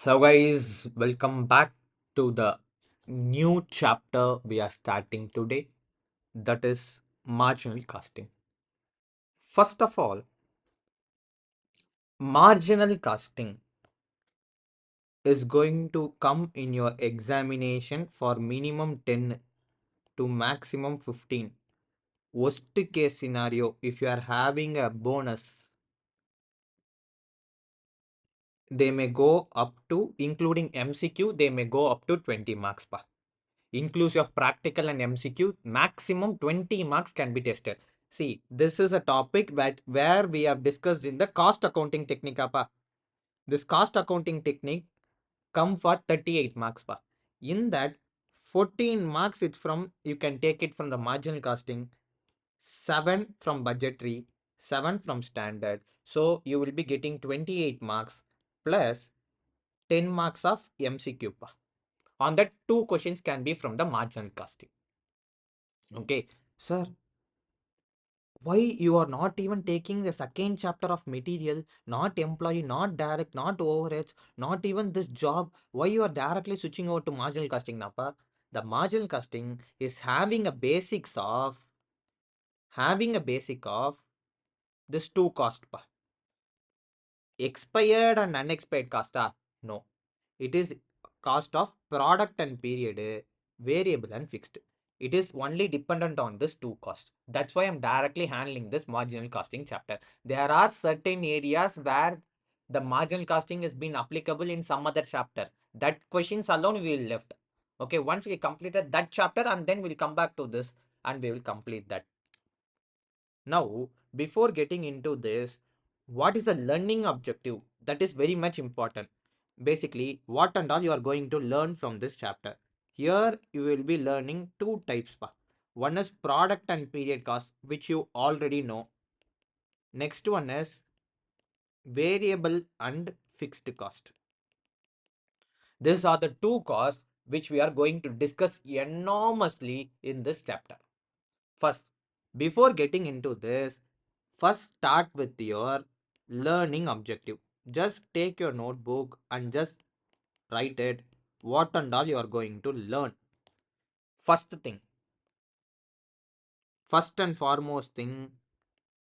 Hello guys, welcome back to the new chapter we are starting today, that is marginal costing. First of all, marginal costing is going to come in your examination for minimum 10 to maximum 15. Worst case scenario, if you are having a bonus, they may go up to, including MCQ, they may go up to 20 marks per. Inclusive of practical and MCQ, maximum 20 marks can be tested. See, this is a topic where we have discussed in the cost accounting technique. Appa. This cost accounting technique come for 38 marks. Pa. In that, 14 marks it's from, you can take it from the marginal costing, 7 from budgetary, 7 from standard. So you will be getting 28 marks plus 10 marks of MCQ. Pa. On that, 2 questions can be from the marginal costing. Okay, sir, why you are not even taking the second chapter of material, not employee, not direct, not overheads, not even this job? Why you are directly switching over to marginal costing, Napa? The marginal costing is having a basic of this two cost pa. Expired and unexpired cost. No, it is cost of product and period, variable and fixed. It is only dependent on this two cost. That's why I'm directly handling this marginal costing chapter. There are certain areas where the marginal costing has been applicable in some other chapter. That questions alone we will left. Okay, once we completed that chapter and then we'll come back to this and we will complete that. Now, before getting into this, what is the learning objective? That is very much important. Basically, what and all you are going to learn from this chapter. Here, you will be learning two types. One is product and period cost, which you already know. Next one is variable and fixed cost. These are the two costs which we are going to discuss enormously in this chapter. First, before getting into this, first start with your learning objective. Just take your notebook and just write it what and all you are going to learn. First thing, first and foremost thing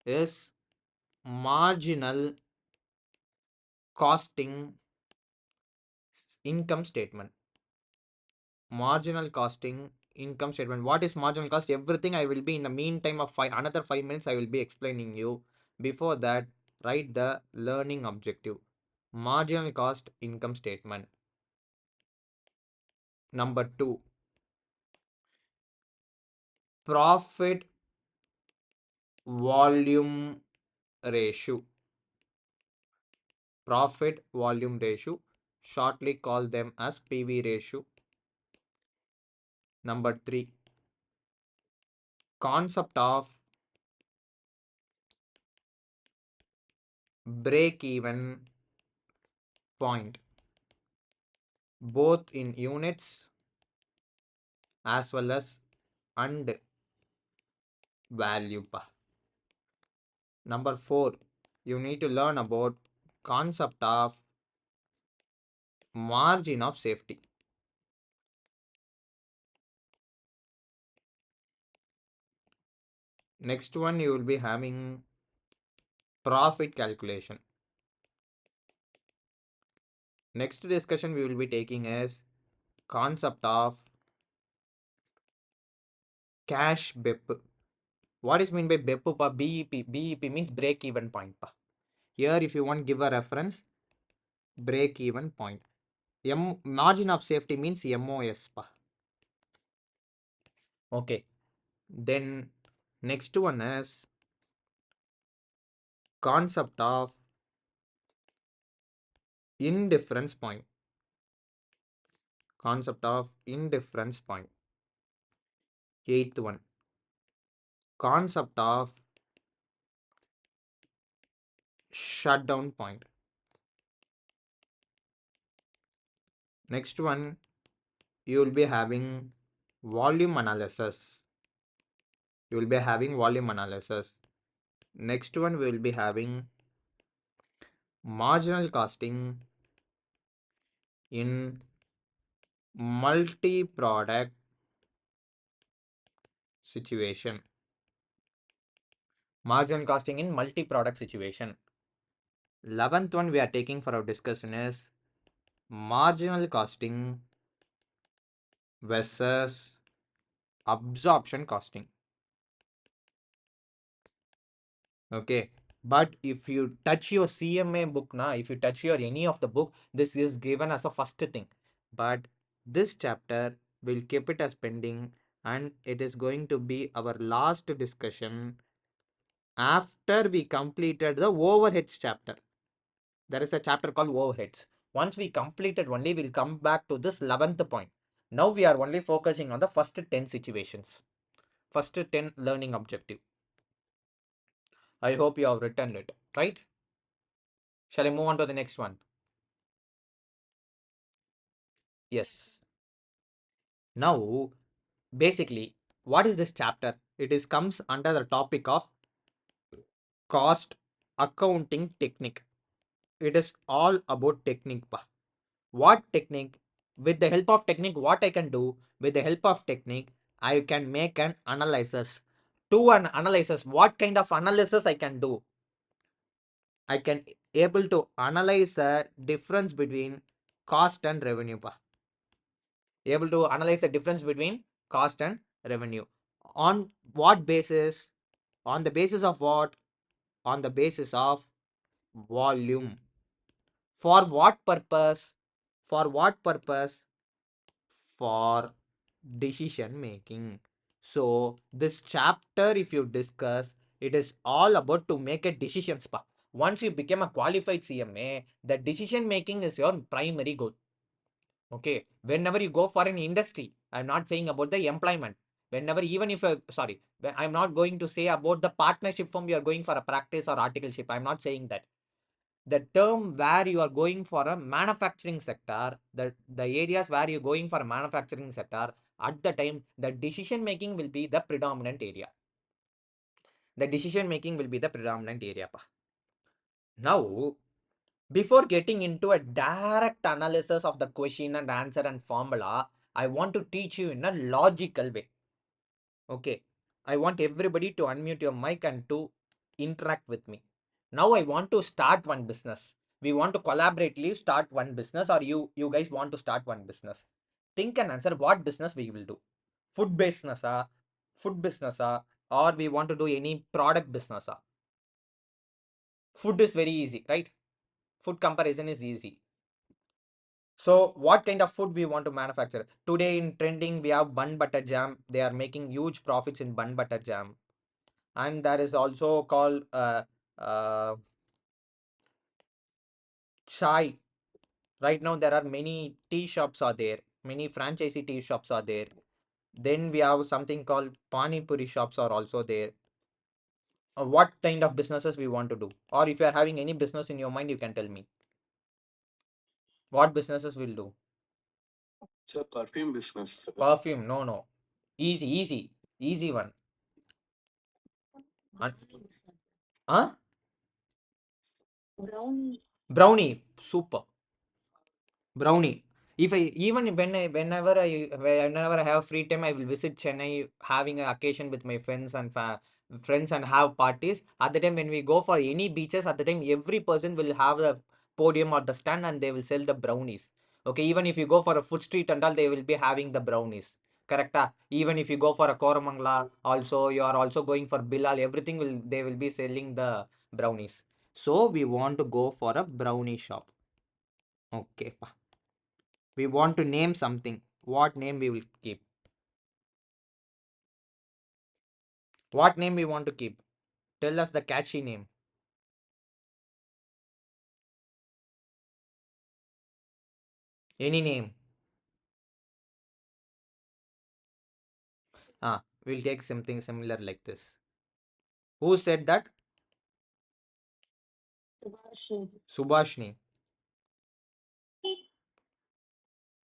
is marginal costing income statement. Marginal costing income statement. What is marginal cost? Everything I will be in the meantime of another 5 minutes I will be explaining you. Before that, write the learning objective. Marginal cost income statement. Number 2, profit volume ratio. Profit volume ratio, shortly call them as PV ratio. Number 3, concept of break even point, both in units as well as and value. Number 4, you need to learn about concept of margin of safety. Next one, you will be having profit calculation. Next discussion we will be taking is concept of cash BEP. What is mean by BEP? BEP. BEP means break even point. Here, if you want give a reference, break even point. Margin of safety means MOS. Okay. Then next one is concept of indifference point. Concept of indifference point. Eighth one, concept of shutdown point. Next one, you will be having volume analysis. You will be having volume analysis. Next one, we will be having marginal costing in multi-product situation. Marginal costing in multi-product situation. 11th one we are taking for our discussion is marginal costing versus absorption costing. Okay, but if you touch your CMA book now, if you touch your any of the book, this is given as a first thing, but this chapter will keep it as pending, and it is going to be our last discussion after we completed the overheads chapter. There is a chapter called overheads. Once we completed only, we'll come back to this 11th point. Now we are only focusing on the first 10 situations, first 10 learning objective. I hope you have written it, right? Shall I move on to the next one? Yes. Now, basically, what is this chapter? It is comes under the topic of cost accounting technique. It is all about technique. What technique? With the help of technique, what I can do? With the help of technique, I can make an analysis. To an analysis, what kind of analysis I can do? I can able to analyze the difference between cost and revenue. Able to analyze the difference between cost and revenue. On what basis? On the basis of what? On the basis of volume. For what purpose? For what purpose? For decision making. So this chapter, if you discuss, it is all about to make a decisions. Once you become a qualified CMA, the decision making is your primary goal. Okay, whenever you go for an industry, I'm not saying about the employment. Whenever, even if sorry, I'm not going to say about the partnership firm you are going for a practice or articleship. I'm not saying that. The term where you are going for a manufacturing sector, the areas where you're going for a manufacturing sector, at the time the decision making will be the predominant area. The decision making will be the predominant area. Now, before getting into a direct analysis of the question and answer and formula, I want to teach you in a logical way. Okay, I want everybody to unmute your mic and to interact with me. Now I want to start one business. We want to collaboratively start one business, or you guys want to start one business. Think and answer what business we will do. Food business, food business, or we want to do any product business. Food is very easy, right? Food comparison is easy. So what kind of food we want to manufacture? Today in trending, we have bun butter jam. They are making huge profits in bun butter jam. And there is also called uh, chai. Right now, there are many tea shops are there. Many franchisee tea shops are there. Then we have something called pani puri shops are also there. What kind of businesses we want to do? Or if you are having any business in your mind, you can tell me. What businesses will do? It's a perfume business. Perfume, no, no. Easy one. Huh? Brownie, super. Brownie. If I even whenever I have free time, I will visit Chennai, having an occasion with my friends and friends and have parties. At the time when we go for any beaches, at the time every person will have the podium or the stand and they will sell the brownies. Okay, even if you go for a food street and all, they will be having the brownies. Correct? Even if you go for a Koramangala, also you are also going for Bilal, everything will they will be selling the brownies. So we want to go for a brownie shop. Okay. We want to name something. What name we will keep? What name we want to keep? Tell us the catchy name. Any name. We'll take something similar like this. Who said that? Subhashni.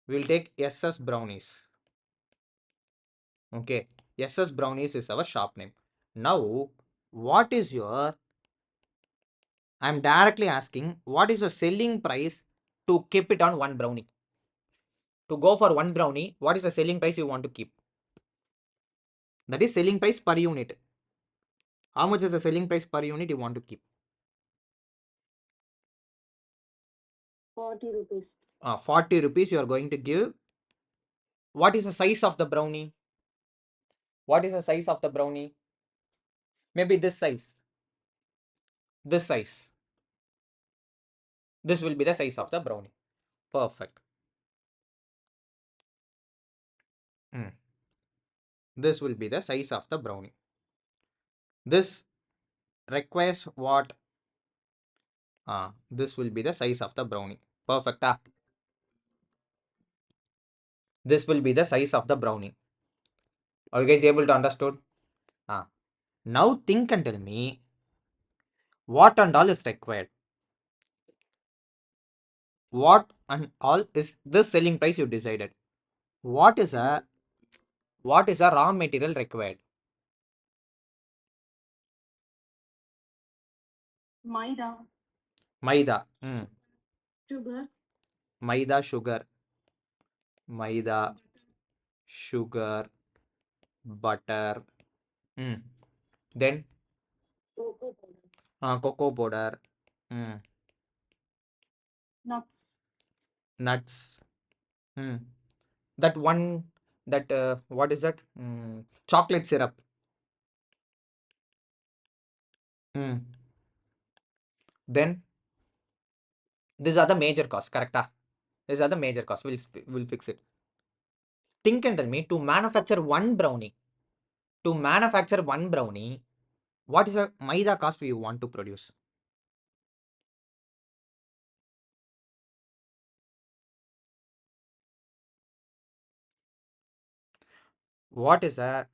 We'll take SS Brownies. Okay. SS Brownies is our shop name. Now, what is your... I'm directly asking, what is the selling price to keep it on one brownie? To go for one brownie, what is the selling price you want to keep? That is selling price per unit. How much is the selling price per unit you want to keep? 40 rupees. 40 rupees you are going to give. What is the size of the brownie? What is the size of the brownie? Maybe this size. This size. This will be the size of the brownie. Perfect. This will be the size of the brownie. This requires what? This will be the size of the brownie. Perfect. This will be the size of the brownie. Are you guys able to understood? Now think and tell me what and all is required. What and all is this selling price you decided? What is a raw material required? Maida. Maida. Sugar. Maida, sugar. Maida, sugar, butter. Then Cocoa powder. cocoa powder. Nuts. Nuts. That one, that what is that? Chocolate syrup. Then these are the major costs, correct? These are the major costs. We'll fix it. Think and tell me, to manufacture one brownie, what is the maida cost you want to produce? What is the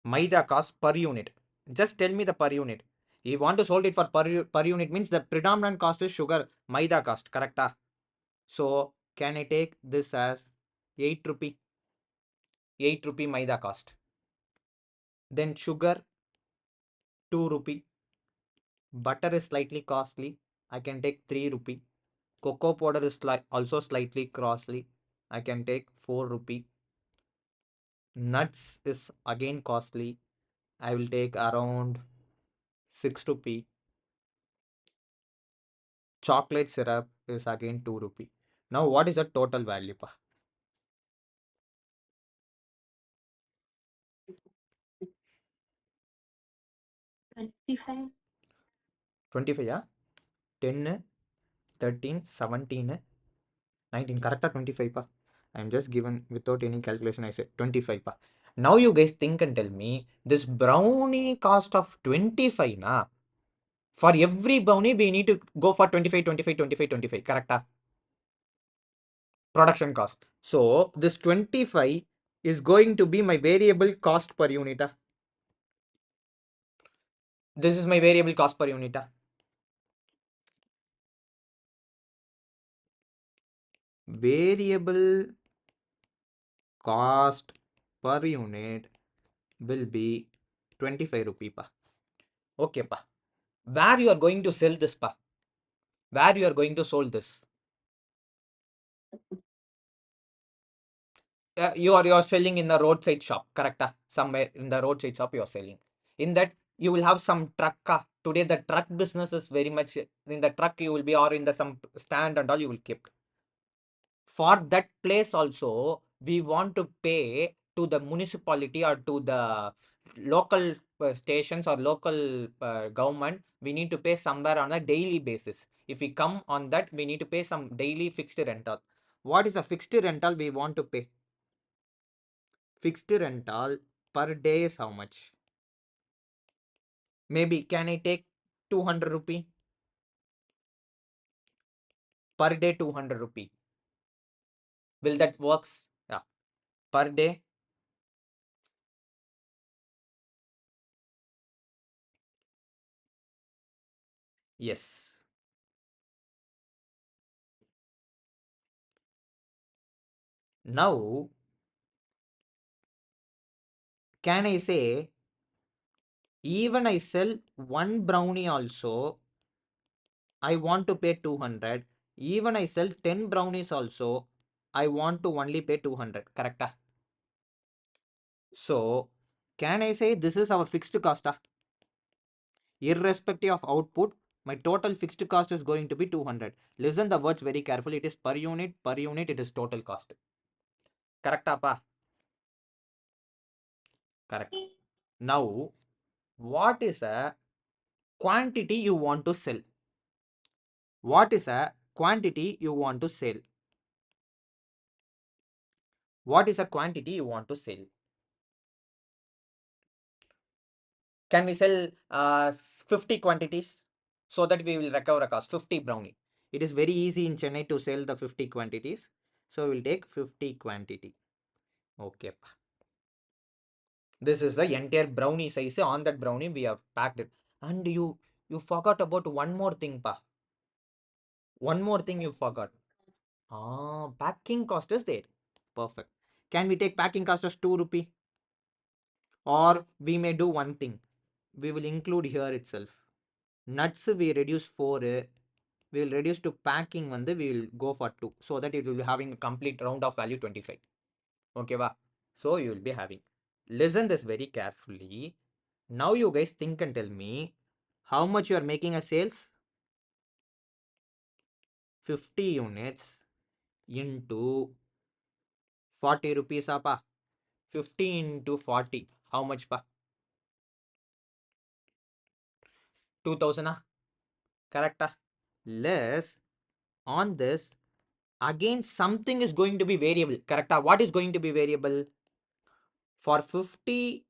maida cost per unit? Just tell me the per unit. You want to sold it for per unit means the predominant cost is sugar, maida cost, correct? So can I take this as 8 rupee? 8 rupee maida cost. Then sugar 2 rupee. Butter is slightly costly. I can take 3 rupee. Cocoa powder is also slightly costly. I can take 4 rupee. Nuts is again costly. I will take around 6 rupee. Chocolate syrup is again 2 rupee. Now what is the total value? 25. 25, yeah? 10, 13, 17, 19. Correct? 25 pa. I'm just given without any calculation. I said 25 pa. Now you guys think and tell me this brownie cost of 25 na. For every brownie we need to go for 25, 25, 25, 25. Correct? Production cost. So this 25 is going to be my variable cost per unit. This is my variable cost per unit. Variable cost per unit will be 25 rupee pa. Okay pa. Where you are going to sell this pa? Where you are going to sold this? You are selling in the roadside shop, correct? Somewhere in the roadside shop you are selling. In that you will have some truck. Today the truck business is very much in the truck you will be, or in the some stand and all you will keep. For that place also we want to pay to the municipality or to the local stations or local government. We need to pay somewhere on a daily basis. If we come on that, we need to pay some daily fixed rental. What is a fixed rental we want to pay? Fixed rental per day is how much? Maybe can I take 200 rupee per day? 200 rupee, will that works? Yeah, per day. Yes. Now can I say, even I sell one brownie also, I want to pay 200. Even I sell 10 brownies also, I want to only pay 200. Correct? So can I say this is our fixed cost? Irrespective of output, my total fixed cost is going to be 200. Listen the words very carefully. It is per unit, it is total cost. Correct? Correct. Now, what is a quantity you want to sell? What is a quantity you want to sell? What is a quantity you want to sell? Can we sell 50 quantities so that we will recover a cost? 50 brownie. It is very easy in Chennai to sell the 50 quantities. So we'll take 50 quantity. Okay. This is the entire brownie size. On that brownie we have packed it. And you forgot about one more thing, pa. One more thing you forgot. Packing cost is there. Perfect. Can we take packing cost as 2 rupee? Or we may do one thing. We will include here itself. Nuts we reduce 4. We will reduce to packing we will go for 2. So that it will be having a complete round of value 25. Okay, va? So you will be having. Listen this very carefully. Now you guys think and tell me how much you are making a sales? 50 units into 40 rupees, pa. 50 into 40. How much, pa? 2000, correct? Less on this. Again, something is going to be variable. Correct? What is going to be variable? For 50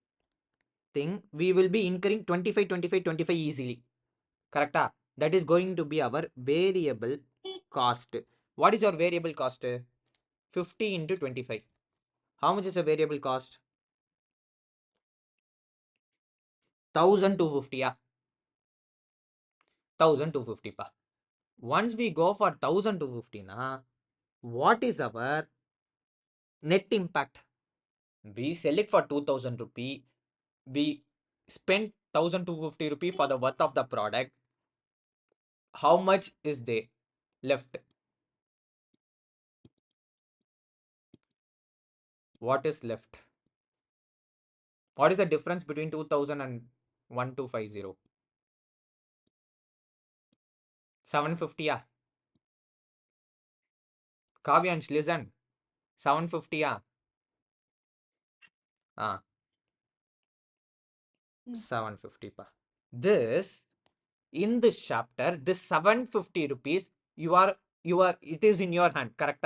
thing, we will be incurring 25, 25, 25 easily. Correct? That is going to be our variable cost. What is your variable cost? 50 into 25. How much is a variable cost? 1250. 1250, pa. Once we go for 1250, what is our net impact? We sell it for 2000 rupee. We spend 1250 rupee for the worth of the product. How much is there left? What is left? What is the difference between 2000 and 1250? 750. Kavyans, listen. 750. 750, pa. This, in this chapter, this 750 rupees, it is in your hand. Correct?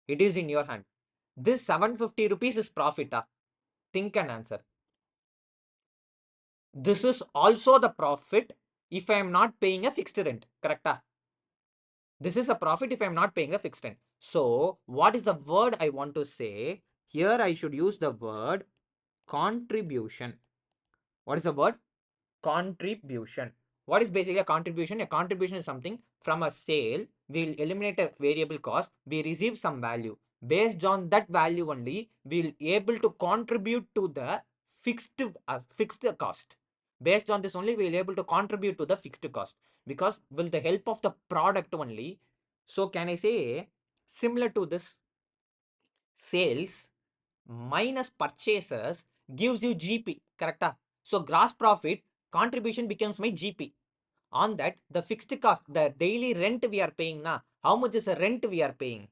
It is in your hand. This 750 rupees is profit. Think and answer. This is also the profit if I am not paying a fixed rent. Correct? This is a profit if I am not paying a fixed rent. So, what is the word I want to say? Here I should use the word contribution. What is the word? Contribution. What is basically a contribution? A contribution is something from a sale. We'll eliminate a variable cost. We receive some value. Based on that value only, we'll able to contribute to the fixed cost. Based on this only, we'll able to contribute to the fixed cost. Because with the help of the product only, so can I say similar to this, sales minus purchases gives you GP. Correct? So gross profit contribution becomes my GP. On that, the fixed cost, the daily rent we are paying now, how much is the rent we are paying?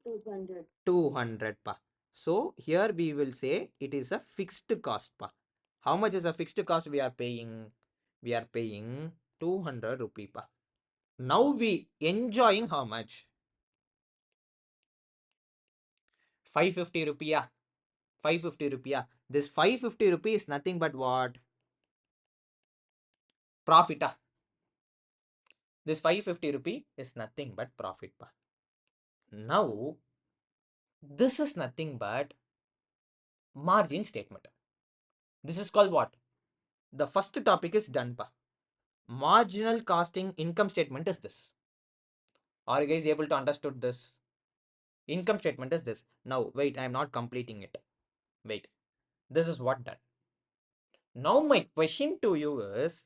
200. 200, pa. So here we will say it is a fixed cost, pa. How much is a fixed cost we are paying? We are paying 200 rupee, pa. Now we enjoying how much? 550 rupee. 550 rupee. This 550 rupee is nothing but what? Profit. This 550 rupee is nothing but profit. Now, this is nothing but margin statement. This is called what? The first topic is done. Marginal costing income statement is this. Are you guys able to understood this? Income statement is this. Now, wait, I am not completing it. Wait, this is what done. Now, my question to you is,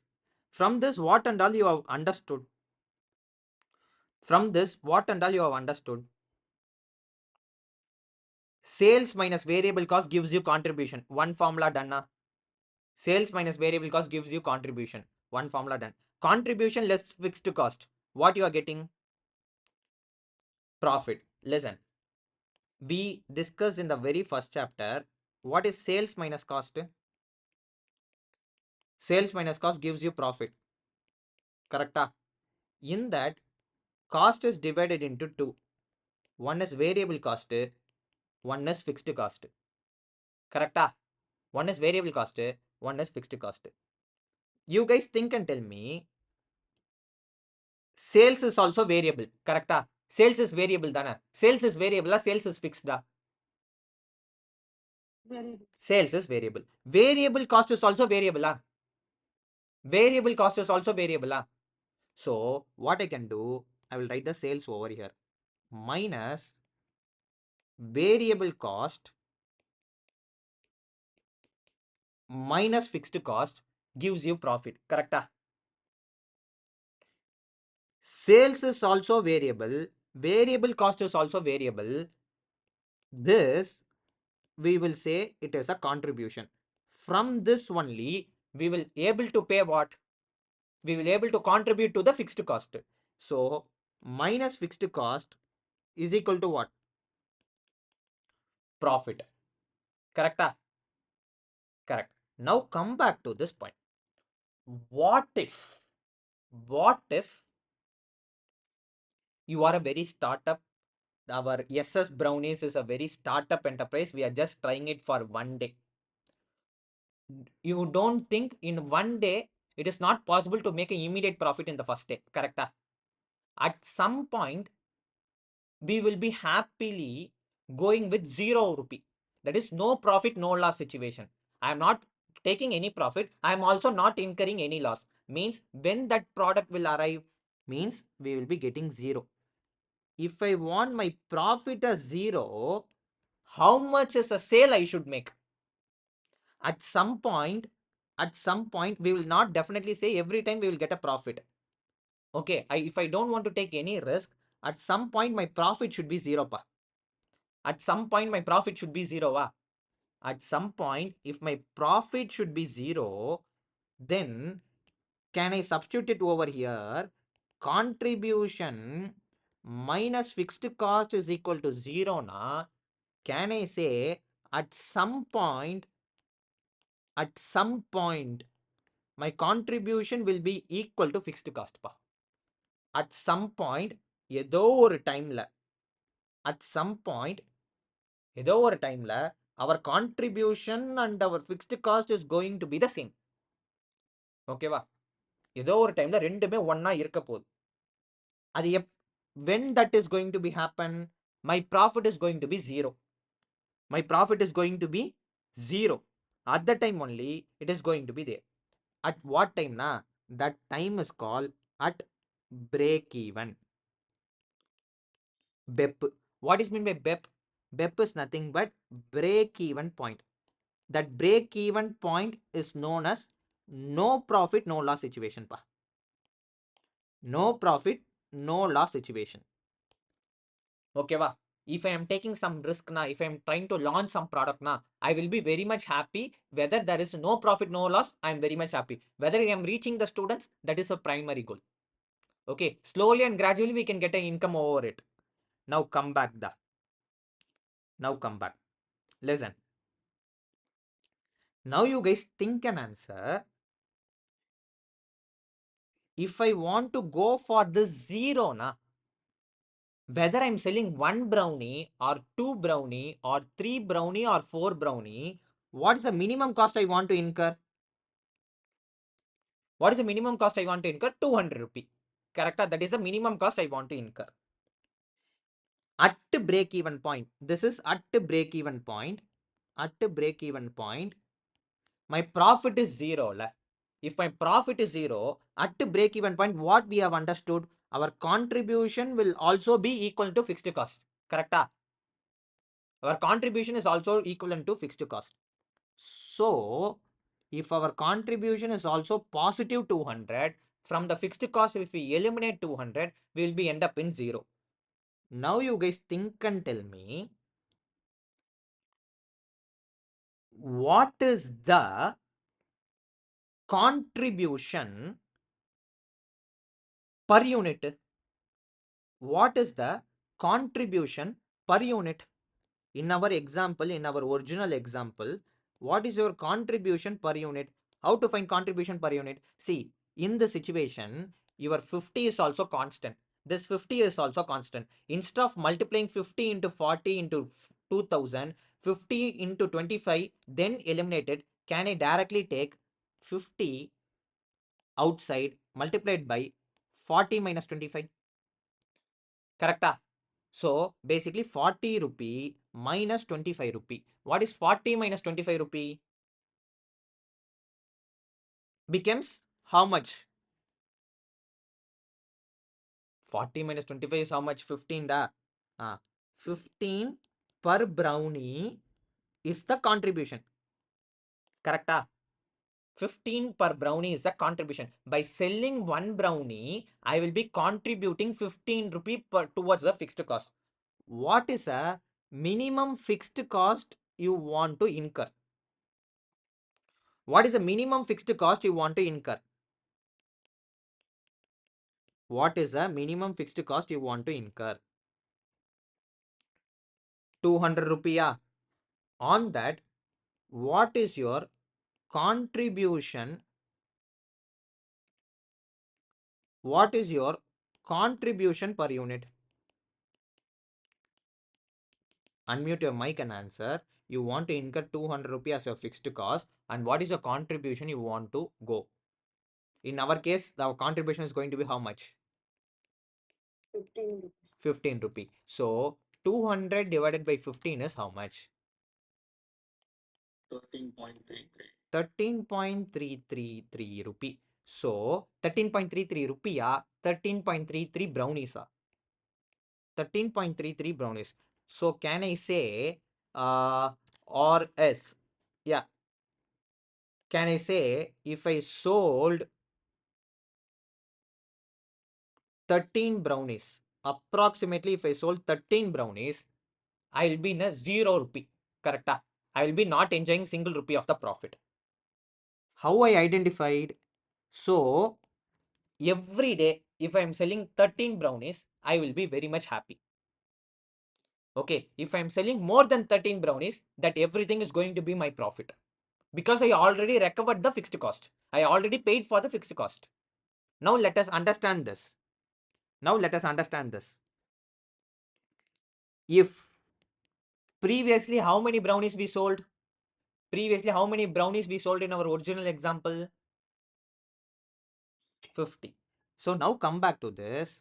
from this, what and all you have understood? From this, what and all you have understood? Sales minus variable cost gives you contribution. One formula done. Sales minus variable cost gives you contribution. One formula done. Contribution less fixed cost. What you are getting? Profit. Listen. We discussed in the very first chapter, what is sales minus cost? Sales minus cost gives you profit. Correct? In that, cost is divided into two. One is variable cost, one is fixed cost. Correct? One is variable cost, one is fixed cost. You guys think and tell me, sales is also variable. Correct? Sales is variable, dana. Sales is variable, sales is fixed. Variable. Sales is variable. Variable cost is also variable. Variable cost is also variable. So what I can do, I will write the sales over here. Minus variable cost minus fixed cost gives you profit. Correct? Sales is also variable. Variable cost is also variable. This we will say it is a contribution. From this only we will able to pay what? We will able to contribute to the fixed cost. So minus fixed cost is equal to what? Profit. Correct? Correct. Now come back to this point. What if you are a very startup? Our SS Brownies is a very startup enterprise. We are just trying it for one day. You don't think in one day it is not possible to make an immediate profit in the first day. Correct? At some point we will be happily going with 0 rupee. That is no profit, no loss situation. I am not taking any profit. I am also not incurring any loss. Means when that product will arrive, means we will be getting 0. If I want my profit as 0, how much is a sale I should make? At some point, we will not definitely say every time we will get a profit. Okay, if I don't want to take any risk, at some point my profit should be 0. At some point my profit should be 0. At some point, if my profit should be 0, then can I substitute it over here? Contribution minus fixed cost is equal to 0 na. Can I say at some point my contribution will be equal to fixed cost pa? At some point ஏதோ ஒரு டைம்ல at some point ஏதோ ஒரு டைம்ல our contribution and our fixed cost is going to be the same. ஓகேவா? ஏதோ ஒரு டைம்ல ரெண்டுமே ஒண்ணா இருக்க போகுது. அது when that is going to be happen, my profit is going to be 0. My profit is going to be 0. At that time only it is going to be there. At what time na? That time is called at break even. BEP. What is mean by BEP? BEP is nothing but break even point. That break even point is known as no profit no loss situation pa. No profit no loss situation. Okay va? If I am taking some risk na, if I am trying to launch some product na, I will be very much happy. Whether there is no profit no loss, I am very much happy. Whether I am reaching the students, that is a primary goal. Okay, slowly and gradually we can get an income over it. Now come back. Listen. Now you guys think an answer. If I want to go for this 0 na, whether I'm selling 1 brownie or 2 brownie or 3 brownie or 4 brownie, what is the minimum cost I want to incur? What is the minimum cost I want to incur? 200 rupee. Correct? That is the minimum cost I want to incur. At break even point. This is at break even point. At break even point, my profit is 0. If my profit is 0, at break even point, what we have understood? Our contribution will also be equal to fixed cost. Correct? Our contribution is also equivalent to fixed cost. So if our contribution is also positive 200, From the fixed cost, if we eliminate 200, we will be end up in 0. Now you guys think and tell me, what is the contribution per unit? What is the contribution per unit? In our example, in our original example, what is your contribution per unit? How to find contribution per unit? See, in the situation, your 50 is also constant. This 50 is also constant. Instead of multiplying 50 into 40 into 2000, 50 into 25, then eliminated, can I directly take 50 outside multiplied by 40 minus 25? Correcta? So basically 40 rupee minus 25 rupee. What is 40 minus 25 rupee? Becomes how much? 40 minus 25 is how much? 15 da. 15 per brownie is the contribution. Correcta? 15 per brownie is the contribution. By selling one brownie, I will be contributing 15 rupee per towards the fixed cost. What is a minimum fixed cost you want to incur? What is the minimum fixed cost you want to incur? What is the minimum fixed cost you want to incur? 200 rupiah. On that, what is your contribution? What is your contribution per unit? Unmute your mic and answer. You want to incur 200 rupees as your fixed cost, and what is your contribution you want to go? In our case, the contribution is going to be how much? 15 rupees. 15 rupee. So 200 divided by 15 is how much? 13.33. 13.333 rupee. So 13.33 rupee 13.33 brownies 13.33 brownies. So can I say or s? Yeah. Can I say if I sold 13 brownies, approximately if I sold 13 brownies, I will be in a 0 rupee. Correct? I will be not enjoying single rupee of the profit. How I identified? So every day, if I am selling 13 brownies, I will be very much happy. Okay, if I am selling more than 13 brownies, that everything is going to be my profit. Because I already recovered the fixed cost. I already paid for the fixed cost. Now let us understand this. If previously how many brownies we sold? Previously how many brownies we sold in our original example? 50. So now come back to this.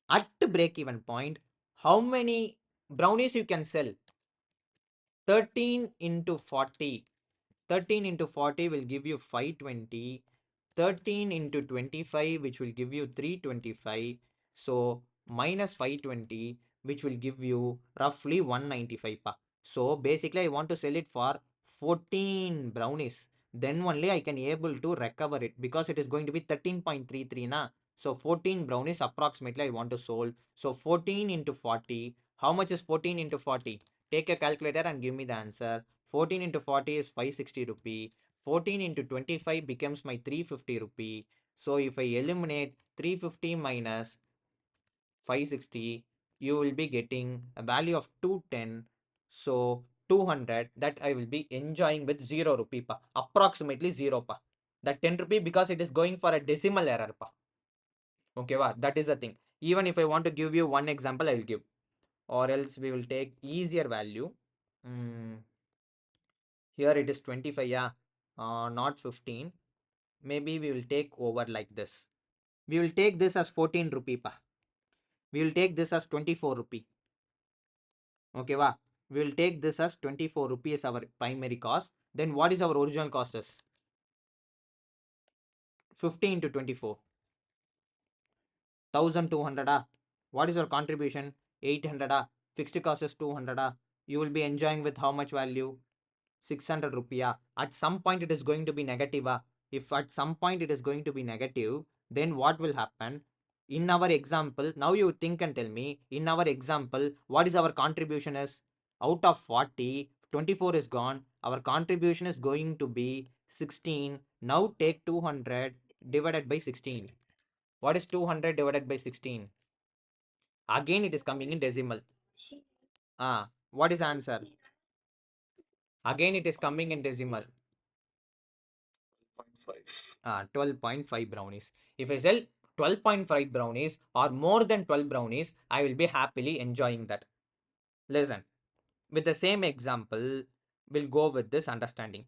At break even point, how many brownies you can sell? 13 into 40. 13 into 40 will give you 520. 13 into 25, which will give you 325. So minus 520, which will give you roughly 195 pa. So basically I want to sell it for 14 brownies. Then only I can able to recover it, because it is going to be 13.33 na. So 14 brownies approximately I want to sold. So 14 into 40. How much is 14 into 40? Take a calculator and give me the answer. 14 into 40 is 560 rupee. 14 into 25 becomes my 350 rupee. So if I eliminate 350 minus 560, you will be getting a value of 210. So 200, that I will be enjoying with 0 rupee pa. Approximately 0 pa. That 10 rupee, because it is going for a decimal error pa. Okay, wow, that is the thing. Even if I want to give you one example, I will give. Or else we will take easier value. Here it is 25, yeah, not 15. Maybe we will take over like this. We will take this as 14 rupee pa. We will take this as 24 rupee. Okay, wa. We will take this as 24 rupees our primary cost. Then what is our original cost is? 50 into 24. 1200 ah. What is your contribution? 800 ah. Fixed cost is 200 ah. You will be enjoying with how much value? 600 rupiah. At some point it is going to be negative. If at some point it is going to be negative, then what will happen? In our example, now you think and tell me, in our example, what is our contribution is? Out of 40, 24 is gone. Our contribution is going to be 16. Now take 200 divided by 16. What is 200 divided by 16? Again, it is coming in decimal. What is answer? Again, it is coming in decimal. 0.5. 12.5 brownies. If I sell 12.5 brownies or more than 12 brownies, I will be happily enjoying that. Listen, with the same example, we'll go with this understanding.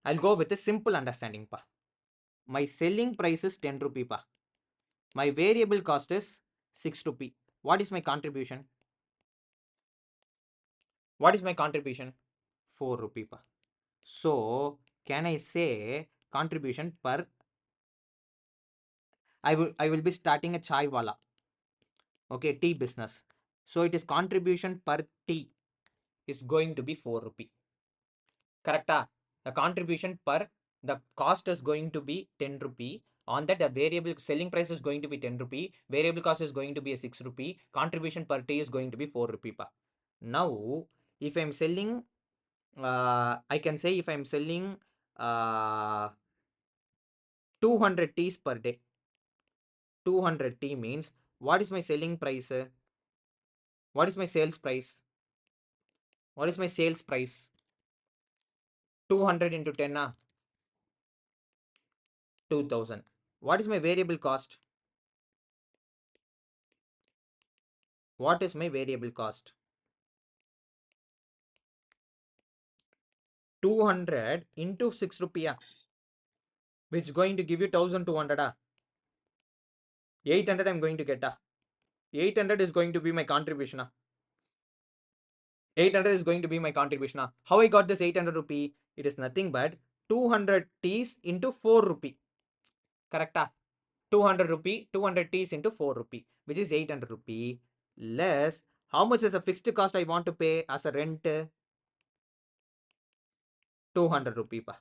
I'll go with a simple understanding. Pa. My selling price is 10 rupee. Pa. My variable cost is 6 rupee. What is my contribution? What is my contribution? 4 rupee. Pa. So, can I say contribution per? I will be starting a chai wala. Okay, tea business. So it is contribution per tea is going to be 4 rupee. Correcta? The contribution per the cost is going to be 10 rupee. On that, the variable selling price is going to be 10 rupee. Variable cost is going to be a 6 rupee. Contribution per tea is going to be 4 rupee. Pa. Now, if I'm selling, I can say if I'm selling 200 teas per day. 200 tea means what is my selling price? What is my sales price? What is my sales price? 200 into 10, 2000. What is my variable cost? What is my variable cost? 200 into 6 rupiah, which is going to give you 1200. 800 I'm going to get. 800 is going to be my contribution. 800 is going to be my contribution. How I got this 800 rupee? It is nothing but 200 T's into 4 rupee. Correct? 200 rupee, 200 T's into 4 rupee, which is 800 rupee less. How much is a fixed cost I want to pay as a rent? 200 rupee. Pa.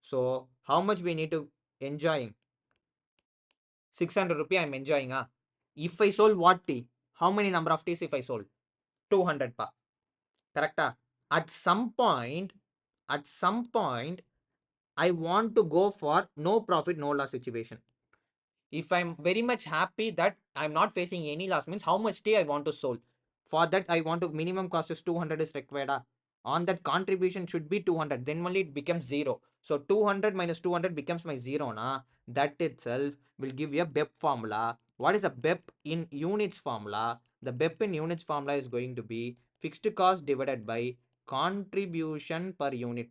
So how much we need to enjoying? 600 rupee I'm enjoying. If I sold what tea? How many number of teas if I sold? 200 pa. Correct? At some point, I want to go for no profit, no loss situation. If I'm very much happy that I'm not facing any loss, means how much tea I want to sold. For that, I want to minimum cost is 200 is required. On that contribution should be 200. Then only it becomes 0. So 200 minus 200 becomes my 0. That itself will give you a BEP formula. What is a BEP in units formula? The BEP in units formula is going to be fixed cost divided by contribution per unit.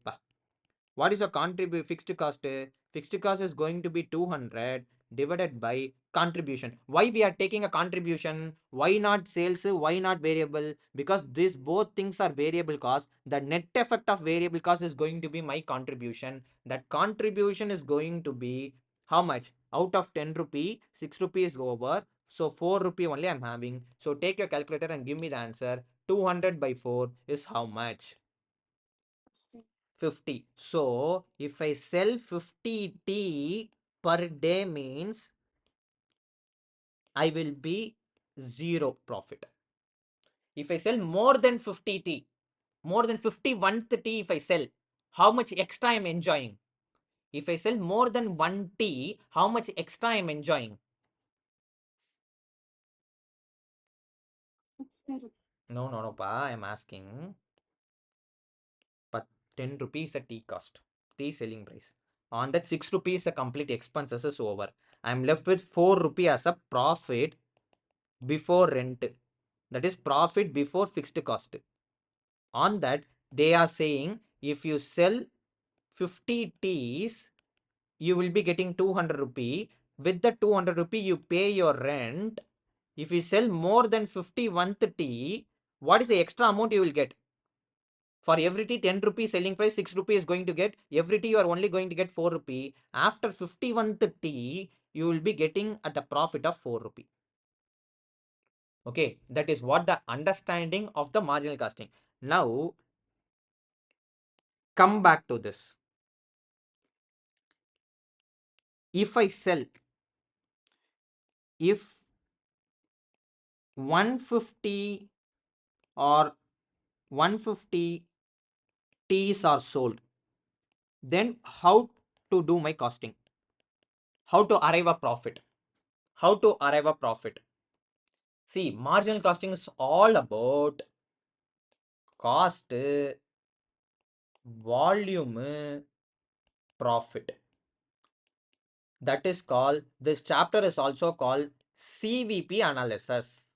What is your fixed cost? Fixed cost is going to be 200 divided by contribution. Why we are taking a contribution? Why not sales? Why not variable? Because these both things are variable cost. The net effect of variable cost is going to be my contribution. That contribution is going to be how much? Out of 10 rupee, 6 rupee is over. So 4 rupee only I'm having. So take your calculator and give me the answer. 200 by 4 is how much? 50. So if I sell 50 tea per day means I will be 0 profit. If I sell more than 50 tea, more than 51th tea if I sell, how much extra I am enjoying? If I sell more than 1 tea, how much extra I am enjoying? No, pa, I am asking. But 10 rupees a tea cost, tea selling price. On that 6 rupees the complete expenses is over. I am left with 4 rupee as a profit before rent. That is profit before fixed cost. On that, they are saying if you sell 50 teas, you will be getting 200 rupee. With the 200 rupee, you pay your rent. If you sell more than 51th tea, what is the extra amount you will get? For every tea, 10 rupee selling price, 6 rupee is going to get. Every tea, you are only going to get 4 rupee. After 51th tea, you will be getting at a profit of 4 rupee. Okay, that is what the understanding of the marginal costing. Now, come back to this. if I sell, if 150 or 150 teas are sold, then how to do my costing? How to arrive a profit? How to arrive a profit? See, marginal costing is all about cost, volume, profit. That is called, this chapter is also called CVP analysis.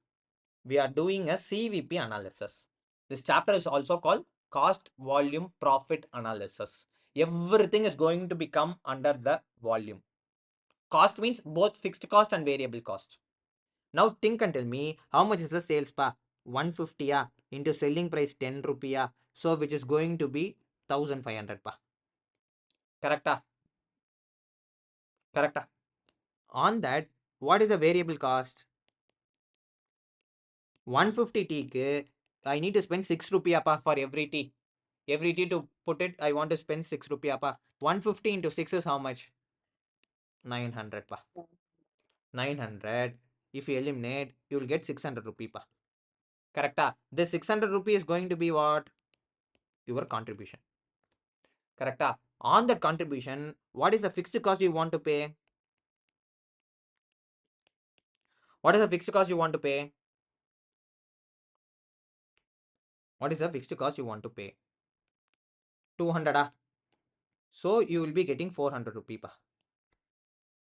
We are doing a CVP analysis. This chapter is also called cost, volume, profit analysis. Everything is going to become under the volume. Cost means both fixed cost and variable cost. Now think and tell me, how much is the sales pa? 150 into selling price 10 rupiah. So which is going to be 1500 pa. Correcta? Correcta? On that, what is the variable cost? 150 tea I need to spend 6 rupiah pa for every tea. Every tea to put it, I want to spend 6 rupiah pa. 150 into 6 is how much? 900 pa. 900. If you eliminate, you will get 600 rupee pa. Correcta? This 600 rupee is going to be what? Your contribution. Correcta? On that contribution, what is the fixed cost you want to pay? What is the fixed cost you want to pay? What is the fixed cost you want to pay? 200 So you will be getting 400 rupee pa.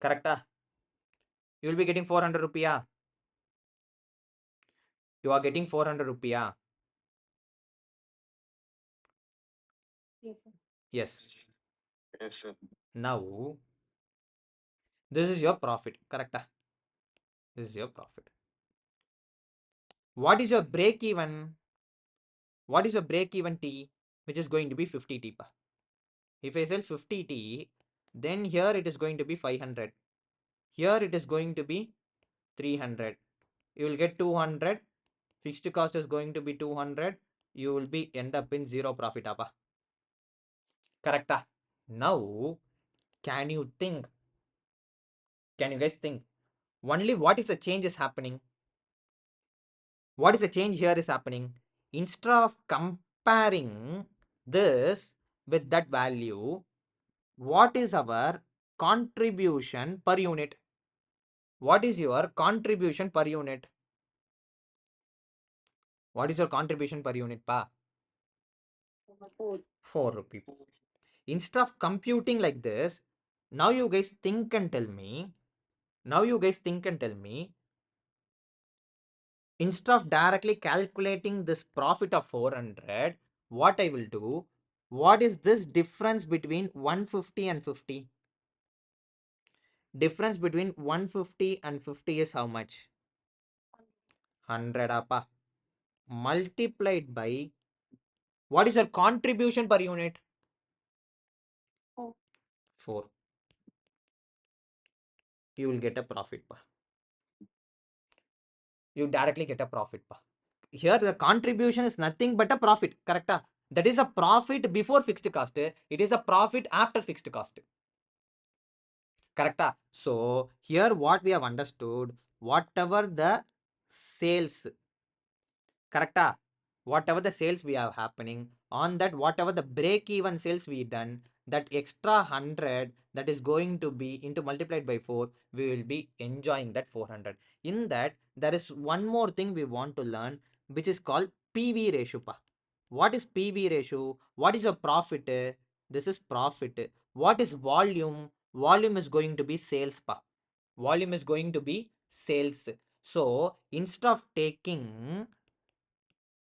Correcta? You will be getting 400 rupiah. You are getting 400 rupiah. Yes, sir. Yes. Yes, sir. Now, this is your profit. Correct? This is your profit. What is your break even? What is your break even T? Which is going to be 50 T. If I sell 50 T, then here it is going to be 500. Here it is going to be 300. You will get 200. Fixed cost is going to be 200. You will be end up in zero profit. Correct? Now, can you think? Can you guys think? Only what is the change is happening? What is the change here is happening? Instead of comparing this with that value, what is our contribution per unit? What is your contribution per unit? What is your contribution per unit, pa? 4 rupee. Instead of computing like this, now you guys think and tell me. Now you guys think and tell me. Instead of directly calculating this profit of 400, what I will do, what is this difference between 150 and 50? Difference between 150 and 50 is how much? 100 apa. Multiplied by, what is your contribution per unit? 4. You will get a profit pa. You directly get a profit pa. Here the contribution is nothing but a profit. Correct? That is a profit before fixed cost. It is a profit after fixed cost. Correct? So here what we have understood, whatever the sales, correct? Whatever the sales we have happening on that, whatever the break even sales we done, that extra 100 that is going to be into multiplied by 4, we will be enjoying that 400. In that, there is one more thing we want to learn, which is called PV ratio pa. What is PV ratio? What is your profit? This is profit. What is volume? Volume is going to be sales pa. Volume is going to be sales. So instead of taking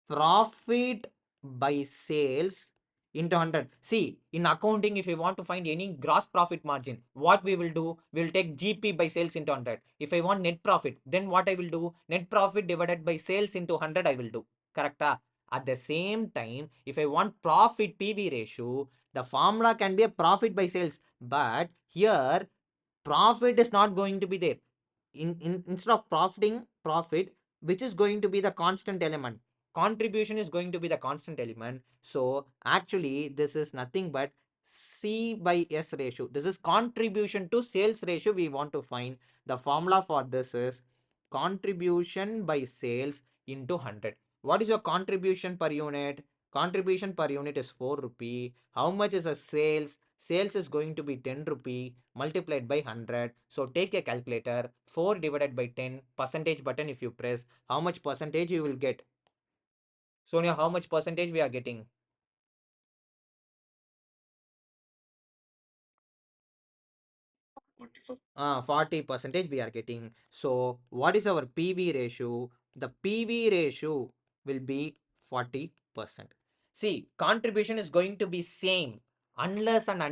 profit by sales into 100, see, in accounting, if you want to find any gross profit margin, what we will do, we will take GP by sales into 100. If I want net profit, then what I will do, net profit divided by sales into 100 I will do. Correct? At the same time, if I want profit PV ratio, the formula can be a profit by sales, but here profit is not going to be there. Instead of profit, which is going to be the constant element, contribution is going to be the constant element. So actually this is nothing but C by S ratio. This is contribution to sales ratio we want to find. The formula for this is contribution by sales into 100. What is your contribution per unit? Contribution per unit is 4 rupee. How much is a sales? Sales is going to be 10 rupee multiplied by 100. So take a calculator. 4 divided by 10, percentage button if you press, how much percentage you will get? Sonia, how much percentage we are getting? 40% we are getting. So what is our PV ratio? The PV ratio will be 40%. See, contribution is going to be same unless and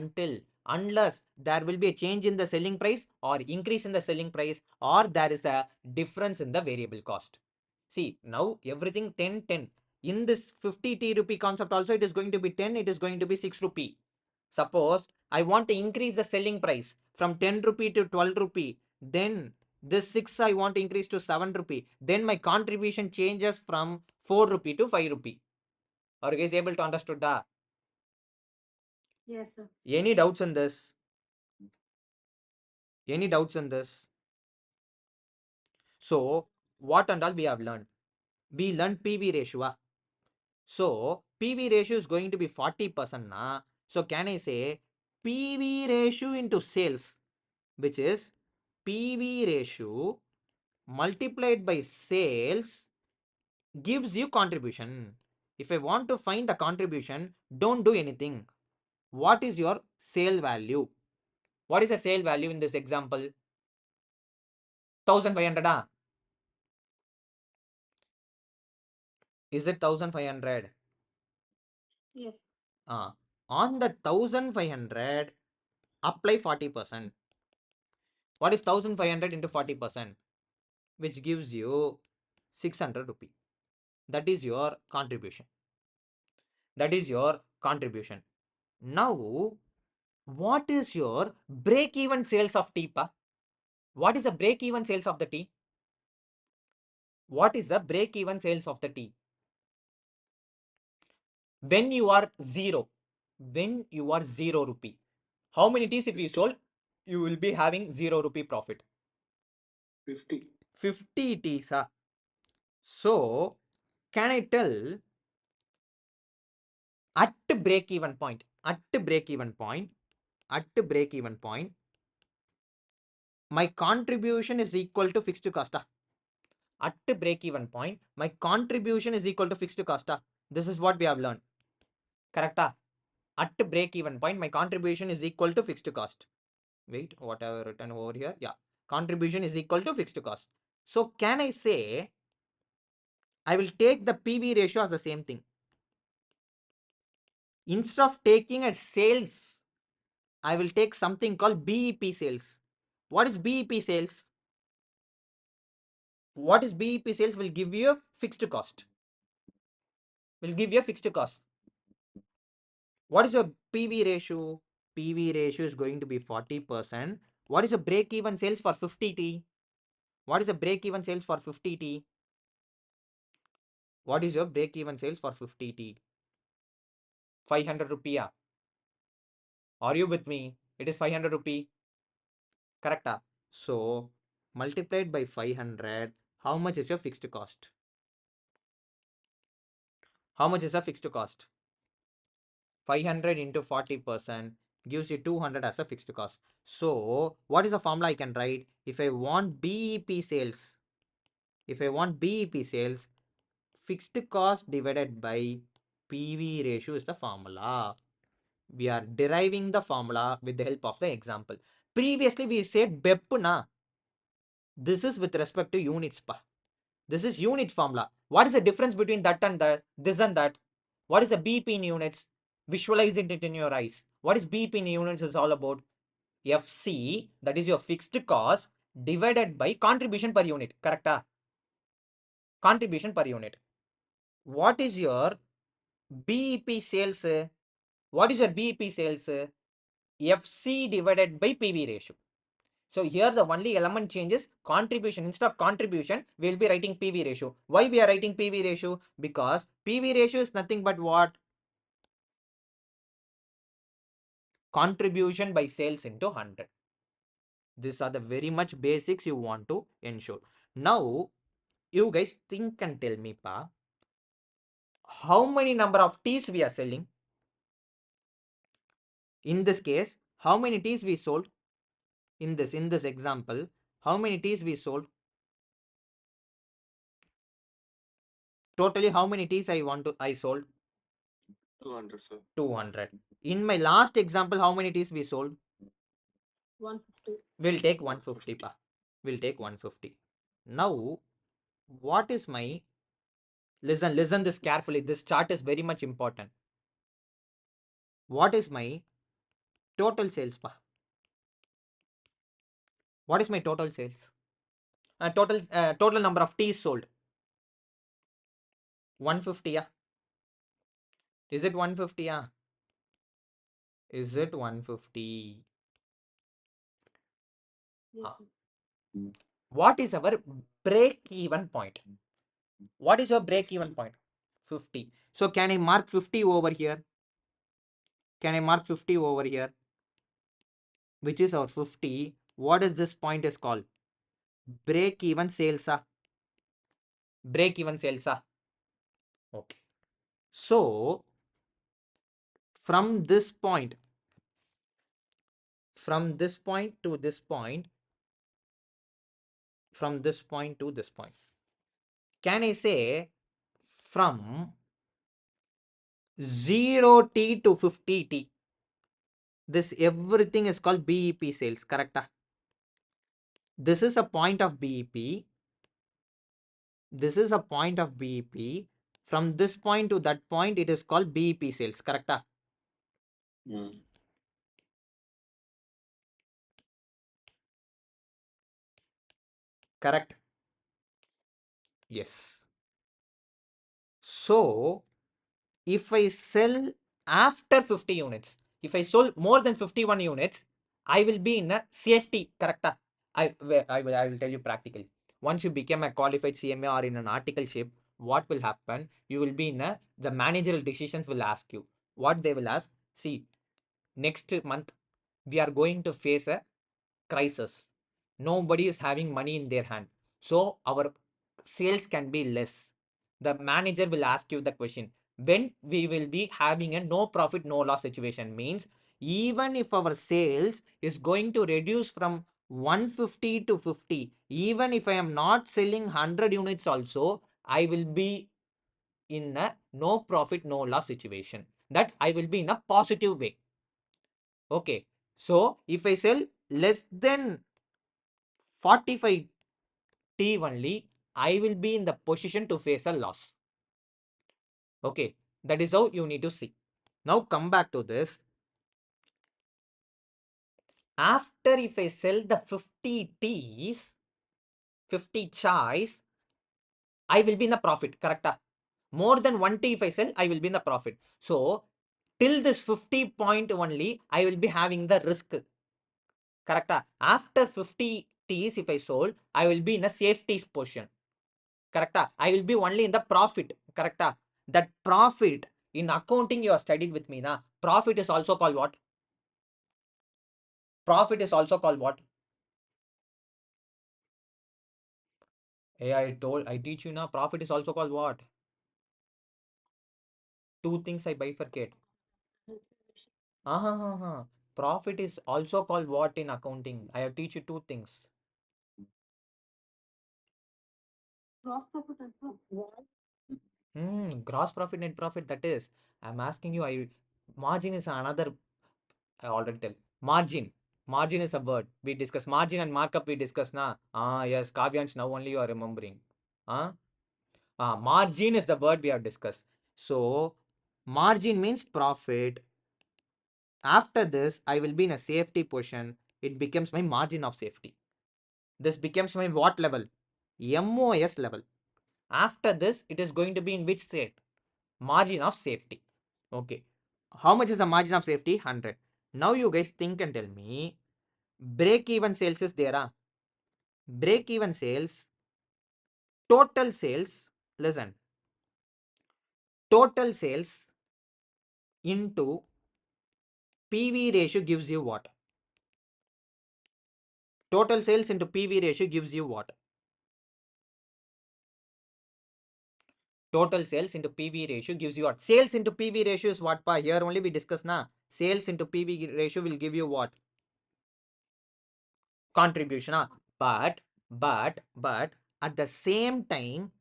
unless there will be a change in the selling price or increase in the selling price, or there is a difference in the variable cost. See, now everything 10 10. In this 50t rupee concept also, it is going to be 10, it is going to be 6 rupee. Suppose I want to increase the selling price from 10 rupee to 12 rupee, then this 6 I want to increase to 7 rupee, then my contribution changes from 4 rupee to 5 rupee. Are you guys able to understood that? Yes, sir. Any doubts in this? Any doubts in this? So what and all we have learned? We learned PV ratio. So PV ratio is going to be 40% na. So can I say PV ratio into sales, which is PV ratio multiplied by sales gives you contribution. If I want to find the contribution, don't do anything. What is your sale value? What is the sale value in this example? 1500. Is it 1500? Yes. On the 1500, apply 40%. What is 1500 into 40%? Which gives you 600 rupee. That is your contribution. That is your contribution. Now, what is your break-even sales of tea? What is the break-even sales of the tea? What is the break-even sales of the tea? When you are zero, rupee, how many teas if you sold, you will be having 0 rupee profit? 50. 50 teas. So, can I tell at break-even point, my contribution is equal to fixed cost. At break-even point, my contribution is equal to fixed cost. This is what we have learned. Correct? At break-even point, my contribution is equal to fixed cost. Wait, what I have written over here? Yeah, contribution is equal to fixed cost. So can I say I will take the PV ratio as the same thing? Instead of taking a sales, I will take something called BEP sales. What is BEP sales? What is BEP sales? Will give you a fixed cost. Will give you a fixed cost. What is your PV ratio? PV ratio is going to be 40%. What is the break-even sales for 50T? What is the break-even sales for 50T? What is your break-even sales for 50T? 500 rupee. Are you with me? It is 500 rupee. Correct? So, multiplied by 500, how much is your fixed cost? How much is the fixed cost? 500 into 40% gives you 200 as a fixed cost. So, what is the formula I can write? If I want BEP sales, fixed cost divided by PV ratio is the formula. We are deriving the formula with the help of the example. Previously, we said BEP na. This is with respect to units. This is unit formula. What is the difference between that and this and that? What is the BP in units? Visualize it in your eyes. What is BP in units is all about? FC, that is your fixed cost, divided by contribution per unit. Correct? Contribution per unit. What is your BEP sales? What is your BEP sales? FC divided by PV ratio. So here the only element changes contribution. Instead of contribution, we will be writing PV ratio. Why we are writing PV ratio? Because PV ratio is nothing but what? contribution by sales into 100. These are the very much basics you want to ensure. Now, you guys think and tell me, pa, how many number of teas we are selling? In this case, how many teas we sold? In this example, how many teas we sold? Totally, how many teas I sold? 200, sir. 200. In my last example, how many teas we sold? 150. We'll take 150, pa. We'll take 150. Now, what is my, listen this carefully. This chart is very much important. What is my total sales, pa? What is my total sales? Total number of teas sold. 150, yeah. Is it 150, yeah? Is it 150? Yes, Ah. sir. What is our break-even point? What is your break-even point? 50. So can I mark 50 over here? Can I mark 50 over here? Which is our 50. What is this point is called? Break-even sales. Break-even sales. Okay. So from this point to this point, from this point to this point, can I say from 0T to 50T, this everything is called BEP sales, correct? This is a point of BEP. This is a point of BEP. From this point to that point, it is called BEP sales, correct? Correct. Yes. So if I sell after 50 units, if I sold more than 51 units, I will be in a safety, correct? I will tell you practically. Once you become a qualified CMA or in an articleship, what will happen? You will be in a, the managerial decisions will ask you. What they will ask, see, next month we are going to face a crisis. Nobody is having money in their hand. So our sales can be less. The manager will ask you the question, when we will be having a no profit, no loss situation, means even if our sales is going to reduce from 150 to 50, even if I am not selling 100 units also, I will be in a no profit, no loss situation. That I will be in a positive way. Okay. So if I sell less than 45 T only, I will be in the position to face a loss. Okay, that is how you need to see. Now come back to this. After if I sell the 50 T's, 50 chais, I will be in the profit, correct? More than 1 T if I sell, I will be in the profit. So till this 50 point only, I will be having the risk. Correct? After 50 T's if I sold, I will be in a safety position. Correct? I will be only in the profit. Correct? That profit in accounting you have studied with me. Na? Profit is also called what? Profit is also called what? Hey, I teach you now. Profit is also called what? Two things I bifurcate. Profit is also called what in accounting? I have teach you two things. Gross profit and profit. Gross profit, net profit. That is. I'm asking you. Margin is another. I already tell. Margin. Margin is a word. We discuss margin and markup. We discuss na. Yes. Kavyans. Now only you are remembering. Margin is the word we have discussed. So margin means profit. After this, I will be in a safety position. It becomes my margin of safety. This becomes my what level? MOS level. After this, it is going to be in which state? Margin of safety. Okay. How much is the margin of safety? 100. Now you guys think and tell me, break even sales is there. Break even sales, total sales, listen, total sales into PV ratio gives you what? Total sales into PV ratio gives you what? Total sales into PV ratio gives you what? Sales into PV ratio is what, pa? Here only we discuss na. Sales into PV ratio will give you what? Contribution. But at the same time,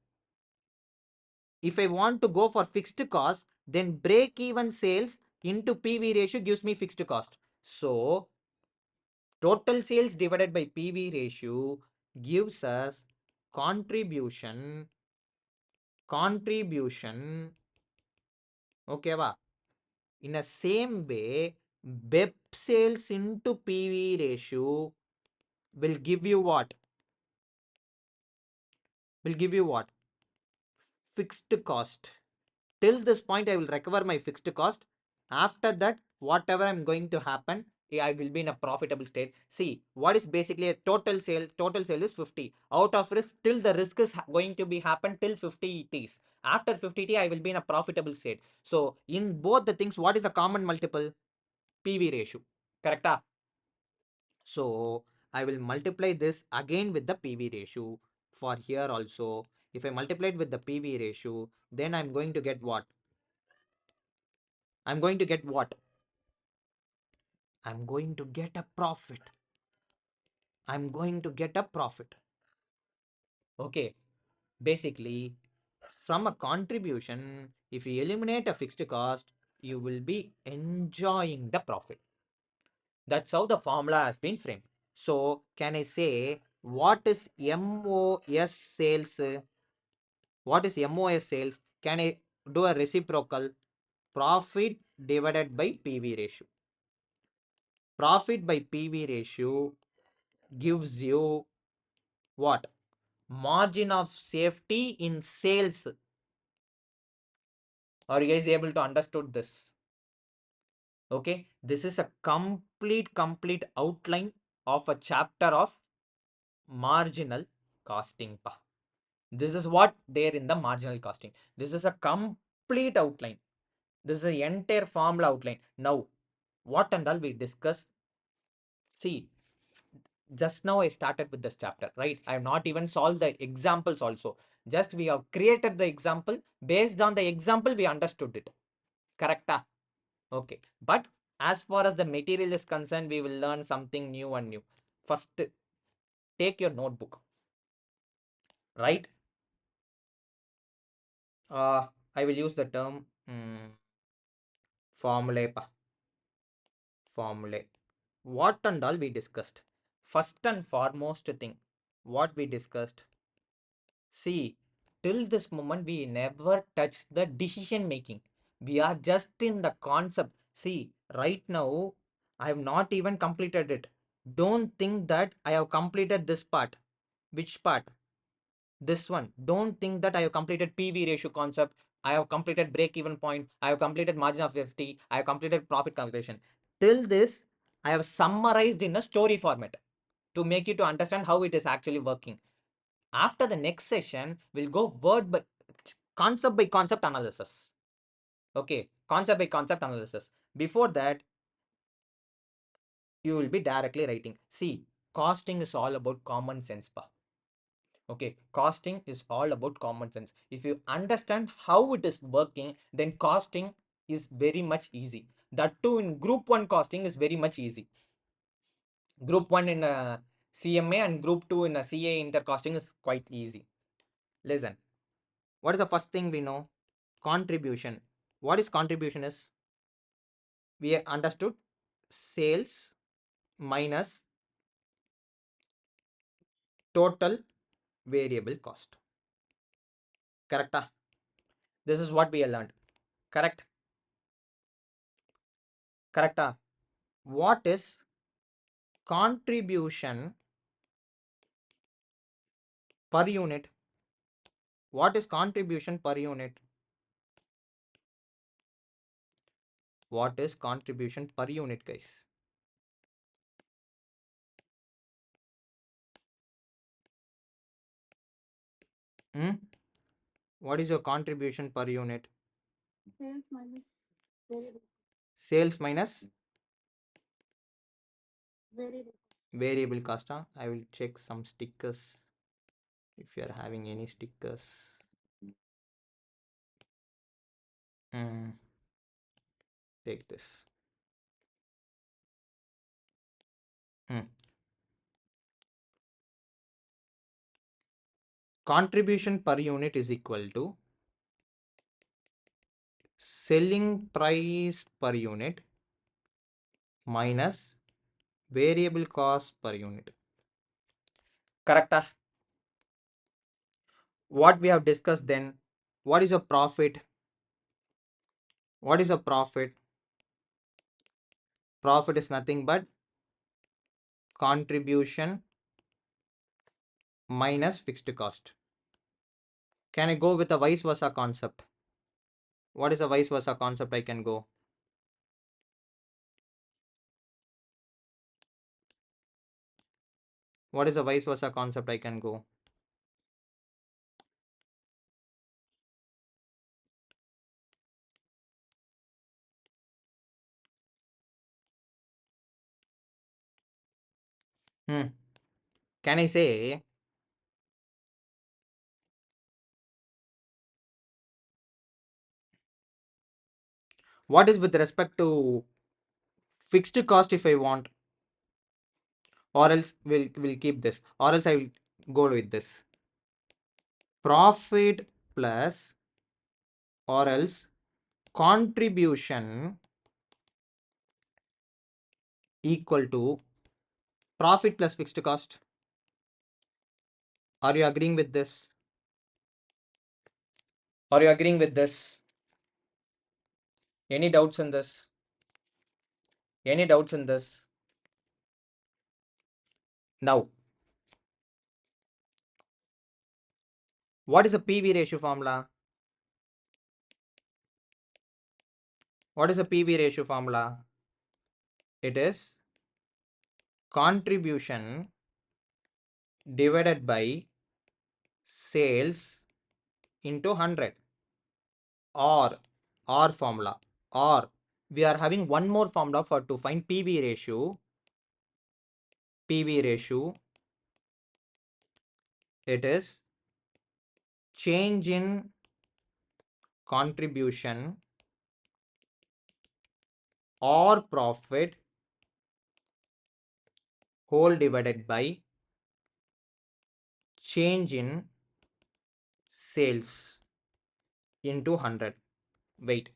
if I want to go for fixed cost, then break even sales into PV ratio gives me fixed cost. So total sales divided by PV ratio gives us contribution. Okay, va? In the same way, BEP sales into PV ratio will give you what? Will give you what? Fixed cost. Till this point, I will recover my fixed cost. After that, whatever I'm going to happen, I will be in a profitable state. See, what is basically a total sale? Total sale is 50. Out of risk, till the risk is going to be happen till 50 Ts. After 50 T, I will be in a profitable state. So, in both the things, what is a common multiple? PV ratio. Correct? So, I will multiply this again with the PV ratio for here also. If I multiply it with the PV ratio, then I'm going to get what? I'm going to get what? I'm going to get a profit. I'm going to get a profit. Okay. Basically, from a contribution, if you eliminate a fixed cost, you will be enjoying the profit. That's how the formula has been framed. So, can I say what is MOS sales? What is MOS sales? Can I do a reciprocal? Profit divided by PV ratio. Profit by PV ratio gives you what? Margin of safety in sales. Are you guys able to understood this? Okay, this is a complete outline of a chapter of marginal costing. This is what there in the marginal costing. This is a complete outline. This is the entire formula outline. Now, what and all we discussed. See, just now I started with this chapter, right? I have not even solved the examples also. Just we have created the example. Based on the example, we understood it. Correct? Okay. But as far as the material is concerned, we will learn something new and new. First, take your notebook. Right? I will use the term formulae. Formulae. What and all we discussed. First and foremost thing, what we discussed. See, till this moment, we never touched the decision making. We are just in the concept. See, right now, I have not even completed it. Don't think that I have completed this part. Which part? This one. Don't think that I have completed PV ratio concept. I have completed break even point. I have completed margin of safety. I have completed profit calculation. Till this, I have summarized in a story format to make you to understand how it is actually working. After the next session, we'll go concept by concept analysis. Okay, concept by concept analysis. Before that, you will be directly writing. See, costing is all about common sense. Okay, costing is all about common sense. If you understand how it is working, then costing is very much easy. That too in group 1 costing is very much easy. Group 1 in a CMA and group 2 in a CA Inter costing is quite easy. Listen, what is the first thing we know? Contribution. What is contribution is? We understood sales minus total variable cost. Correct? This is what we have learned. Correct? Correct? What is contribution per unit? What is contribution per unit? What is contribution per unit, guys? What is your contribution per unit? Sales minus variable. Sales minus Variable cost. I will check some stickers if you are having any stickers. Take this. Contribution per unit is equal to selling price per unit minus variable cost per unit. Correct? What we have discussed then, what is a profit? What is a profit? Profit is nothing but contribution minus fixed cost. Can I go with a vice versa concept? What is a vice versa concept I can go? What is a vice versa concept I can go? Can I say what is with respect to fixed cost if I want, or else we'll keep this, or else I will go with this profit plus, or else contribution equal to profit plus fixed cost. Are you agreeing with this? Are you agreeing with this? Any doubts in this? Any doubts in this? Now, what is a PV ratio formula? What is a PV ratio formula? It is contribution divided by sales into 100, or formula, or we are having one more formula for to find PV ratio. PV ratio, it is change in contribution or profit whole divided by change in sales into 100. Wait,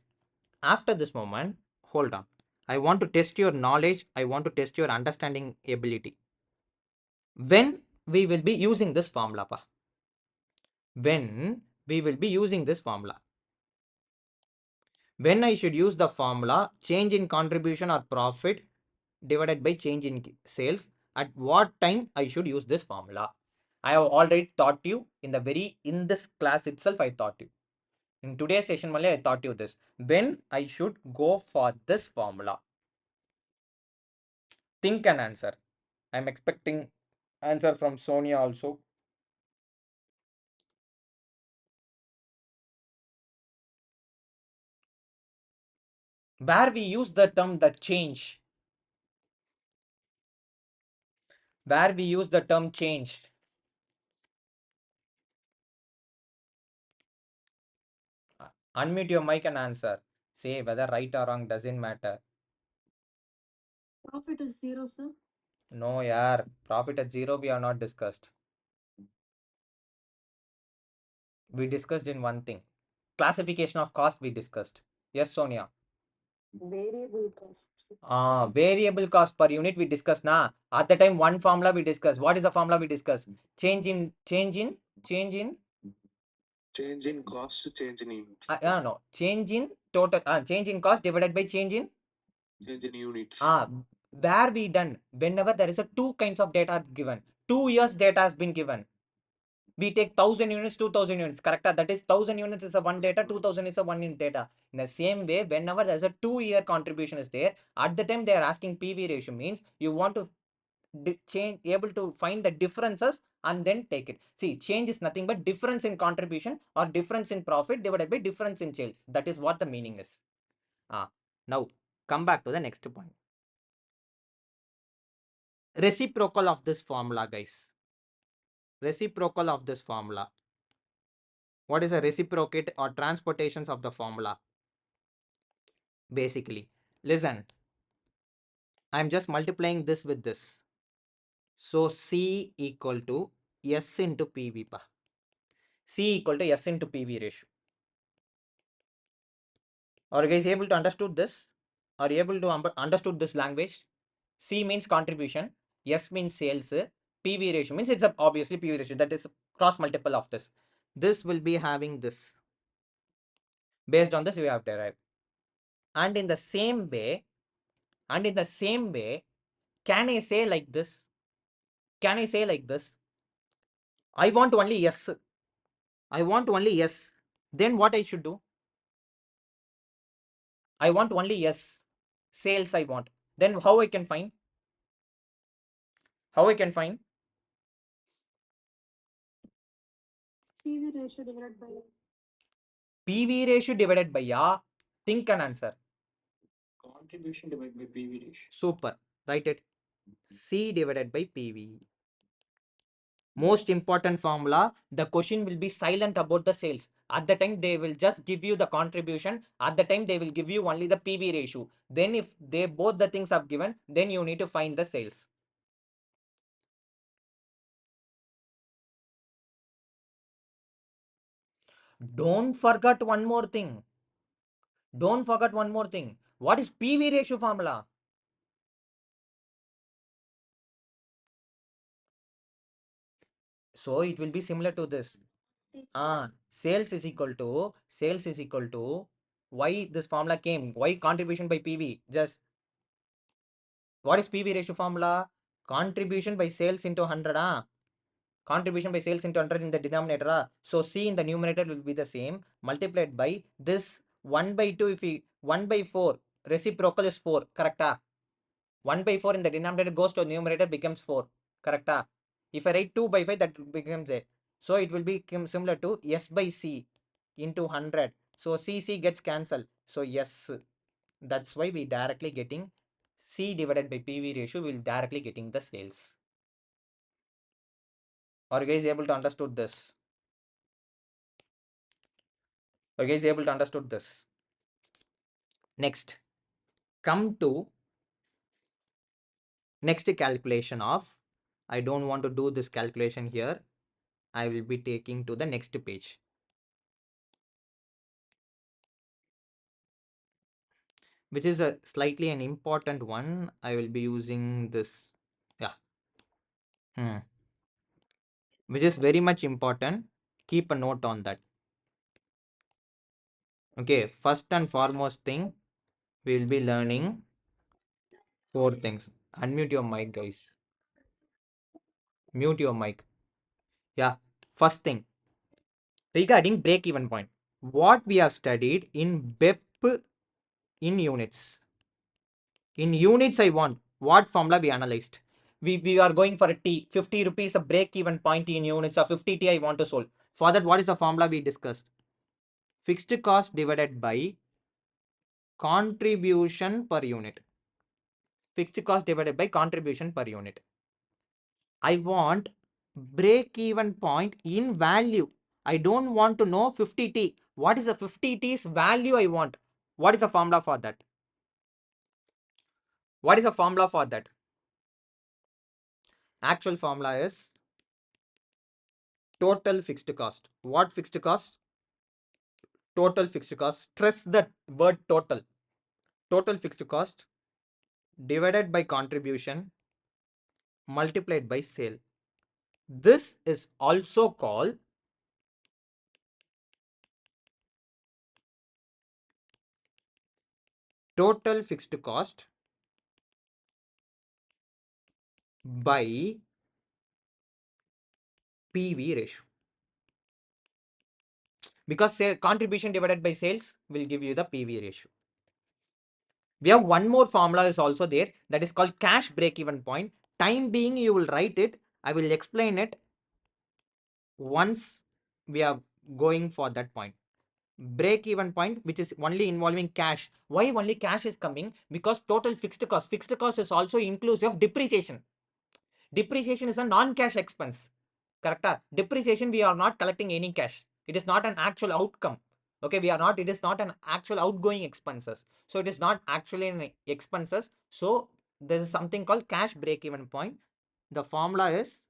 after this moment, hold on. I want to test your knowledge. I want to test your understanding ability. When we will be using this formula, when we will be using this formula, when I should use the formula change in contribution or profit divided by change in sales, at what time I should use this formula? I have already taught you in this class itself. I taught you in today's session only. I taught you this, when I should go for this formula. Think and answer. I'm expecting answer from Sonia also. Where we use the term the change, where we use the term change. Unmute your mic and answer. Say whether right or wrong, doesn't matter. Profit is 0, sir. No, yaar. Profit at 0 we have not discussed. We discussed in one thing. Classification of cost we discussed. Yes, Sonia. Variable cost. Variable cost per unit we discussed. Nah. At the time, one formula we discussed. What is the formula we discussed? Change in Change in cost, change in units. no. Change in total change in cost divided by change in units. Where we done, whenever there is a two kinds of data given, 2 years data has been given, we take 1000 units, 2000 units, correct? That is 1000 units is a one data, 2000 is a one unit data. In the same way, whenever there's a 2-year contribution is there, at the time they are asking PV ratio, means you want to change, able to find the differences and then take it. See, change is nothing but difference in contribution or difference in profit divided by difference in sales. That is what the meaning is. Now come back to the next point. reciprocal of this formula, guys. Reciprocal of this formula. What is a reciprocate or transportations of the formula? Basically, listen, I'm just multiplying this with this. So C equal to S into PV. C equal to S into PV ratio. Are you guys able to understood this? Are you able to understood this language? C means contribution, S means sales, PV ratio means it's a obviously PV ratio, that is cross multiple of this. This will be having this. Based on this, we have derived. And in the same way, can I say like this? Can I say like this? I want only yes. I want only yes. Then what I should do? I want only yes. Sales I want. Then how I can find? How I can find? PV ratio divided by PV ratio divided by yeah. Think and answer. Contribution divided by PV ratio. Super. Write it. C divided by PV. Most important formula. The question will be silent about the sales. At the time they will just give you the contribution. At the time they will give you only the PV ratio. Then if they both the things are given, then you need to find the sales. Don't forget one more thing. Don't forget one more thing. What is PV ratio formula? So it will be similar to this. Sales is equal to why this formula came? Why contribution by PV? Just what is PV ratio formula? Contribution by sales into 100. Contribution by sales into 100 in the denominator. So C in the numerator will be the same. Multiplied by this 1 by 2. If we 1 by 4 reciprocal is 4. Correct? 1 by 4 in the denominator goes to numerator becomes 4. Correct? If I write 2 by 5, that becomes a. So it will be similar to S by C into 100. So CC gets cancelled. So yes, that's why we directly getting C divided by PV ratio. We'll directly getting the sales. Are you guys able to understood this? Are you guys able to understood this? Next, come to next calculation of. I don't want to do this calculation here. I will be taking to the next page, which is a slightly an important one. I will be using this, yeah, which is very much important. Keep a note on that. Okay, first and foremost thing, we will be learning 4 things. Unmute your mic, guys. Mute your mic. Yeah, first thing, regarding break even point. What we have studied in BEP in units. In units, I want what formula we analyzed. We are going for a T, 50 rupees a break even point in units, or 50 T I want to solve. For that, what is the formula we discussed? Fixed cost divided by contribution per unit. Fixed cost divided by contribution per unit. I want break even point in value. I don't want to know 50T. What is the 50T's value I want? What is the formula for that? What is the formula for that? Actual formula is total fixed cost. What fixed cost? Total fixed cost. Stress the word total. Total fixed cost divided by contribution multiplied by sale. This is also called total fixed cost by PV ratio. Because contribution divided by sales will give you the PV ratio. We have one more formula is also there, that is called cash break even point. Time being, you will write it. I will explain it once we are going for that point. Break even point, which is only involving cash. Why only cash is coming? Because total fixed cost is also inclusive of depreciation. Depreciation is a non-cash expense. Correct? Depreciation, we are not collecting any cash. It is not an actual outcome. Okay, it is not an actual outgoing expenses. So it is not actually an expenses. So there is something called cash break-even point. The formula is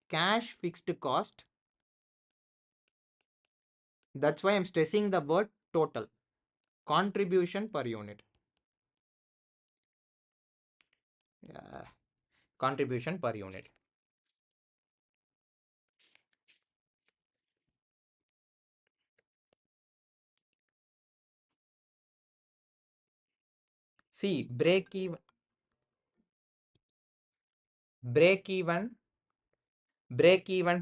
cash fixed cost. That's why I'm stressing the word total. Contribution per unit. Yeah. Contribution per unit. See, break even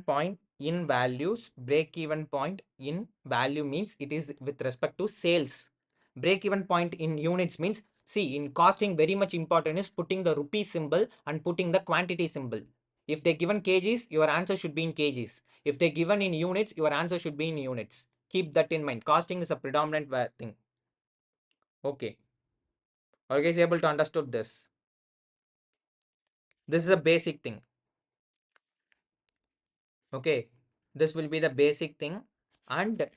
point in values. Break even point in value means it is with respect to sales. Break even point in units means, see, in costing very much important is putting the rupee symbol and putting the quantity symbol. If they given kgs, your answer should be in kgs. If they given in units, your answer should be in units. Keep that in mind. Costing is a predominant thing. Okay, are you guys able to understood this? This is a basic thing. Okay, this will be the basic thing. And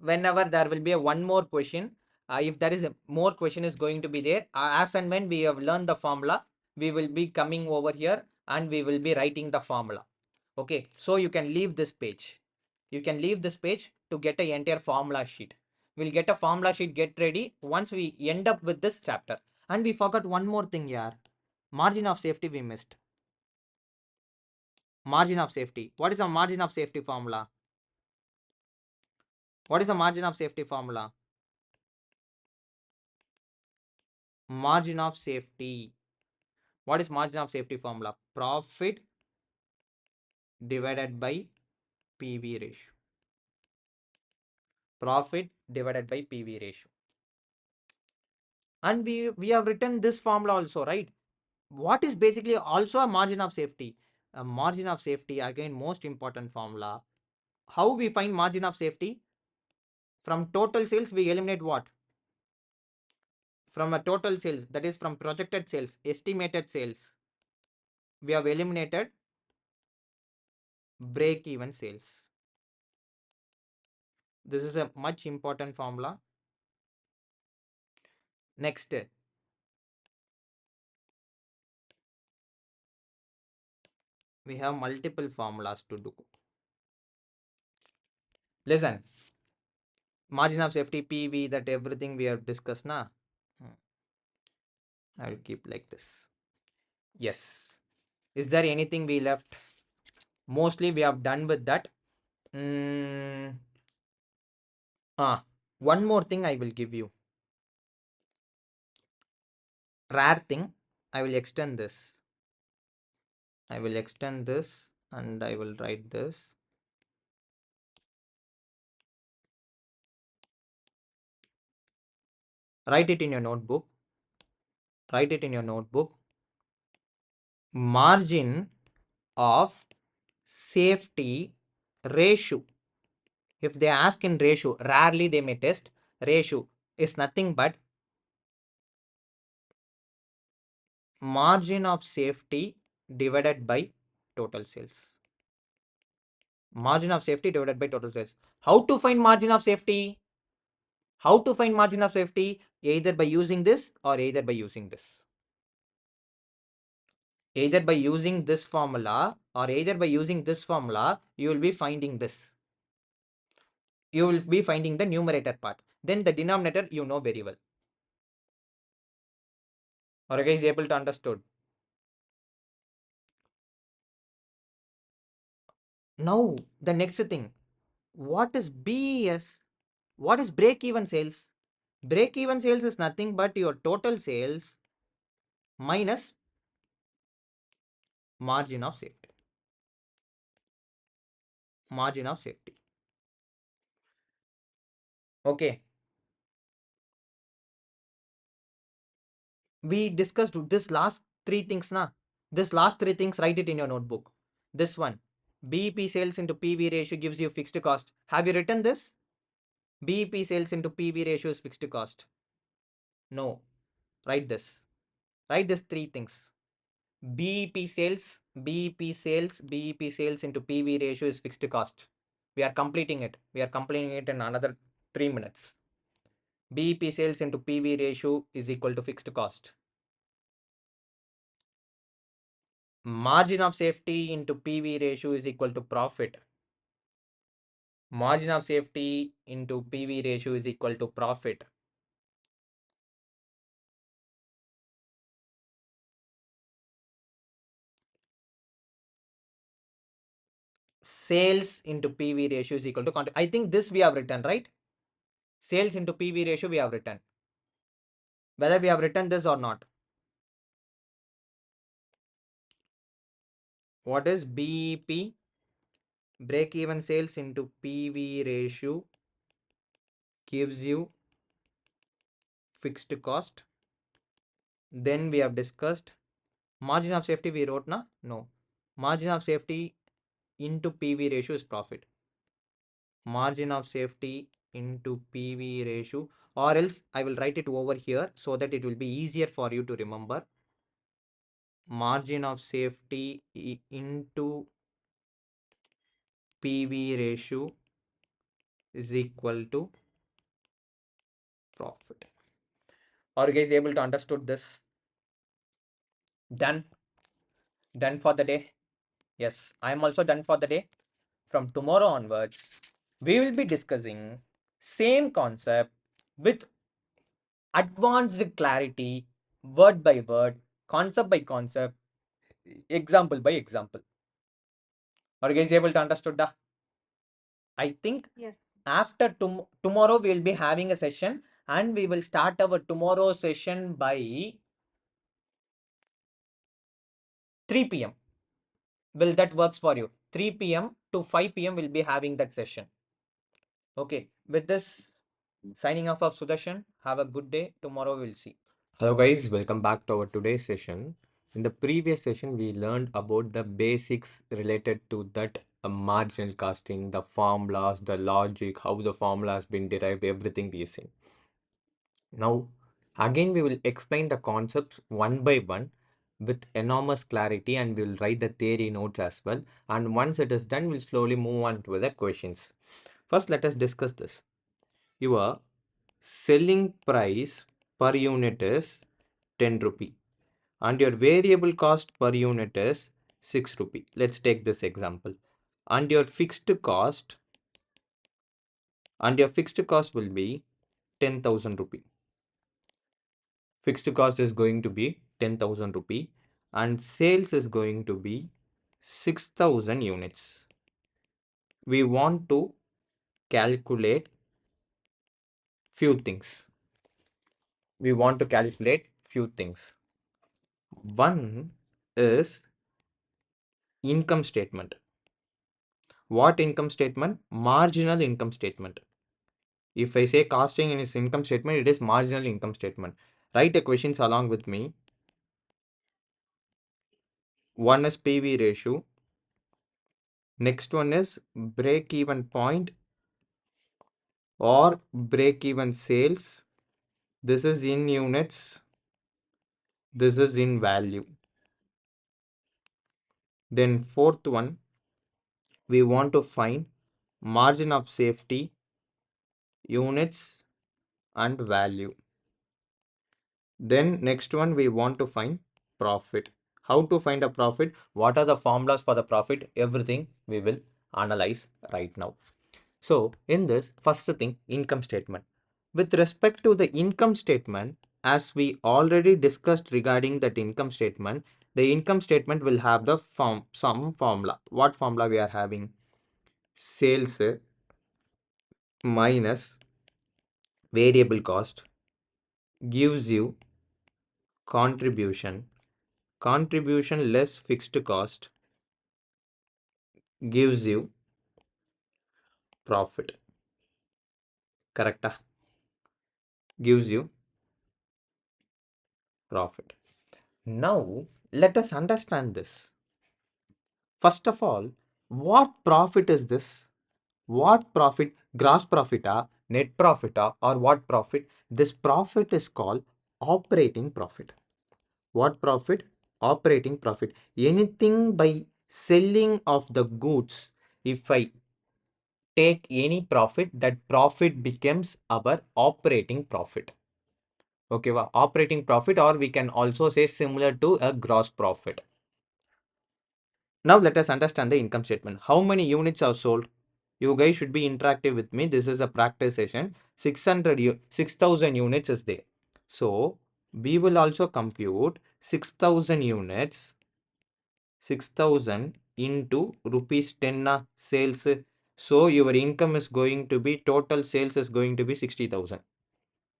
whenever there will be a one more question, if there is a more question is going to be there, as and when we have learned the formula, we will be coming over here and we will be writing the formula. Okay, so you can leave this page. You can leave this page to get a entire formula sheet. We'll get a formula sheet, get ready once we end up with this chapter. And we forgot one more thing here. Margin of safety we missed. Margin of safety. What is a margin of safety formula? What is a margin of safety formula? Margin of safety. What is margin of safety formula? Profit divided by PV ratio. Profit divided by PV ratio. And we have written this formula also, right? What is basically also a margin of safety? A margin of safety, again, most important formula. How we find margin of safety? From total sales, we eliminate what? From a total sales, that is from projected sales, estimated sales, we have eliminated break even sales. This is a much important formula. Next, we have multiple formulas to do. Listen, margin of safety, PV, that everything we have discussed now. I will keep like this. Yes. Is there anything we left? Mostly we have done with that. One more thing I will give you. Rare thing. I will extend this. I will extend this and I will write this. Write it in your notebook. Write it in your notebook. Margin of safety ratio. If they ask in ratio, rarely they may test. Ratio is nothing but margin of safety divided by total sales. Margin of safety divided by total sales. How to find margin of safety? How to find margin of safety? Either by using this or either by using this. Either by using this formula or either by using this formula, you will be finding this. You will be finding the numerator part. Then the denominator you know very well. Are you guys able to understood? Now the next thing. What is BES? What is break even sales? Break even sales is nothing but your total sales minus margin of safety. Margin of safety. Okay. We discussed this last three things na. This last three things, write it in your notebook. This one, BEP sales into PV ratio gives you fixed cost. Have you written this? BEP sales into PV ratio is fixed cost. No. Write this. Write these three things. BEP sales, BEP sales, BEP sales into PV ratio is fixed cost. We are completing it. We are completing it in another 3 minutes. BEP sales into PV ratio is equal to fixed cost. Margin of safety into PV ratio is equal to profit. Margin of safety into PV ratio is equal to profit. Sales into PV ratio is equal to I think this we have written, right? Sales into PV ratio we have written. Whether we have written this or not. What is BEP? Break even sales into PV ratio gives you fixed cost. Then we have discussed margin of safety we wrote na? No. Margin of safety into PV ratio is profit. Margin of safety into PV ratio, or else I will write it over here so that it will be easier for you to remember. Margin of safety into PV ratio is equal to profit. Are you guys able to understood this? Done for the day. Yes, I am also done for the day. From tomorrow onwards, we will be discussing same concept with advanced clarity, word by word, concept by concept, example by example. Are you guys able to understood that? I think Yes. after tomorrow we will be having a session, and we will start our tomorrow session by 3 p.m. Will that works for you? 3 p.m. to 5 p.m. we'll be having that session. Okay, with this, signing off of Sudarshan. Have a good day. Tomorrow we'll see. Hello guys, welcome back to our today's session. In the previous session, we learned about the basics related to that marginal costing, the formulas, the logic, how the formula has been derived, everything we see. Now, again, we will explain the concepts one by one with enormous clarity, and we will write the theory notes as well. And once it is done, we'll slowly move on to the questions. First, let us discuss this. Your selling price per unit is 10 rupee and your variable cost per unit is 6 rupee. Let's take this example. And your fixed cost will be 10,000 rupee. Fixed cost is going to be 10,000 rupee and sales is going to be 6,000 units. We want to calculate few things. One is income statement. What income statement? Marginal income statement. If I say costing in its income statement, it is marginal income statement. Write the questions along with me. One is PV ratio. Next one is break even point or break even sales. This is in units. This is in value. Then fourth one, we want to find margin of safety, units and value. Then next one, we want to find profit. How to find a profit? What are the formulas for the profit? Everything we will analyze right now. So in this, first thing, income statement. With respect to the income statement, as we already discussed regarding that income statement, the income statement will have the some formula. What formula we are having? Sales minus variable cost gives you contribution. Contribution less fixed cost gives you profit. Correct? Gives you profit. Now, let us understand this. First of all, what profit is this? What profit? Gross profit, net profit, or what profit? This profit is called operating profit. What profit? operating profit. Anything by selling of the goods, if I take any profit, that profit becomes our operating profit. Okay, operating profit, or we can also say similar to a gross profit. Now let us understand the income statement. How many units are sold? You guys should be interactive with me. This is a practice session. 6,000 units is there. So we will also compute 6,000 units, 6,000 into rupees 10 sales. So your income is going to be, total sales is going to be 60,000.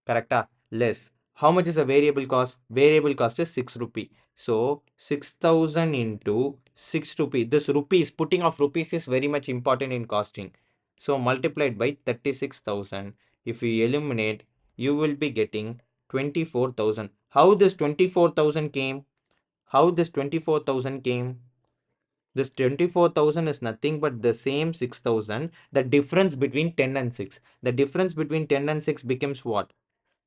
Correct? Less. How much is a variable cost? Variable cost is 6 rupee. So 6,000 into 6 rupee. This rupees, putting of rupees is very much important in costing. So multiplied by 36,000. If you eliminate, you will be getting 24,000. How this 24,000 came? How this 24,000 came? This 24,000 is nothing but the same 6,000. The difference between 10 and 6. The difference between 10 and 6 becomes what?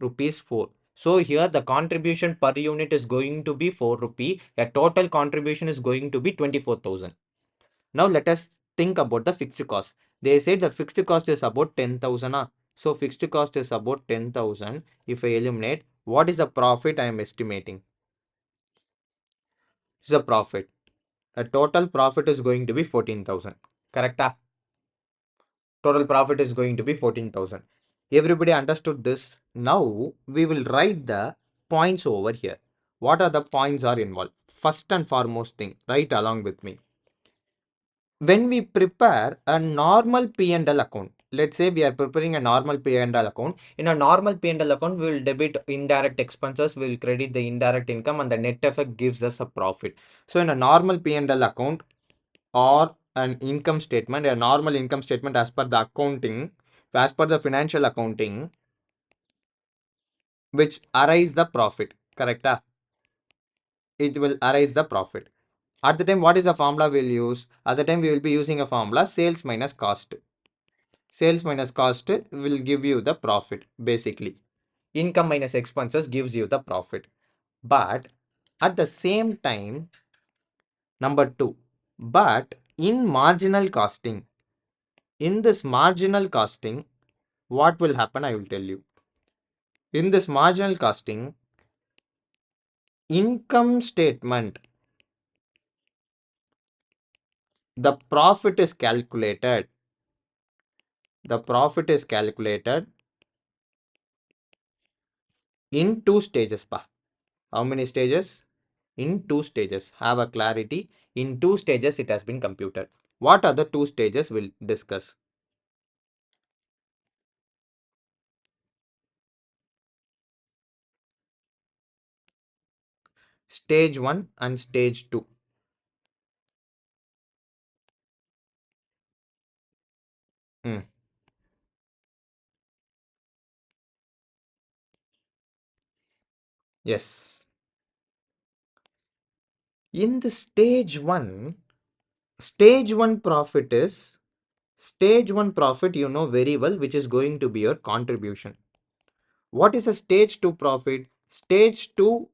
Rupees 4. So here the contribution per unit is going to be 4 rupee. A total contribution is going to be 24,000. Now let us think about the fixed cost. They said the fixed cost is about 10,000. So fixed cost is about 10,000. If I eliminate, what is the profit I am estimating? This is a profit. A total profit is going to be 14,000. Correct? Total profit is going to be 14,000. Everybody understood this. Now we will write the points over here. What are the points are involved? First and foremost thing, write along with me. When we prepare a normal P&L account, let's say we are preparing a normal P&L account. In a normal P&L account, we will debit indirect expenses, we will credit the indirect income, and the net effect gives us a profit. So in a normal P&L account, or an income statement, a normal income statement as per the accounting, as per the financial accounting, which arise the profit. Correct? It will arise the profit. At the time, what is the formula we'll use? At the time, we will be using a formula sales minus cost. Sales minus cost will give you the profit, basically. Income minus expenses gives you the profit. But at the same time, number two, but in marginal costing, in this marginal costing, what will happen? I will tell you. In this marginal costing, income statement, the profit is calculated. The profit is calculated in two stages. How many stages? In two stages. Have a clarity. In two stages, it has been computed. What are the two stages? We'll discuss. Stage 1 and stage 2. Yes. In the stage 1 profit is, stage 1 profit you know very well, which is going to be your contribution. What is a stage 2 profit? Stage 2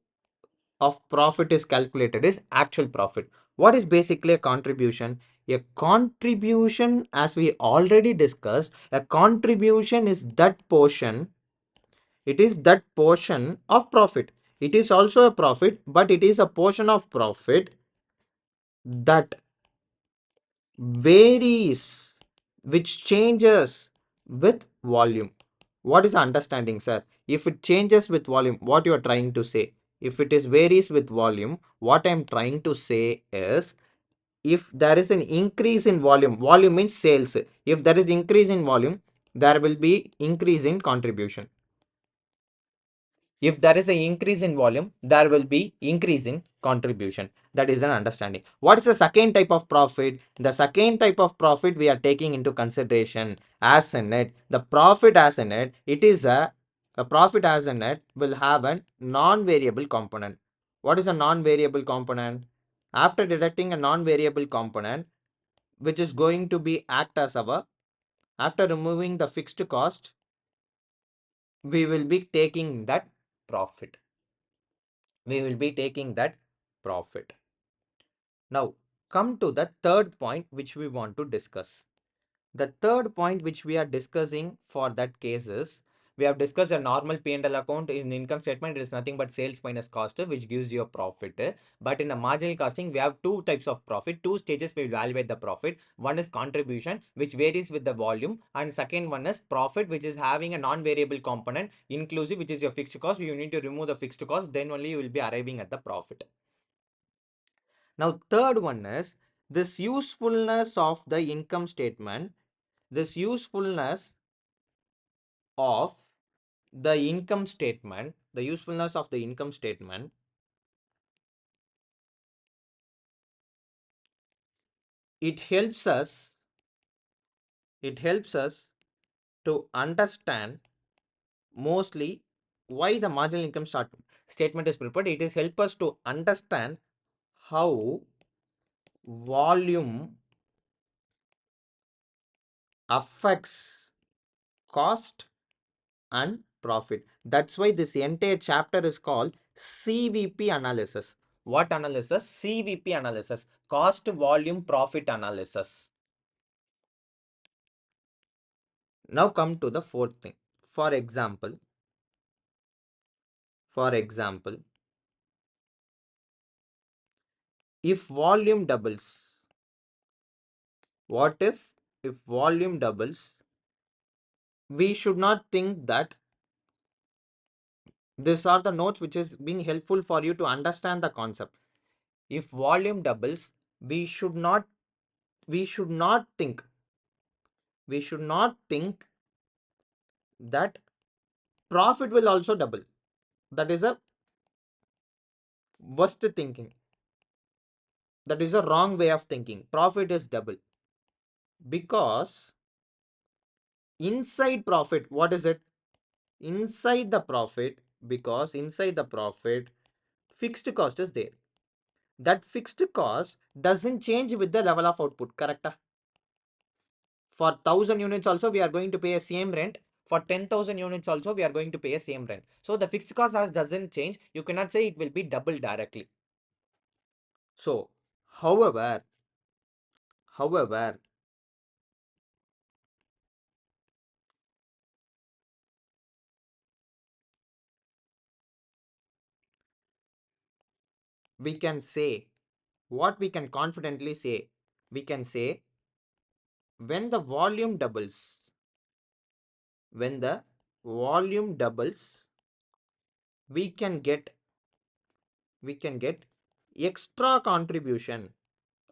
of profit is calculated is actual profit. What is basically a contribution? A contribution, as we already discussed, a contribution is that portion. It is that portion of profit. It is also a profit, but it is a portion of profit that varies, which changes with volume. What is the understanding, sir? If it changes with volume, what you are trying to say? If it is varies with volume, what I am trying to say is, if there is an increase in volume, volume means sales. If there is increase in volume, there will be increase in contribution. If there is an increase in volume, there will be increase in contribution. That is an understanding. What is the second type of profit? The second type of profit we are taking into consideration as a net. The profit as a net, it is a profit as a net will have a non-variable component. What is a non-variable component? After deducting a non-variable component, which is going to be act as our, after removing the fixed cost, we will be taking that profit. We will be taking that profit. Now, come to the third point which we want to discuss. The third point which we are discussing for that case is, we have discussed a normal P&L account. In income statement, it is nothing but sales minus cost, which gives you a profit. But in the marginal costing, we have two types of profit, two stages we evaluate the profit. One is contribution, which varies with the volume, and second one is profit, which is having a non-variable component inclusive, which is your fixed cost. You need to remove the fixed cost, then only you will be arriving at the profit. Now, third one is this usefulness of the income statement. This usefulness of the income statement, the usefulness of the income statement, it helps us to understand mostly why the marginal income statement is prepared. It is help us to understand how volume affects cost and profit. That's why this entire chapter is called CVP analysis. What analysis? CVP analysis, cost volume profit analysis. Now come to the fourth thing. For example, if volume doubles, what if volume doubles, we should not think that these are the notes which is being helpful for you to understand the concept. If volume doubles, we should not think that profit will also double. That is a worst thinking. That is a wrong way of thinking. Profit is double because inside profit, what is it? Inside the profit, because inside the profit, fixed cost is there. That fixed cost doesn't change with the level of output, correct? For 1000 units also, we are going to pay a same rent. For 10,000 units also, we are going to pay a same rent. So the fixed cost as doesn't change. You cannot say it will be double directly. So, however, we can say, what we can confidently say, we can say when the volume doubles, we can get extra contribution.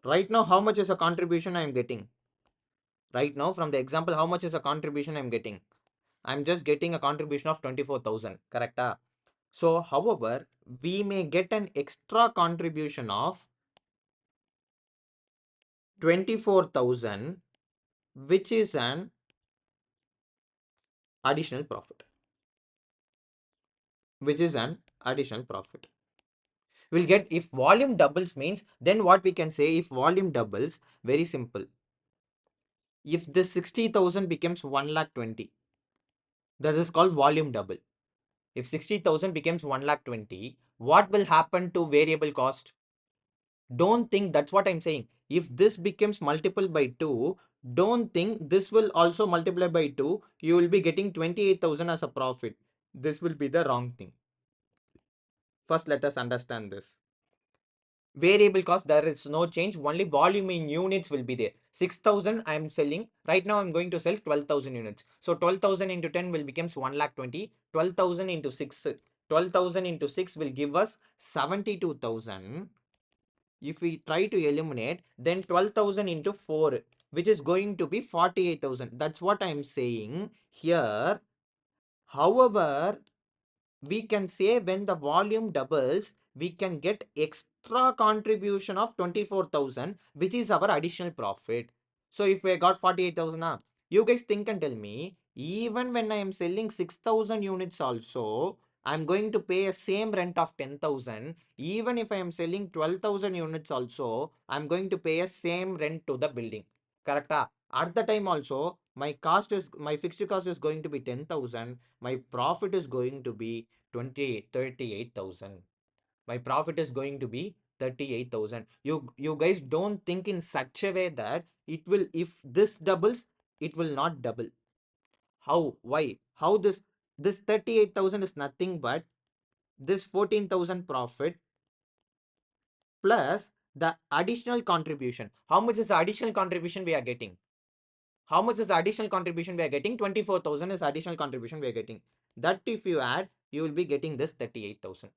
Right now, how much is a contribution I am getting? Right now, from the example, how much is a contribution I am getting? I'm just getting a contribution of 24,000, correct? So, however, we may get an extra contribution of 24,000, which is an additional profit. We'll get, if volume doubles means, then what we can say, if volume doubles, very simple. If this 60,000 becomes 1,20,000, this is called volume double. If 60,000 becomes 1,20,000, what will happen to variable cost? Don't think, that's what I'm saying. If this becomes multiple by 2, don't think this will also multiply by 2. You will be getting 28,000 as a profit. This will be the wrong thing. First, let us understand this. Variable cost, there is no change. Only volume in units will be there. 6,000 I am selling. Right now I'm going to sell 12,000 units. So 12,000 into 10 will becomes 1,20,000. 12,000 into 6. 12,000 into 6 will give us 72,000. If we try to eliminate, then 12,000 into 4, which is going to be 48,000. That's what I am saying here. However, we can say when the volume doubles, we can get extra contribution of 24,000, which is our additional profit. So if we got 48,000, you guys think and tell me, even when I am selling 6,000 units also, I'm going to pay a same rent of 10,000. Even if I am selling 12,000 units also, I'm going to pay a same rent to the building. Correct? At the time also, my fixed cost is going to be 10,000. My profit is going to be 38,000. My profit is going to be 38,000. You guys don't think in such a way that it will, if this doubles, it will not double. How? Why? How this 38,000 is nothing but this 14,000 profit plus the additional contribution. How much is the additional contribution we are getting? How much is the additional contribution we are getting? 24,000 is additional contribution we are getting. That if you add, you will be getting this 38,000.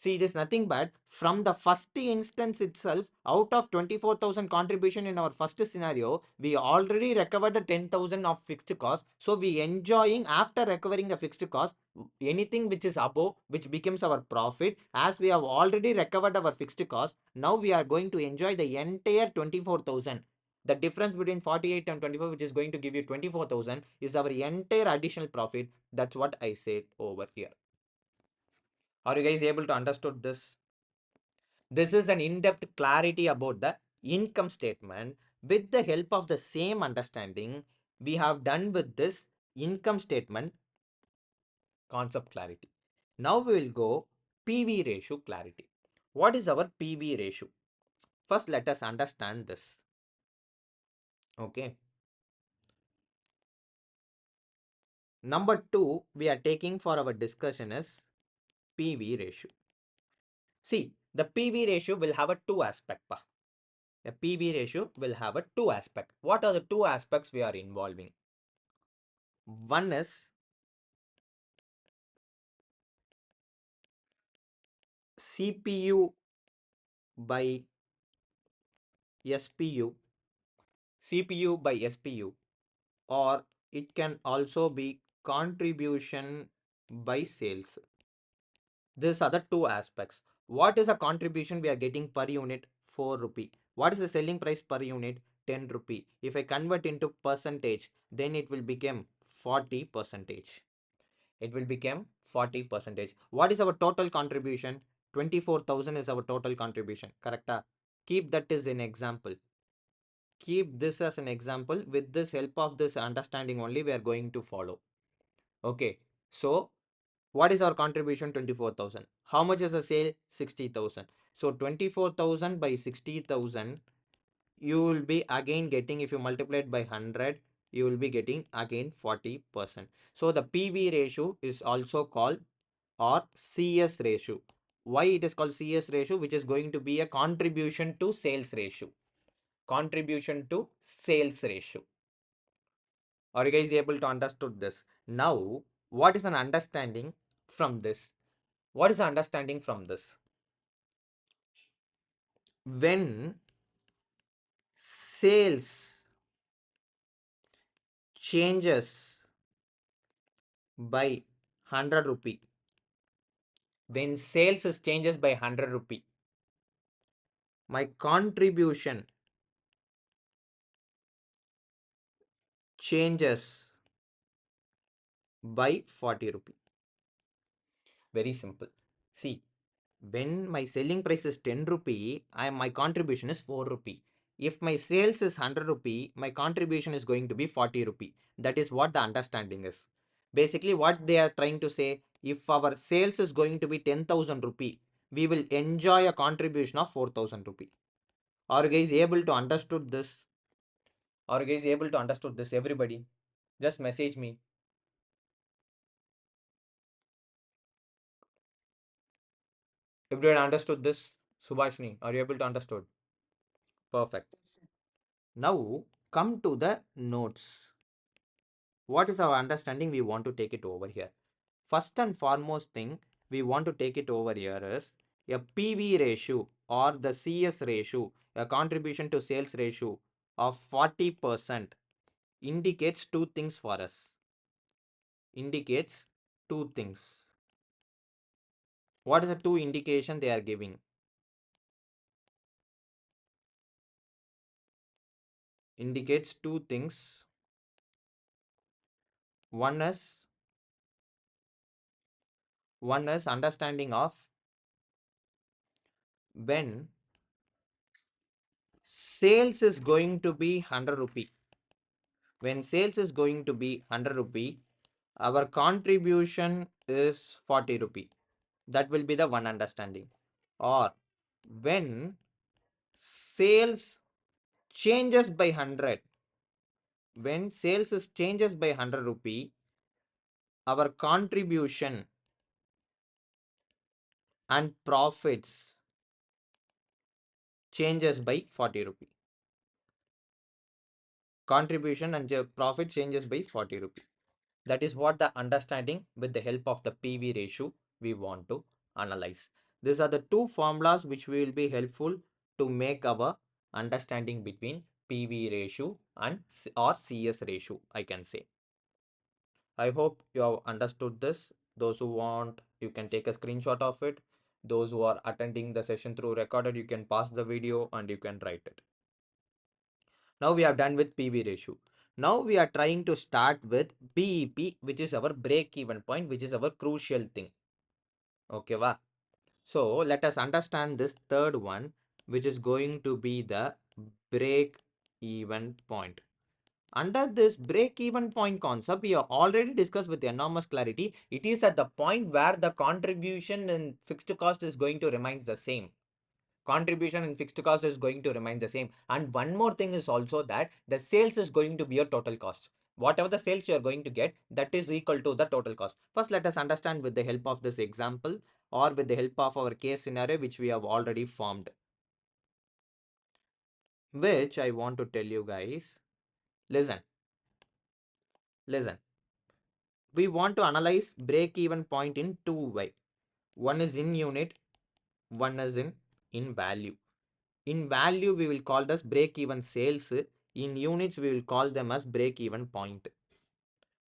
See, it is nothing but from the first instance itself, out of 24,000 contribution in our first scenario, we already recovered the 10,000 of fixed cost. So we enjoying, after recovering the fixed cost, anything which is above, which becomes our profit, as we have already recovered our fixed cost. Now we are going to enjoy the entire 24,000. The difference between 48 and 24, which is going to give you 24,000, is our entire additional profit. That's what I said over here. Are you guys able to understood this? This is an in-depth clarity about the income statement. With the help of the same understanding, we have done with this income statement concept clarity. Now we will go PV ratio clarity. What is our PV ratio? First, let us understand this. Okay. Number two, we are taking for our discussion is PV ratio. See, the PV ratio will have a two aspect. A PV ratio will have a two aspect. What are the two aspects we are involving? One is CPU by SPU, CPU by SPU, or it can also be contribution by sales. These are the two aspects. What is the contribution we are getting per unit? 4 rupee. What is the selling price per unit? 10 rupee. If I convert into percentage, then it will become 40 percentage. It will become 40 percentage. What is our total contribution? 24,000 is our total contribution. Correct? Keep that as an example. Keep this as an example. With this help of this understanding only, we are going to follow. Okay. So what is our contribution? 24,000. How much is the sale? 60,000. So 24,000 by 60,000, you will be again getting, if you multiply it by 100, you will be getting again 40%. So the PV ratio is also called or CS ratio. Why it is called CS ratio? Which is going to be a contribution to sales ratio. Contribution to sales ratio. Are you guys able to understood this? Now, what is an understanding from this? What is the understanding from this? When sales changes by 100 rupee, when sales is changes by 100 rupee, my contribution changes by 40 rupee. Very simple. See, when my selling price is 10 rupee, my contribution is 4 rupee. If my sales is 100 rupee, my contribution is going to be 40 rupee. That is what the understanding is. Basically, what they are trying to say, if our sales is going to be 10,000 rupee, we will enjoy a contribution of 4,000 rupee. Are you guys able to understood this? Are you guys able to understood this? Everybody, just message me. Everyone understood this? Subhashini, are you able to understood? Perfect. Now come to the notes. What is our understanding? We want to take it over here. First and foremost thing we want to take it over here is a PV ratio or the CS ratio, a contribution to sales ratio of 40% indicates two things for us. Indicates two things. What is the two indication they are giving? Indicates two things. One is understanding of when sales is going to be 100 rupee. When sales is going to be 100 rupee, our contribution is 40 rupee. That will be the one understanding. Or when sales changes by 100, when sales is changes by 100 rupee, our contribution and profits changes by 40 rupee. Contribution and profit changes by 40 rupee. That is what the understanding with the help of the PV ratio we want to analyze. These are the two formulas which will be helpful to make our understanding between PV ratio and or CS ratio, I can say. I hope you have understood this. Those who want, you can take a screenshot of it. Those who are attending the session through recorded, you can pause the video and you can write it. Now we are done with PV ratio. Now we are trying to start with BEP, which is our break even point, which is our crucial thing. Okay, va? So let us understand this third one, which is going to be the break even point. Under this break even point concept, we have already discussed with enormous clarity. It is at the point where the contribution and fixed cost is going to remain the same. Contribution and fixed cost is going to remain the same. And one more thing is also that the sales is going to be your total cost. Whatever the sales you are going to get, that is equal to the total cost. First, let us understand with the help of this example or with the help of our case scenario, which we have already formed. Which I want to tell you guys, listen. We want to analyze break even point in two ways. One is in unit, one is in value. In value, we will call this break even sales. In units, we will call them as break even point.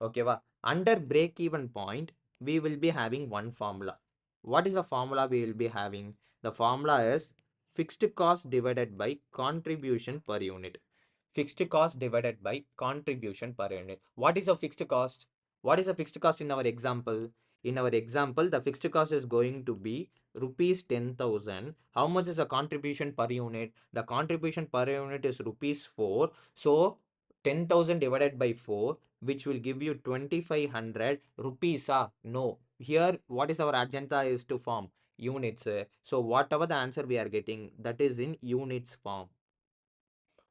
Okay, va? Under break even point, we will be having one formula. What is the formula we will be having? The formula is fixed cost divided by contribution per unit. Fixed cost divided by contribution per unit. What is a fixed cost? What is a fixed cost in our example? In our example, the fixed cost is going to be rupees 10,000. How much is the contribution per unit? The contribution per unit is rupees 4. So 10,000 divided by 4, which will give you 2,500 rupees. No, here what is our agenda is to form units. So whatever the answer we are getting, that is in units form.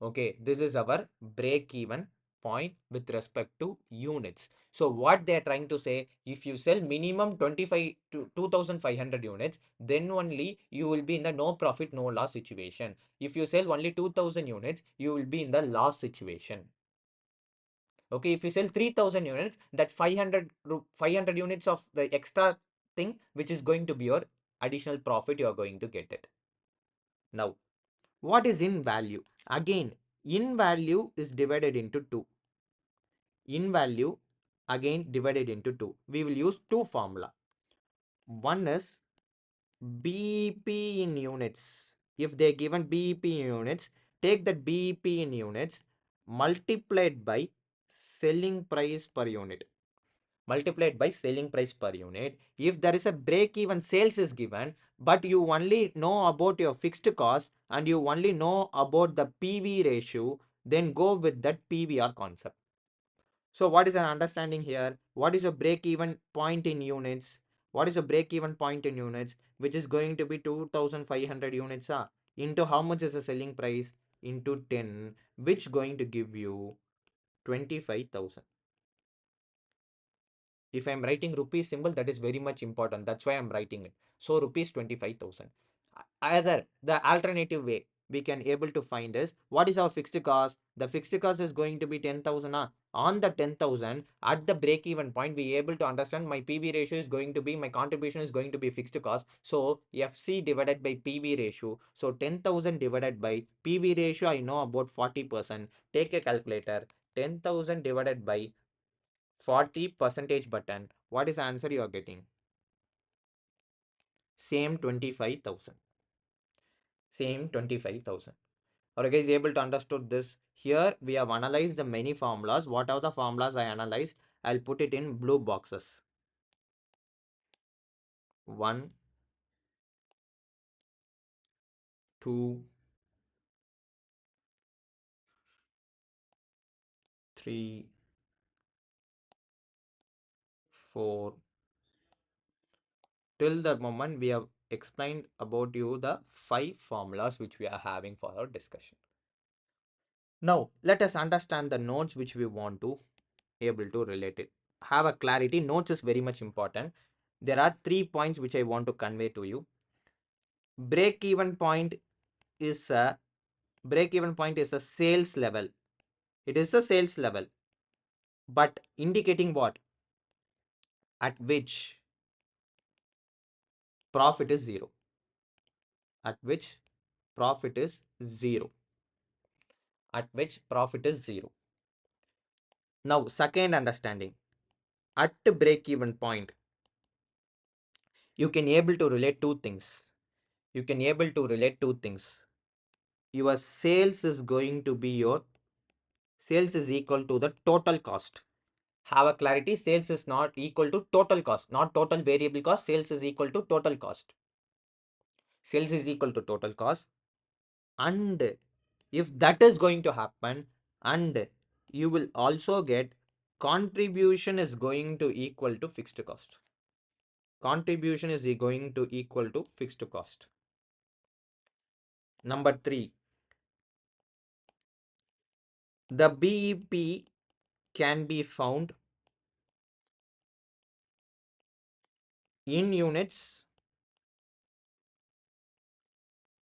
Okay, this is our break even point with respect to units. So what they are trying to say, if you sell minimum 25 to 2,500 units, then only you will be in the no profit no loss situation. If you sell only 2,000 units, you will be in the loss situation. Okay, if you sell 3,000 units, that 500 units of the extra thing, which is going to be your additional profit, you are going to get it. Now, what is in value? Again, in value is divided into two. In value, again divided into two. We will use two formula. One is BEP in units. If they given BEP in units, take that BEP in units multiplied by selling price per unit. Multiplied by selling price per unit. If there is a break even sales is given, but you only know about your fixed cost and you only know about the PV ratio, then go with that PVR concept. So what is an understanding here? What is a break even point in units? What is a break even point in units, which is going to be 2,500 units into how much is the selling price into 10, which going to give you 25,000. If I'm writing rupees symbol, that is very much important. That's why I'm writing it. So rupees 25,000. Either the alternative way we can able to find is what is our fixed cost? The fixed cost is going to be 10,000. On the 10,000 at the break even point, we able to understand my PV ratio is going to be, my contribution is going to be fixed cost. So FC divided by PV ratio. So 10,000 divided by PV ratio, I know about 40%. Take a calculator. 10,000 divided by 40 percentage button. What is the answer you are getting? Same 25,000. Same 25,000. Are you guys able to understood this? Here we have analyzed the many formulas. What are the formulas I analyzed? I'll put it in blue boxes. 1, 2, 3, 4. Till the moment we have explained about you the 5 formulas which we are having for our discussion. Now, let us understand the notes which we want to able to relate it. Have a clarity. Notes is very much important. There are 3 points which I want to convey to you. Break even point is a sales level. It is a sales level, but indicating what? At which profit is zero. At which profit is zero. At which profit is zero. Now, second understanding. At the break even point, you can able to relate two things. You can able to relate two things. Your sales is going to be your sales is equal to the total cost. Have a clarity. Sales is not equal to total cost, not total variable cost. Sales is equal to total cost. Sales is equal to total cost. And if that is going to happen, and you will also get contribution is going to equal to fixed cost. Contribution is going to equal to fixed cost. Number 3, the BEP can be found in units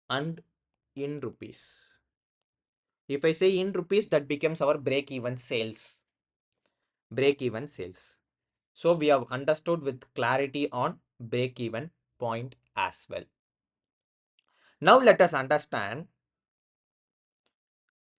and in rupees. If I say in rupees, that becomes our break even sales. Break even sales. So we have understood with clarity on break even point as well. Now let us understand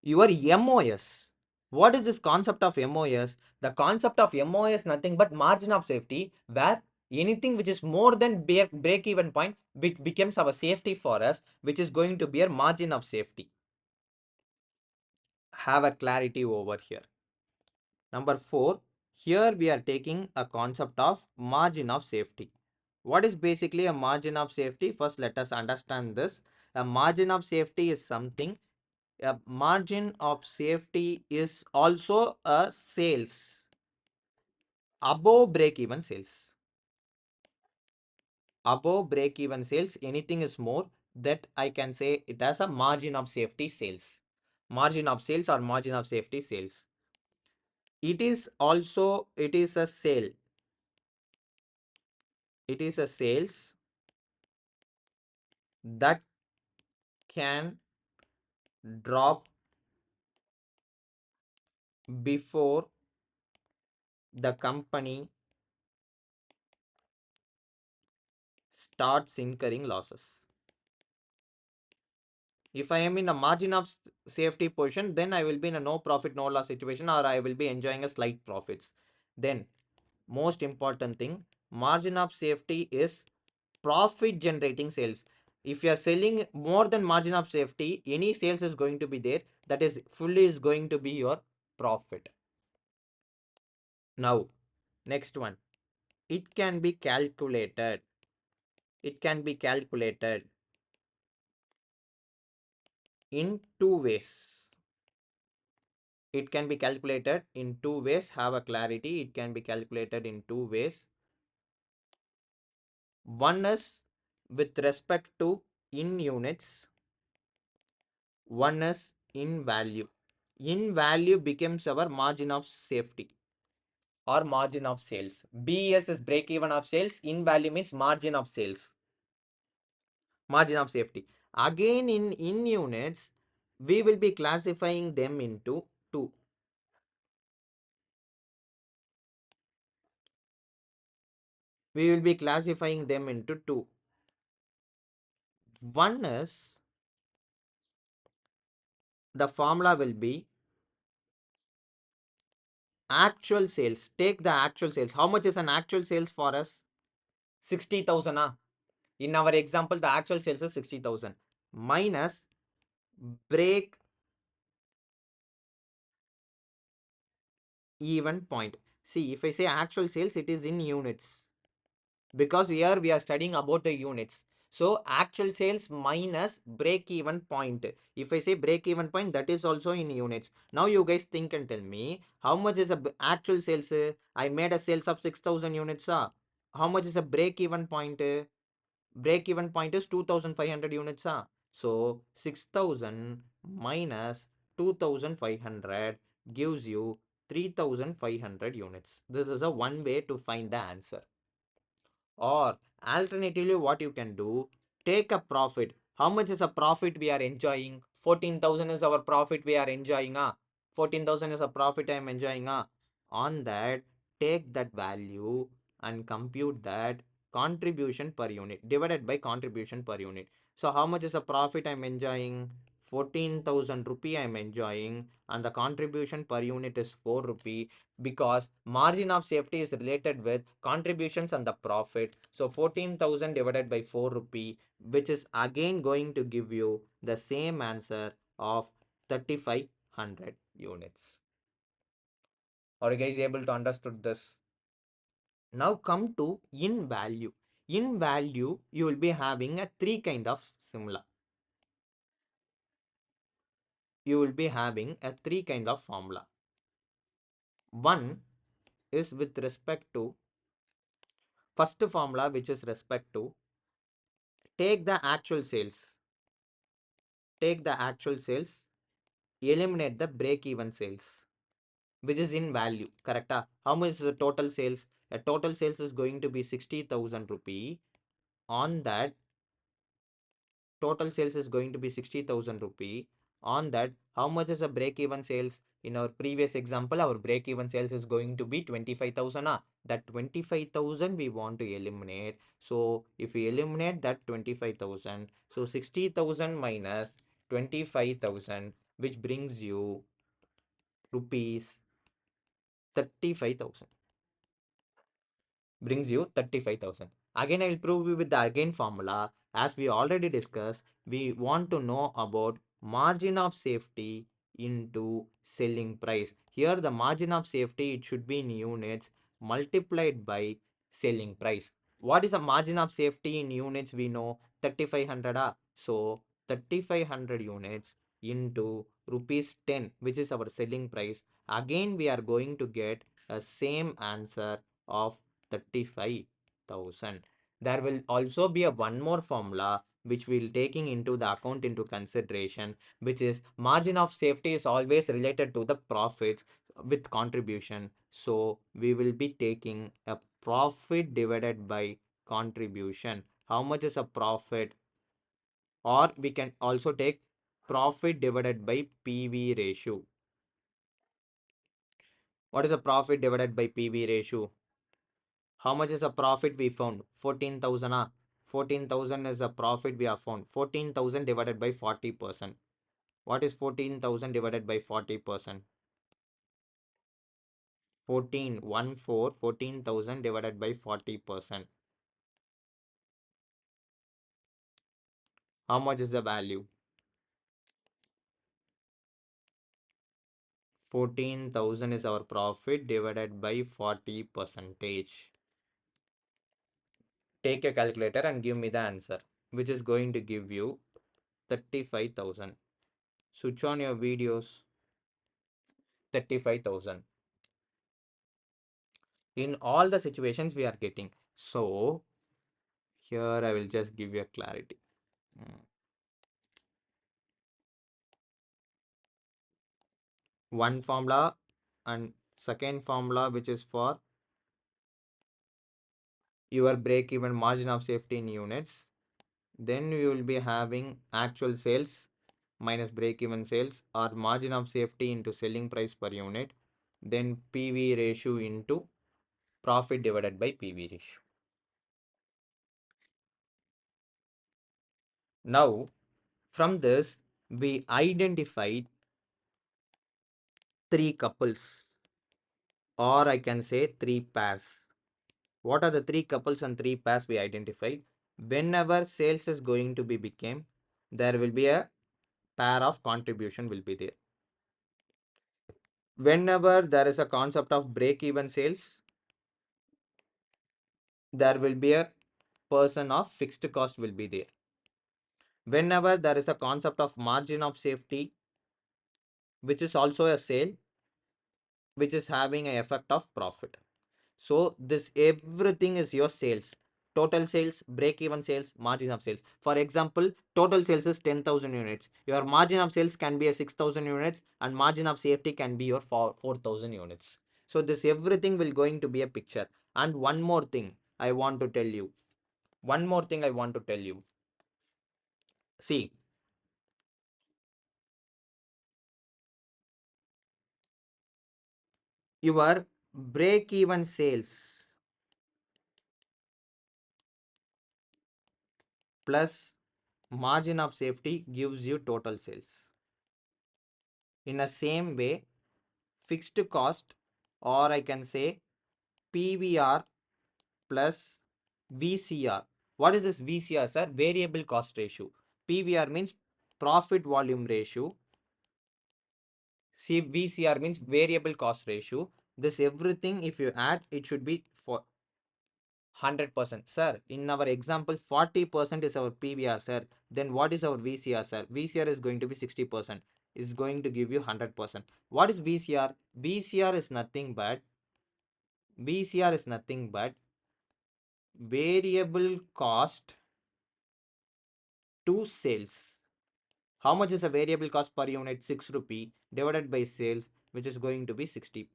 your MOS. What is this concept of MOS? The concept of MOS nothing but margin of safety, where anything which is more than break even point, which becomes our safety for us, which is going to be a margin of safety. Have a clarity over here. Number 4, here we are taking a concept of margin of safety. What is basically a margin of safety? First, let us understand this. A margin of safety is something. A margin of safety is also a sales above break even sales. Above break even sales, anything is more, that I can say it as a margin of safety sales. Margin of sales or margin of safety sales. It is a sale. It is a sales that can drop before the company starts incurring losses. If I am in a margin of safety position, then I will be in a no profit, no loss situation, or I will be enjoying a slight profits. Then, most important thing, margin of safety is profit generating sales. If you are selling more than margin of safety, any sales is going to be there. That is fully is going to be your profit. Now, next one. It can be calculated. It can be calculated in two ways. It can be calculated in two ways. Have a clarity. It can be calculated in two ways. One is with respect to in units. One is in value. In value becomes our margin of safety or margin of sales. BES is break even of sales. In value means margin of sales. Margin of safety. Again, in units, we will be classifying them into two. We will be classifying them into two. One is, the formula will be actual sales. Take the actual sales. How much is an actual sales for us? 60,000. In our example, the actual sales is 60,000 minus break even point. See, if I say actual sales, it is in units, because here we are studying about the units. So actual sales minus break even point. If I say break even point, that is also in units. Now you guys think and tell me, how much is a actual sales? I made a sales of 6,000 units. How much is a break even point? break even point is 2500 units. So 6000 minus 2500 gives you 3500 units. This is a one way to find the answer. Or alternatively, what you can do, take a profit. How much is a profit we are enjoying? 14,000 is our profit we are enjoying. 14,000 is a profit I am enjoying. On that, take that value and compute that contribution per unit divided by contribution per unit. So how much is a profit I am enjoying? 14,000 rupee I am enjoying, and the contribution per unit is 4 rupee, because margin of safety is related with contributions and the profit. So 14,000 divided by 4 rupee, which is again going to give you the same answer of 3500 units. Are you guys able to understood this? Now come to in value. In value, you will be having a three kind of formula. You will be having a three kind of formula. One is with respect to first formula, which is respect to take the actual sales, eliminate the break even sales, which is in value, correct? How much is the total sales? A total sales is going to be 60,000 rupee. On that, total sales is going to be 60,000 rupee. On that, how much is a break even sales? In our previous example, our break even sales is going to be 25,000. That 25,000 we want to eliminate. So if we eliminate that 25,000, so 60,000 minus 25,000, which brings you rupees 35,000. Brings you 35,000. Again, I will prove you with the again formula. As we already discussed, we want to know about margin of safety into selling price. Here, the margin of safety, it should be in units multiplied by selling price. What is the margin of safety in units? We know 3500. So 3500 units into rupees 10, which is our selling price. Again, we are going to get a same answer of 35,000. There will also be a one more formula which we'll taking into the account into consideration, which is margin of safety is always related to the profits with contribution. So we will be taking a profit divided by contribution. How much is a profit? Or we can also take profit divided by PV ratio. What is a profit divided by PV ratio? How much is the profit we found? 14,000. 14,000 is the profit we have found. 14,000 divided by 40%. What is 14,000 divided by 40%? 14,000 divided by 40%. How much is the value? 14,000 is our profit divided by 40 percentage. Take a calculator and give me the answer, which is going to give you 35,000. Switch on your videos. 35,000. In all the situations we are getting. So here I will just give you a clarity. One formula and second formula, which is for your break even margin of safety in units. Then we will be having actual sales minus break even sales, or margin of safety into selling price per unit. Then PV ratio into profit divided by PV ratio. Now from this we identified three couples, or I can say three pairs. What are the three couples and three pairs we identified? Whenever sales is going to be became, there will be a pair of contribution will be there. Whenever there is a concept of break even sales, there will be a person of fixed cost will be there. Whenever there is a concept of margin of safety, which is also a sale, which is having an effect of profit. So this everything is your sales. total sales, break-even sales, margin of sales. For example, total sales is 10,000 units. Your margin of sales can be a 6,000 units and margin of safety can be your 4,000 units. So this everything will going to be a picture. And one more thing I want to tell you. See, your break-even sales plus margin of safety gives you total sales. In the same way, fixed cost, or I can say PVR plus VCR. What is this VCR, sir? Variable cost ratio. PVR means profit volume ratio. See, VCR means variable cost ratio. This everything, if you add, it should be for 100%. Sir, in our example, 40% is our PVR, sir. Then what is our VCR, sir? VCR is going to be 60%. Is going to give you 100%. What is VCR? VCR is nothing but variable cost to sales. How much is a variable cost per unit? 6 rupee divided by sales, which is going to be 60%.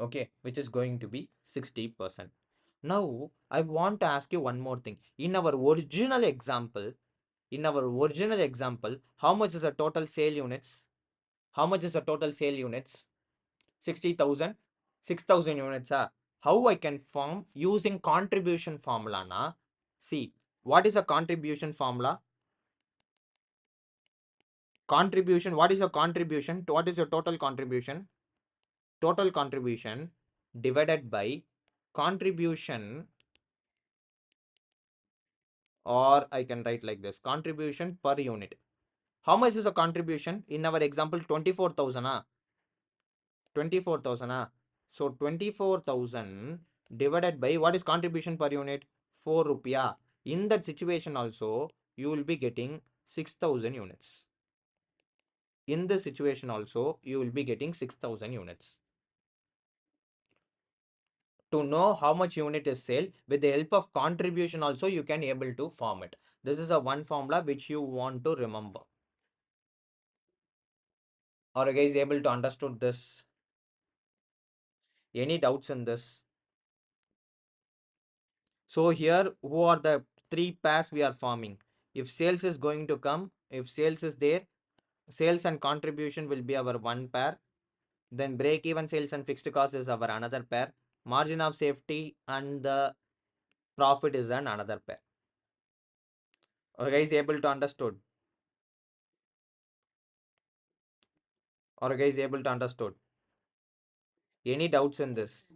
Okay, which is going to be 60%. Now, I want to ask you one more thing. In our original example, how much is the total sale units? How much is the total sale units? 60,000, 6,000 units. How I can form using contribution formula? See, what is a contribution formula? Contribution, what is your contribution? What is your total contribution? Total contribution divided by contribution, or I can write like this, contribution per unit. How much is the contribution? In our example, 24,000. 24,000. So 24,000 divided by what is contribution per unit? 4 rupiah. In that situation also, you will be getting 6,000 units. In this situation also, you will be getting 6,000 units. To know how much unit is sale, with the help of contribution also, you can able to form it. This is a one formula which you want to remember. Are you guys able to understood this? Any doubts in this? So here, who are the three pairs we are forming? If sales is going to come, if sales is there, sales and contribution will be our one pair. Then break even sales and fixed cost is our another pair. Margin of safety and the profit is an another pair. Are you guys able to understood? Are you guys able to understood? Any doubts in this?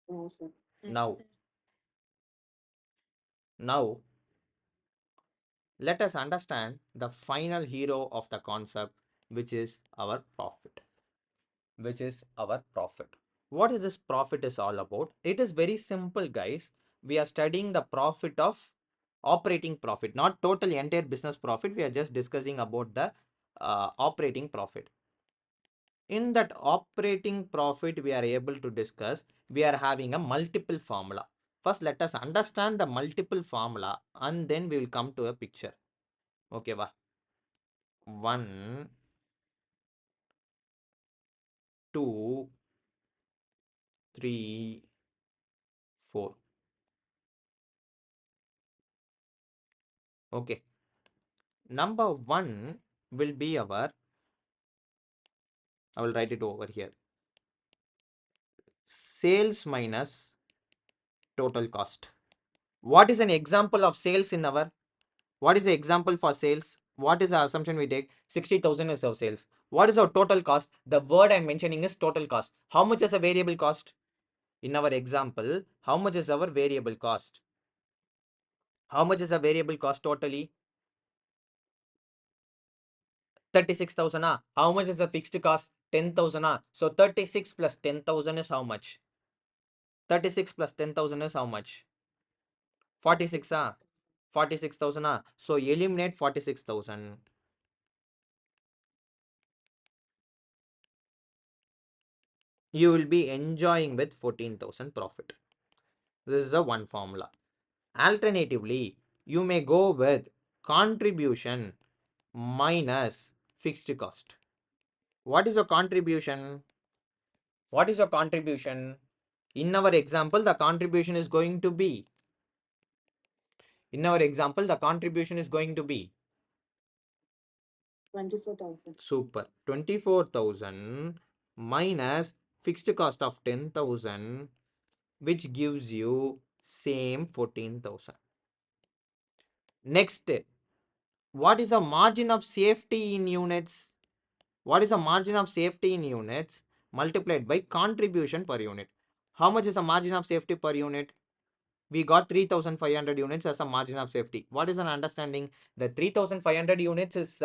No, sir. Now, let us understand the final hero of the concept, which is our profit. What is this profit is all about? It is very simple, guys. We are studying the profit of operating profit, not total entire business profit. We are just discussing about the operating profit. In that operating profit, we are able to discuss, we are having a multiple formula. First, let us understand the multiple formula and then we will come to a picture. Okay, va? 1, 2, 3, 4. Okay. Number 1 will be our, I will write it over here. Sales minus total cost. What is an example of sales in our, what is the example for sales? What is the assumption we take? 60,000 is our sales. What is our total cost? The word I'm mentioning is total cost. How much is a variable cost? In our example, how much is our variable cost? How much is a variable cost totally? 36,000. How much is the fixed cost? 10,000. So 36 plus 10,000 is how much? 36 plus 10,000 is how much? 46. 46,000. So eliminate 46,000. You will be enjoying with 14,000 profit. This is a one formula. Alternatively, you may go with contribution minus fixed cost. What is your contribution? What is your contribution? In our example, the contribution is going to be, the contribution is going to be 24,000. super 24,000 minus fixed cost of 10,000, which gives you same 14,000. Next, what is a margin of safety in units? What is the margin of safety in units multiplied by contribution per unit? How much is the margin of safety per unit? We got 3,500 units as a margin of safety. What is an understanding? The 3,500 units is,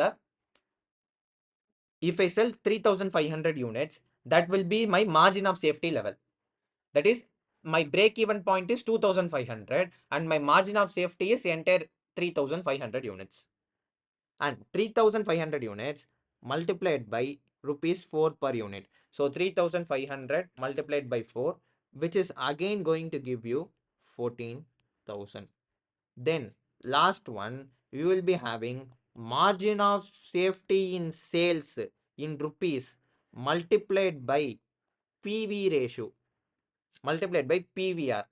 if I sell 3,500 units, that will be my margin of safety level. That is, my break even point is 2,500 and my margin of safety is entire 3,500 units. And 3,500 units multiplied by rupees 4 per unit. So 3,500 multiplied by 4, which is again going to give you 14,000. Then last one, we will be having margin of safety in sales in rupees multiplied by PV ratio, multiplied by PVR.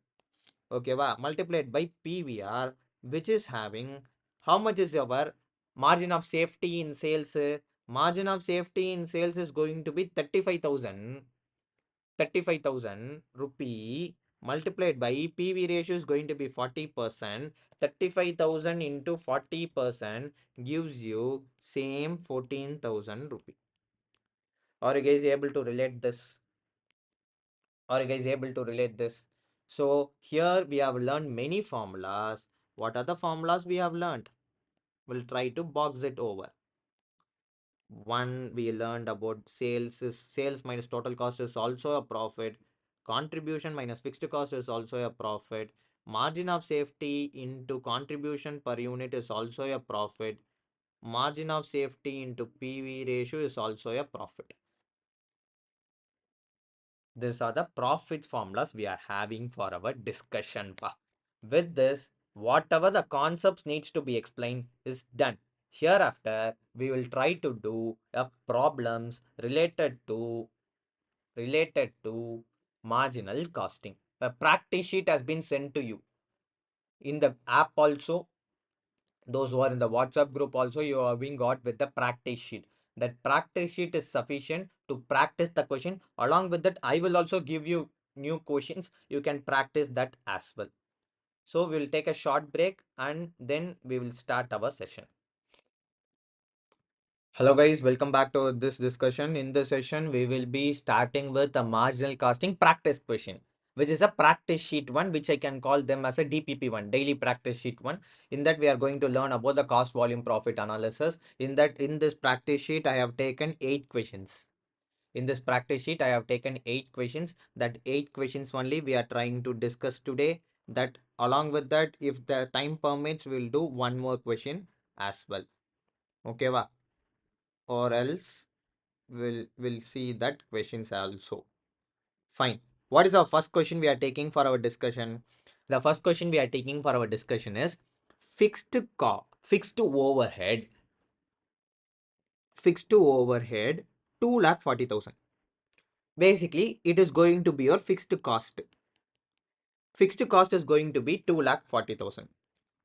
Okay, multiplied by PVR, which is having, how much is our margin of safety in sales? Margin of safety in sales is going to be 35,000 rupee multiplied by PV ratio is going to be 40%. 35,000 into 40% gives you same 14,000 rupee. Are you guys able to relate this? So here we have learned many formulas. What are the formulas we have learned? We'll try to box it over. One, we learned about sales minus total cost is also a profit. Contribution minus fixed cost is also a profit. Margin of safety into contribution per unit is also a profit. Margin of safety into PV ratio is also a profit. These are the profit formulas we are having for our discussion. With this, whatever the concepts needs to be explained is done. Hereafter, we will try to do problems related to marginal costing. A practice sheet has been sent to you in the app also. Those who are in the WhatsApp group also, you have been got with the practice sheet. That practice sheet is sufficient to practice the question. Along with that, I will also give you new questions. You can practice that as well. So we will take a short break and then we will start our session. Hello guys, welcome back to this discussion. In this session, we will be starting with a marginal costing practice question, which is a practice sheet one, which I can call them as a DPP one, daily practice sheet one. In that, we are going to learn about the cost volume profit analysis. In this practice sheet, I have taken 8 questions. In this practice sheet, I have taken 8 questions. That 8 questions only we are trying to discuss today. That along with that, if the time permits, we'll do one more question as well. Okay, or else we'll see that questions also. Fine. What is our first question we are taking for our discussion? The first question we are taking for our discussion is fixed overhead 2,40,000. Basically, it is going to be your fixed cost. Fixed cost is going to be 2,40,000.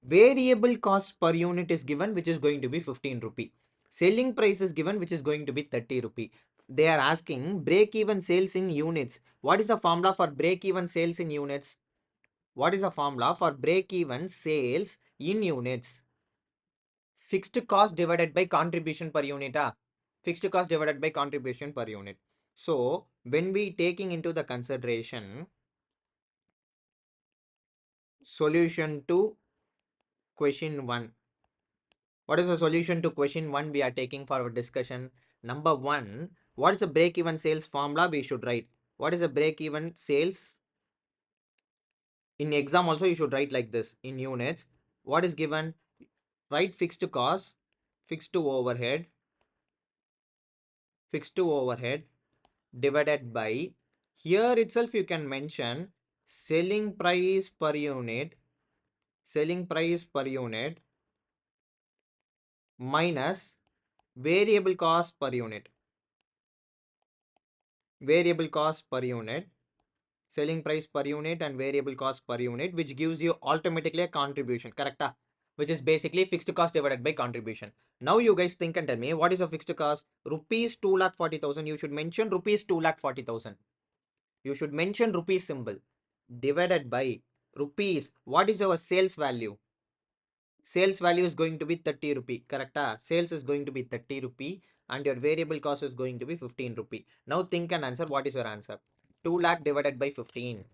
Variable cost per unit is given, which is going to be 15 rupee. Selling price is given, which is going to be 30 rupee. They are asking break even sales in units. What is the formula for break even sales in units? What is the formula for break even sales in units? Fixed cost divided by contribution per unit. Fixed cost divided by contribution per unit. So when we taking into the consideration solution to question 1. What is the solution to question 1 we are taking for our discussion? Number 1, what is the break-even sales formula we should write? What is the break-even sales? In exam also you should write like this in units. What is given? Write fixed cost, fixed overhead divided by, here itself you can mention selling price per unit, selling price per unit minus variable cost per unit, variable cost per unit, selling price per unit and variable cost per unit, which gives you automatically a contribution, correct? Which is basically fixed cost divided by contribution. Now you guys think and tell me, what is your fixed cost? Rupees 2,40,000. You should mention rupees 2,40,000. You should mention rupees symbol divided by rupees. What is our sales value? Sales value is going to be 30 rupee, correct? Sales is going to be 30 rupee and your variable cost is going to be 15 rupee. Now think and answer. What is your answer? 2 lakh divided by 15.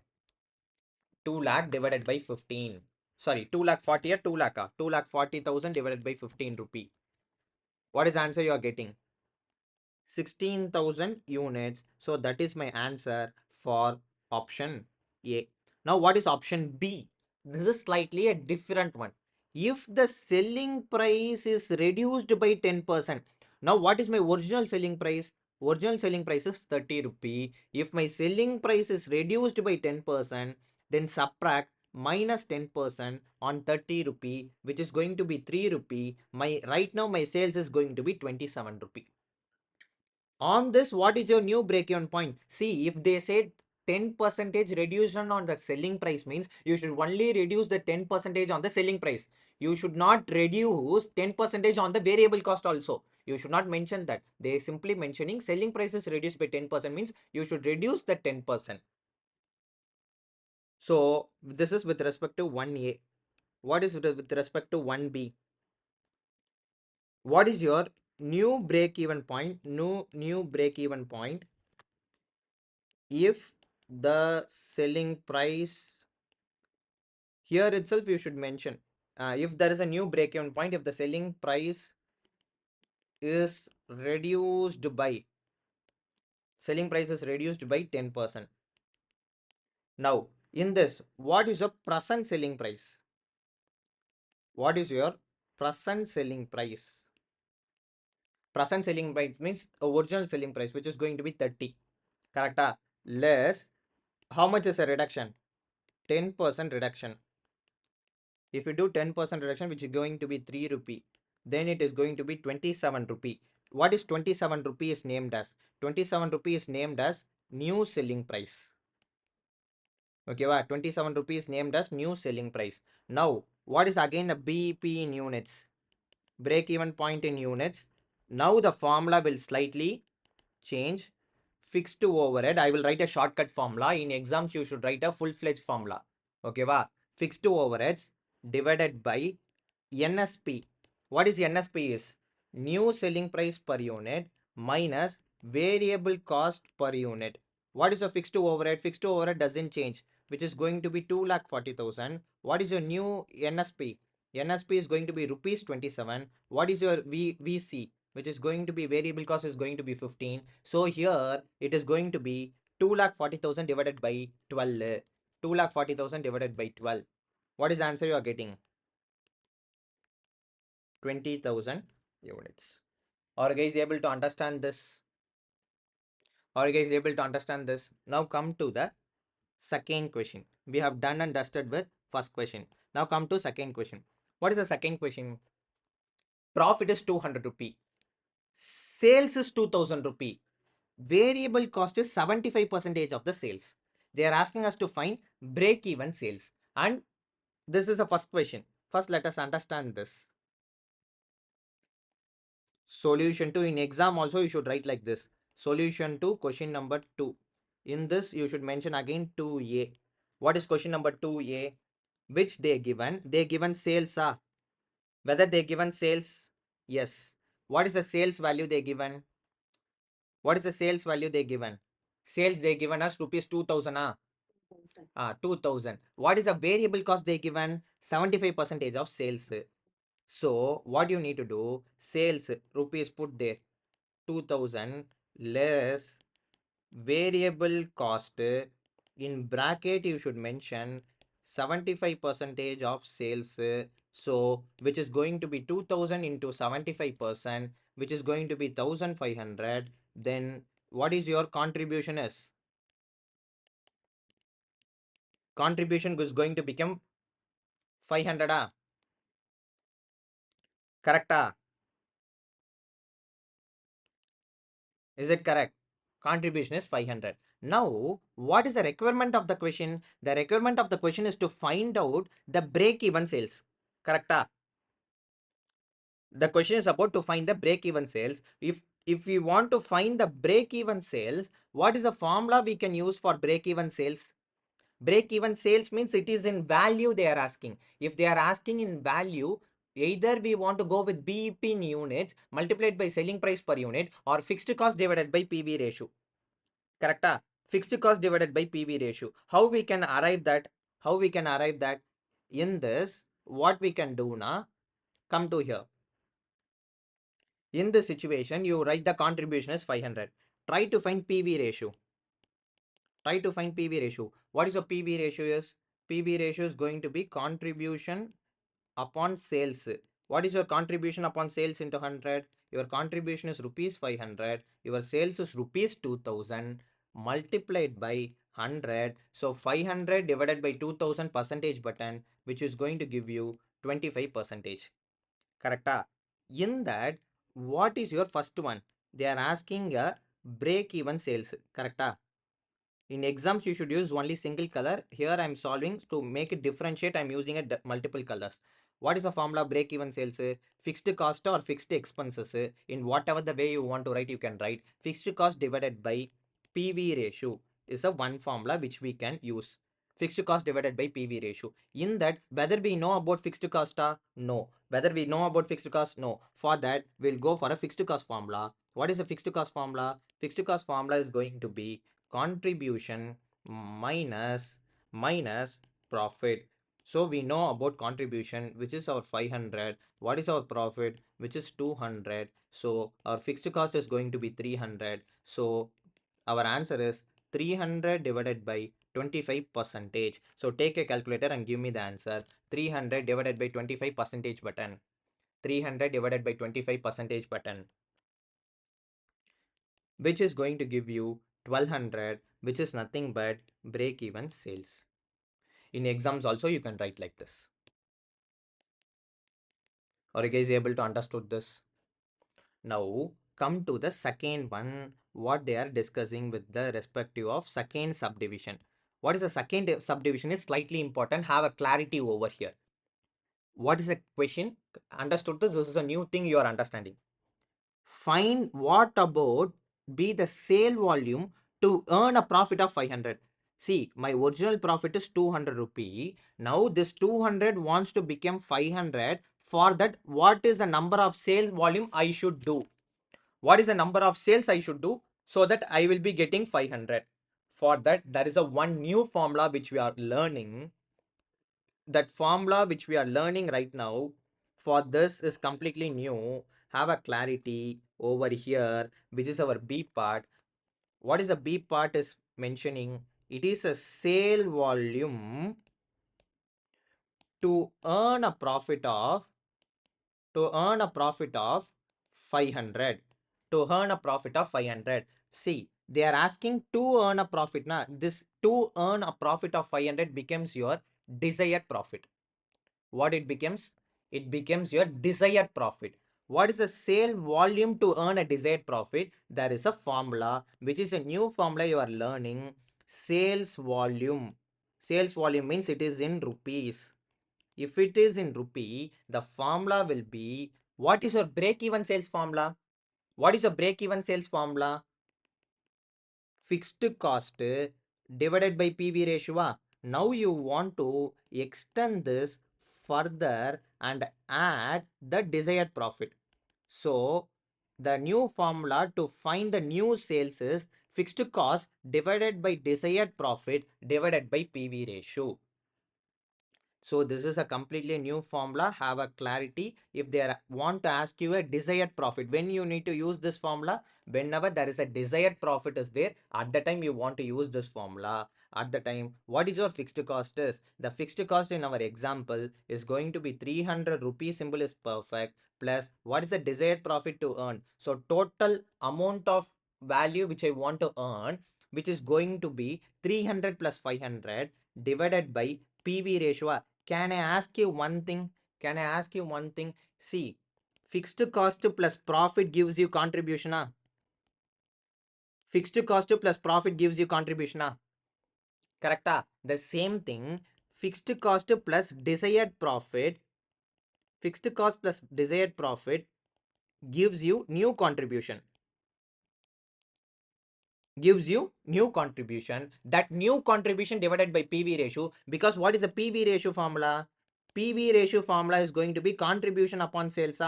2 lakh divided by 15. Sorry, 2 lakh 40 or 2 lakh? 2 lakh 40,000 divided by 15 rupee. What is the answer you are getting? 16,000 units. So that is my answer for option A. Now what is option B? This is slightly a different one. If the selling price is reduced by 10%, now what is my original selling price? Original selling price is 30 rupee. If my selling price is reduced by 10%, then subtract minus 10% on 30 rupee, which is going to be 3 rupee. Right now my sales is going to be 27 rupee. On this, what is your new break-even point? See, if they said 10 percentage reduction on the selling price means you should only reduce the 10 percentage on the selling price. You should not reduce 10 percentage on the variable cost also. You should not mention that. They simply mentioning selling prices reduced by 10% means you should reduce the 10%. So this is with respect to 1A. What is with respect to 1B? What is your new break-even point? New break-even point if the selling price, here itself you should mention, if there is a new break-even point, if the selling price is reduced by, selling price is reduced by 10%. Now in this, what is your present selling price? What is your present selling price? Present selling price means original selling price, which is going to be 30, correct? Less, how much is a reduction? 10% reduction. If you do 10% reduction, which is going to be 3 rupee, then it is going to be 27 rupee. What is 27 rupee is named as? 27 rupee is named as new selling price. Okay, 27 rupees named as new selling price. Now, what is again the BP in units? Break even point in units. Now the formula will slightly change. Fixed to overhead, I will write a shortcut formula. In exams, you should write a full-fledged formula. Okay, fixed to overheads divided by NSP. What is NSP is? New selling price per unit minus variable cost per unit. What is the fixed to overhead? Fixed to overhead doesn't change, which is going to be 2,40,000. What is your new NSP? NSP is going to be rupees 27. What is your VC? Which is going to be variable cost is going to be 15. So here it is going to be 2,40,000 divided by 12. 2,40,000 divided by 12. What is the answer you are getting? 20,000 units. Are you guys able to understand this? Are you guys able to understand this? Now come to the second question. We have done and dusted with first question. Now come to second question. What is the second question? Profit is 200 rupee. Sales is 2,000 rupee. Variable cost is 75% of the sales. They are asking us to find break even sales. And this is the first question. First, let us understand this. Solution to, in exam also you should write like this. Solution to question number 2. In this you should mention again 2A. What is question number 2A? Which they given? They given sales. Whether they given sales? Yes. What is the sales value they given? What is the sales value they given? Sales they given us rupees 2,000. 2,000. What is the variable cost they given? 75% of sales. So what you need to do? Sales rupees put there. 2,000 less variable cost, in bracket you should mention 75% of sales. So which is going to be 2,000 into 75%, which is going to be 1,500. Then what is your contribution is? Contribution is going to become 500. Correct? Is it correct? Contribution is 500. Now, what is the requirement of the question? The requirement of the question is to find out the break-even sales. Correct? The question is about to find the break-even sales. If we want to find the break-even sales, what is the formula we can use for break-even sales? Break-even sales means it is in value they are asking. If they are asking in value, either we want to go with BEP in units multiplied by selling price per unit or fixed cost divided by PV ratio. Correct? Fixed cost divided by PV ratio. How we can arrive that? How we can arrive that? In this, what we can do now? Come to here. In this situation, you write the contribution as 500. Try to find PV ratio. Try to find PV ratio. What is a PV ratio is? PV ratio is going to be contribution upon sales. What is your contribution upon sales into 100? Your contribution is rupees 500. Your sales is rupees 2000 multiplied by 100. So 500 divided by 2000 percentage button, which is going to give you 25 percentage. Correcta? In that, what is your first one? They are asking a break even sales. Correcta? In exams, you should use only single color. Here I am solving to make it differentiate. I am using a multiple colors. What is the formula break even sales? Fixed cost or fixed expenses. In whatever the way you want to write, you can write fixed cost divided by PV ratio is a one formula which we can use. Fixed cost divided by PV ratio. In that, whether we know about fixed cost or no. Whether we know about fixed cost, no. For that, we'll go for a fixed cost formula. What is a fixed cost formula? Fixed cost formula is going to be contribution minus profit. So we know about contribution, which is our 500. What is our profit, which is 200. So our fixed cost is going to be 300. So our answer is 300 divided by 25 percentage. So take a calculator and give me the answer. 300 divided by 25 percentage button. 300 divided by 25 percentage button, which is going to give you 1200, which is nothing but break even sales. In exams also you can write like this. Are you guys able to understood this? Now come to the second one, what they are discussing with the respective of second subdivision. What is the second subdivision is slightly important. Have a clarity over here. What is the question? Understood this? This is a new thing you are understanding. Find what about be the sale volume to earn a profit of 500. See, my original profit is 200 rupee. Now this 200 wants to become 500. For that, what is the number of sale volume I should do? What is the number of sales I should do so that I will be getting 500? For that, there is a one new formula which we are learning. That formula which we are learning right now for this is completely new. Have a clarity over here, which is our B part. What is the B part is mentioning? It is a sale volume to earn a profit of 500. To earn a profit of 500. See, they are asking to earn a profit. Now this to earn a profit of 500 becomes your desired profit. What it becomes? It becomes your desired profit. What is the sale volume to earn a desired profit? There is a formula, which is a new formula you are learning. Sales volume. Sales volume means it is in rupees. If it is in rupee, the formula will be, what is your break-even sales formula? What is your break-even sales formula? Fixed cost divided by PV ratio. Now you want to extend this further and add the desired profit. So the new formula to find the new sales is fixed cost divided by desired profit divided by PV ratio. So this is a completely new formula. Have a clarity. If they want to ask you a desired profit, when you need to use this formula, whenever there is a desired profit is there, at the time you want to use this formula. At the time, what is your fixed cost is? The fixed cost in our example is going to be 300 rupees, symbol is perfect, plus what is the desired profit to earn? So total amount of value which I want to earn, which is going to be 300 plus 500, divided by PV ratio. Can I ask you one thing? See, fixed cost plus profit gives you contribution. Fixed cost plus profit gives you contribution. Correct? The same thing, fixed cost plus desired profit, gives you new contribution. That new contribution divided by PV ratio, because what is the PV ratio formula? PV ratio formula is going to be contribution upon sales.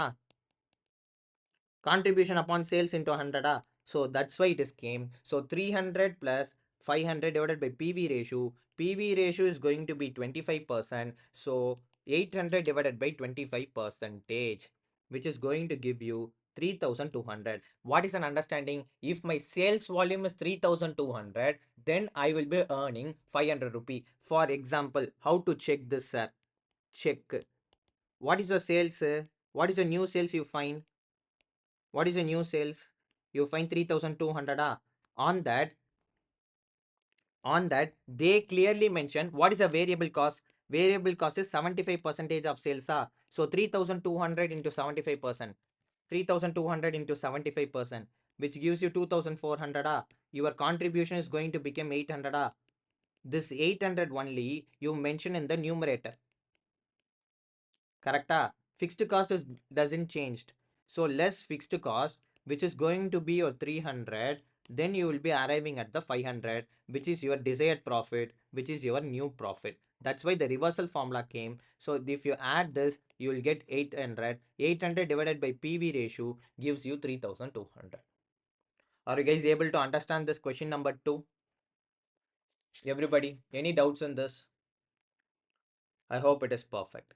Contribution upon sales into 100. So that's why it is came. So 300 plus 500 divided by PV ratio. PV ratio is going to be 25%. So 800 divided by 25 percentage, which is going to give you 3200. What is an understanding? If my sales volume is 3200, then I will be earning 500 rupee. For example, how to check this, sir? Check. What is the sales? What is the new sales you find? What is the new sales? You find 3200. On that, they clearly mention what is a variable cost. Variable cost is 75% of sales. So 3200 into 75%. 3200 into 75%, which gives you 2400. Your contribution is going to become 800. This 800 only you mention in the numerator. Correct? Fixed cost doesn't changed. So less fixed cost, which is going to be your 300, then you will be arriving at the 500, which is your desired profit, which is your new profit. That's why the reversal formula came. So if you add this, you will get 800. 800 divided by PV ratio gives you 3200. Are you guys able to understand this question number 2? Everybody, any doubts in this? I hope it is perfect.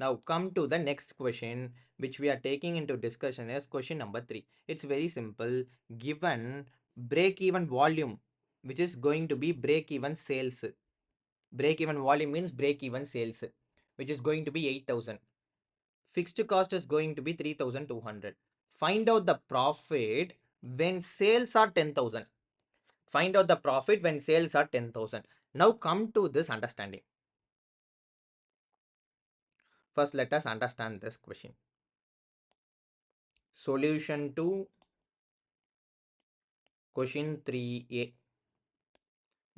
Now come to the next question which we are taking into discussion is question number 3. It's very simple. Given break even volume, which is going to be break even sales. Break even volume means break even sales, which is going to be 8000. Fixed cost is going to be 3200. Find out the profit when sales are 10,000. Find out the profit when sales are 10,000. Now come to this understanding. First, let us understand this question. Solution to question 3a.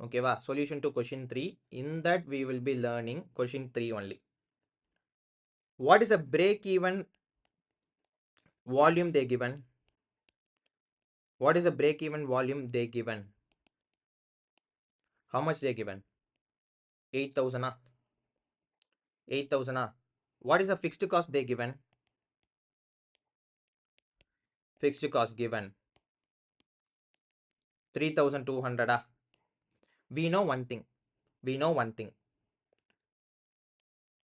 Okay, solution to question 3. In that we will be learning question 3 only. What is the break even volume they given? What is the break even volume they given? How much they given? 8,000. 8,000. What is the fixed cost they given? Fixed cost given 3,200. We know one thing.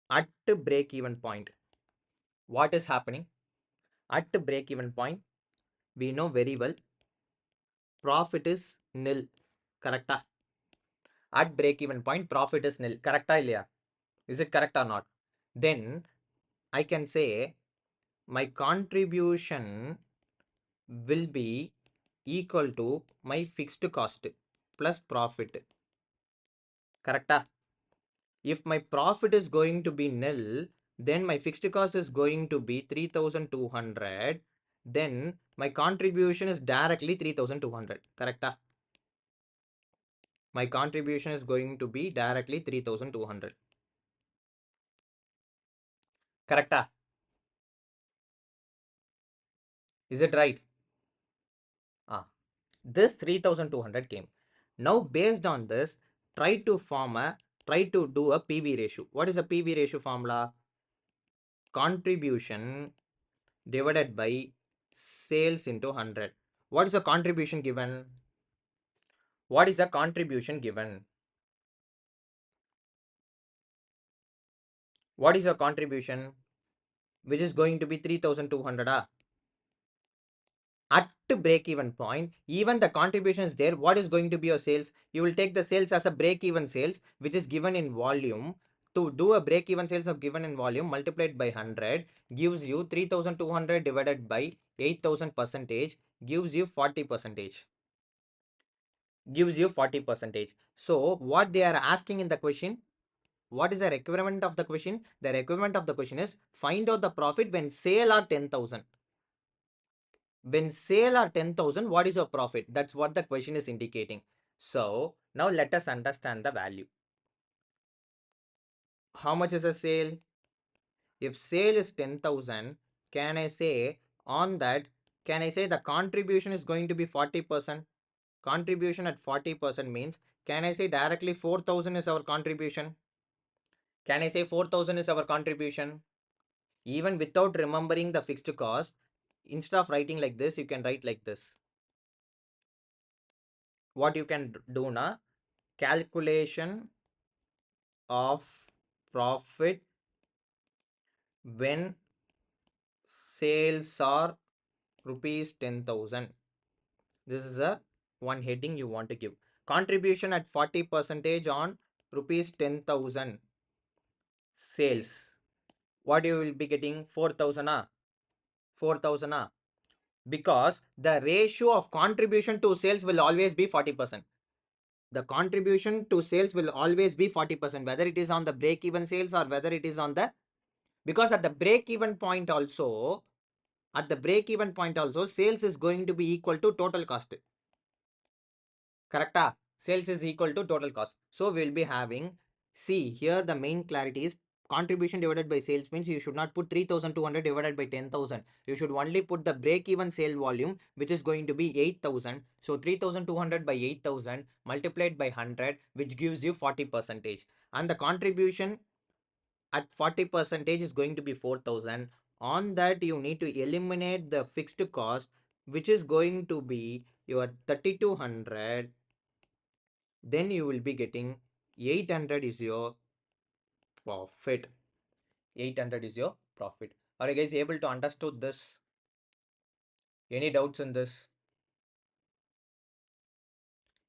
At break even point, what is happening? At break even point, we know very well profit is nil. Correct? At break even point, profit is nil. Correct? Is it correct or not? Then I can say my contribution will be equal to my fixed cost plus profit. Correct? If my profit is going to be nil, then my fixed cost is going to be 3200. Then my contribution is directly 3200. Correct? My contribution is going to be directly 3200. Correct? Is it right? This 3200 came. Now based on this, try to do a PV ratio. What is a PV ratio formula? Contribution divided by sales into 100. What is the contribution given? What is the contribution given? What is your contribution? Which is going to be 3200. At break even point, even the contribution is there. What is going to be your sales? You will take the sales as a break even sales, which is given in volume. To do a break even sales of given in volume multiplied by 100 gives you 3200 divided by 8000 percentage gives you 40 percentage. gives you 40%. So what they are asking in the question, what is the requirement of the question? The requirement of the question is find out the profit when sale are 10,000. When sale are 10,000, what is your profit? That's what the question is indicating. So now let us understand the value. How much is a sale? If sale is 10,000, can I say on that, can I say the contribution is going to be 40%? Contribution at 40% means, can I say directly 4,000 is our contribution? Can I say 4,000 is our contribution? Even without remembering the fixed cost, instead of writing like this, you can write like this. What you can do now? Calculation of profit when sales are rupees 10,000. This is a one heading you want to give. Contribution at 40% on rupees 10,000 sales. What you will be getting? 4,000. 4,000. Because the ratio of contribution to sales will always be 40%. The contribution to sales will always be 40%, whether it is on the break even sales or whether it is on the, because at the break even point also, sales is going to be equal to total cost. Correct? Sales is equal to total cost. So we will be having, see here the main clarity is contribution divided by sales means you should not put 3,200 divided by 10,000. You should only put the break even sale volume, which is going to be 8,000. So 3,200 by 8,000 multiplied by 100, which gives you 40%. And the contribution at 40% is going to be 4,000. On that you need to eliminate the fixed cost, which is going to be your 3,200. Then you will be getting 800 is your profit. 800 is your profit. Are you guys able to understood this? Any doubts in this?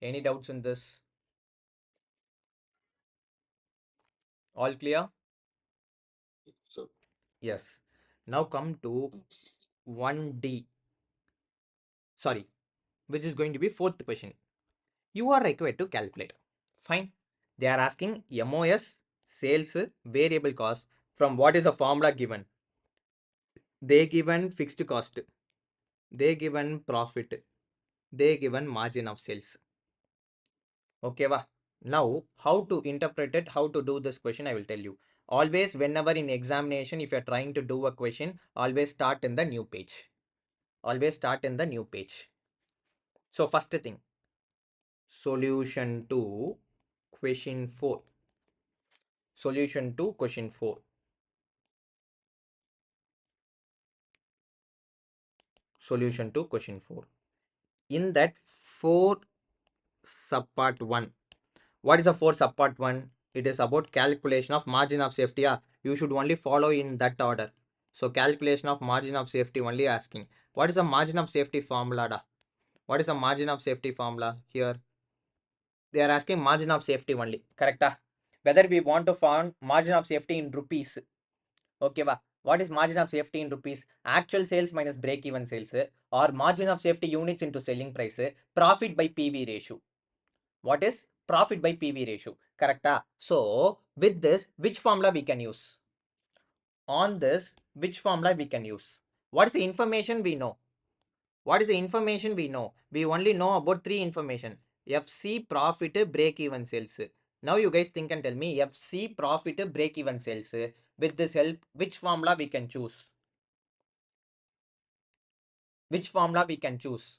Any doubts in this? All clear? So Yes. Now come to 1D. Sorry, which is going to be fourth question. You are required to calculate. Fine. They are asking MOS, sales, variable cost. From what is the formula given? They given fixed cost. They given profit. They given margin of sales. Okay, va. Now, how to interpret it, how to do this question, I will tell you. Always, whenever in examination, if you're trying to do a question, always start in the new page. Always start in the new page. So, first thing, solution to question 4. Solution to question 4. Solution to question 4. In that 4 subpart 1, what is the 4 subpart 1? It is about calculation of margin of safety. You should only follow in that order. So calculation of margin of safety only asking. What is the margin of safety formula? What is the margin of safety formula here? They are asking margin of safety only. Correct? Whether we want to find margin of safety in rupees. Okay, va. What is margin of safety in rupees? Actual sales minus break even sales, or margin of safety units into selling price, profit by PV ratio. What is profit by PV ratio? Correct? So with this, which formula we can use? On this, which formula we can use? What is the information we know? What is the information we know? We only know about 3 information. FC, profit, break even sales. Now you guys think and tell me, FC, profit, break even sales. With this help, which formula we can choose? Which formula we can choose?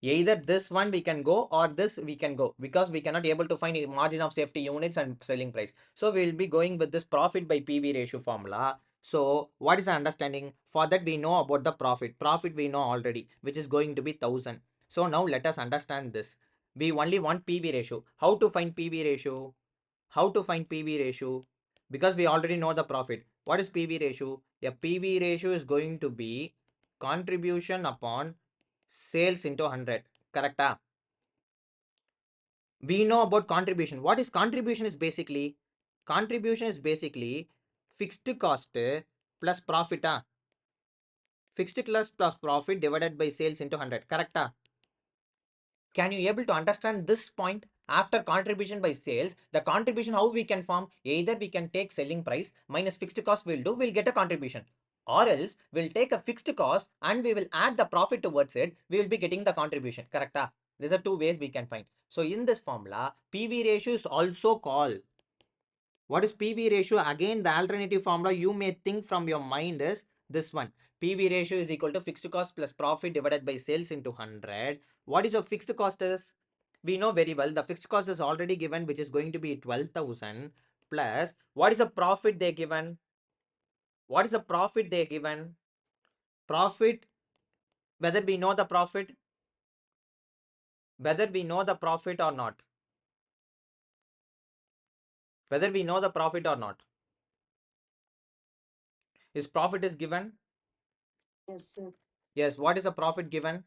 Either this one we can go or this we can go, because we cannot able to find margin of safety units and selling price. So we will be going with this profit by PV ratio formula. So what is the understanding? For that we know about the profit. Profit we know already, which is going to be 1,000. So now let us understand this. We only want PV ratio. How to find PV ratio? How to find PV ratio? Because we already know the profit. What is PV ratio? A PV ratio is going to be contribution upon sales into 100. Correct? We know about contribution. What is contribution is basically? Contribution is basically fixed cost plus profit. Fixed cost plus profit divided by sales into 100. Correct? Can you able to understand this point? After contribution by sales, the contribution how we can form? Either we can take selling price minus fixed cost we'll get a contribution, or else we'll take a fixed cost and we will add the profit towards it, we will be getting the contribution. Correct? These are two ways we can find. So in this formula, PV ratio is also called. What is PV ratio? Again, the alternative formula you may think from your mind is this one. PV ratio is equal to fixed cost plus profit divided by sales into 100. What is your fixed cost is? We know very well the fixed cost is already given, which is going to be 12,000 plus what is the profit they given? What is the profit they given? Profit, whether we know the profit, whether we know the profit or not, whether we know the profit or not, is profit is given? Yes, sir. Yes. What is the profit given?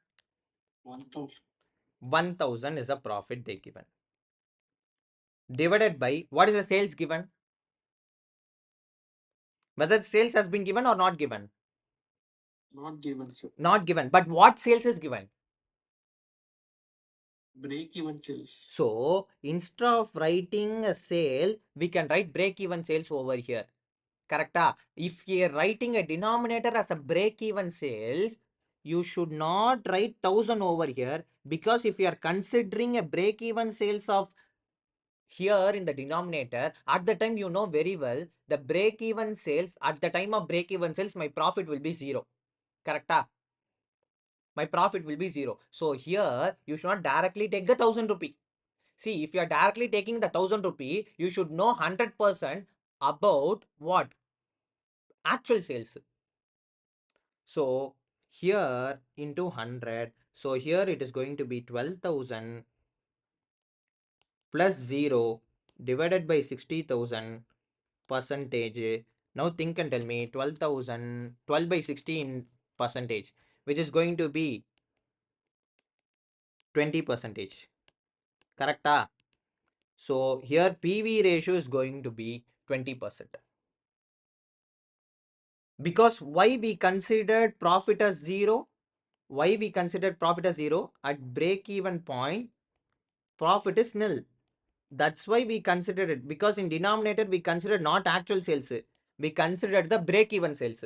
1,000. 1,000 is a profit they given, divided by what is the sales given? Whether sales has been given or not given? Not given, sir. Not given. But what sales is given? Break even sales. So instead of writing a sale, we can write break even sales over here. Correct? If you are writing a denominator as a break even sales, you should not write 1,000 over here, because if you are considering a break even sales of here in the denominator, at the time you know very well the break even sales, at the time of break even sales my profit will be 0. Correct? My profit will be 0. So here you should not directly take the 1,000 rupee. See, if you are directly taking the 1,000 rupee, you should know 100% about what? Actual sales. So here into 100, so here it is going to be 12,000 plus 0 divided by 60,000 percentage. Now think and tell me 12,000, 12 by 60 in percentage, which is going to be 20 percentage. Correct? So here PV ratio is going to be 20%. Because why we considered profit as 0? Why we considered profit as 0? At break even point, profit is nil. That's why we considered it, because in denominator we considered not actual sales, we considered the break even sales.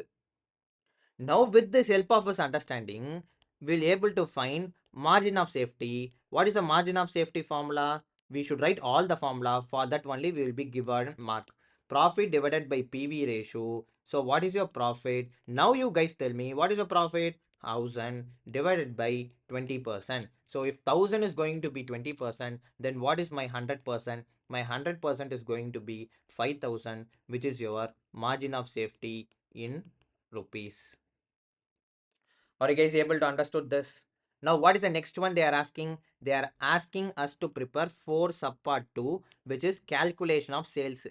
Now with this help of us understanding, we'll able to find margin of safety. What is the margin of safety formula? We should write all the formula. For that only we will be given mark. Profit divided by PV ratio. So what is your profit? Now you guys tell me what is your profit? 1,000 divided by 20%. So if 1,000 is going to be 20%, then what is my 100%? My 100% is going to be 5,000, which is your margin of safety in rupees. Are you guys able to understood this? Now what is the next one they are asking? They are asking us to prepare 4 subpart 2, which is calculation of sales.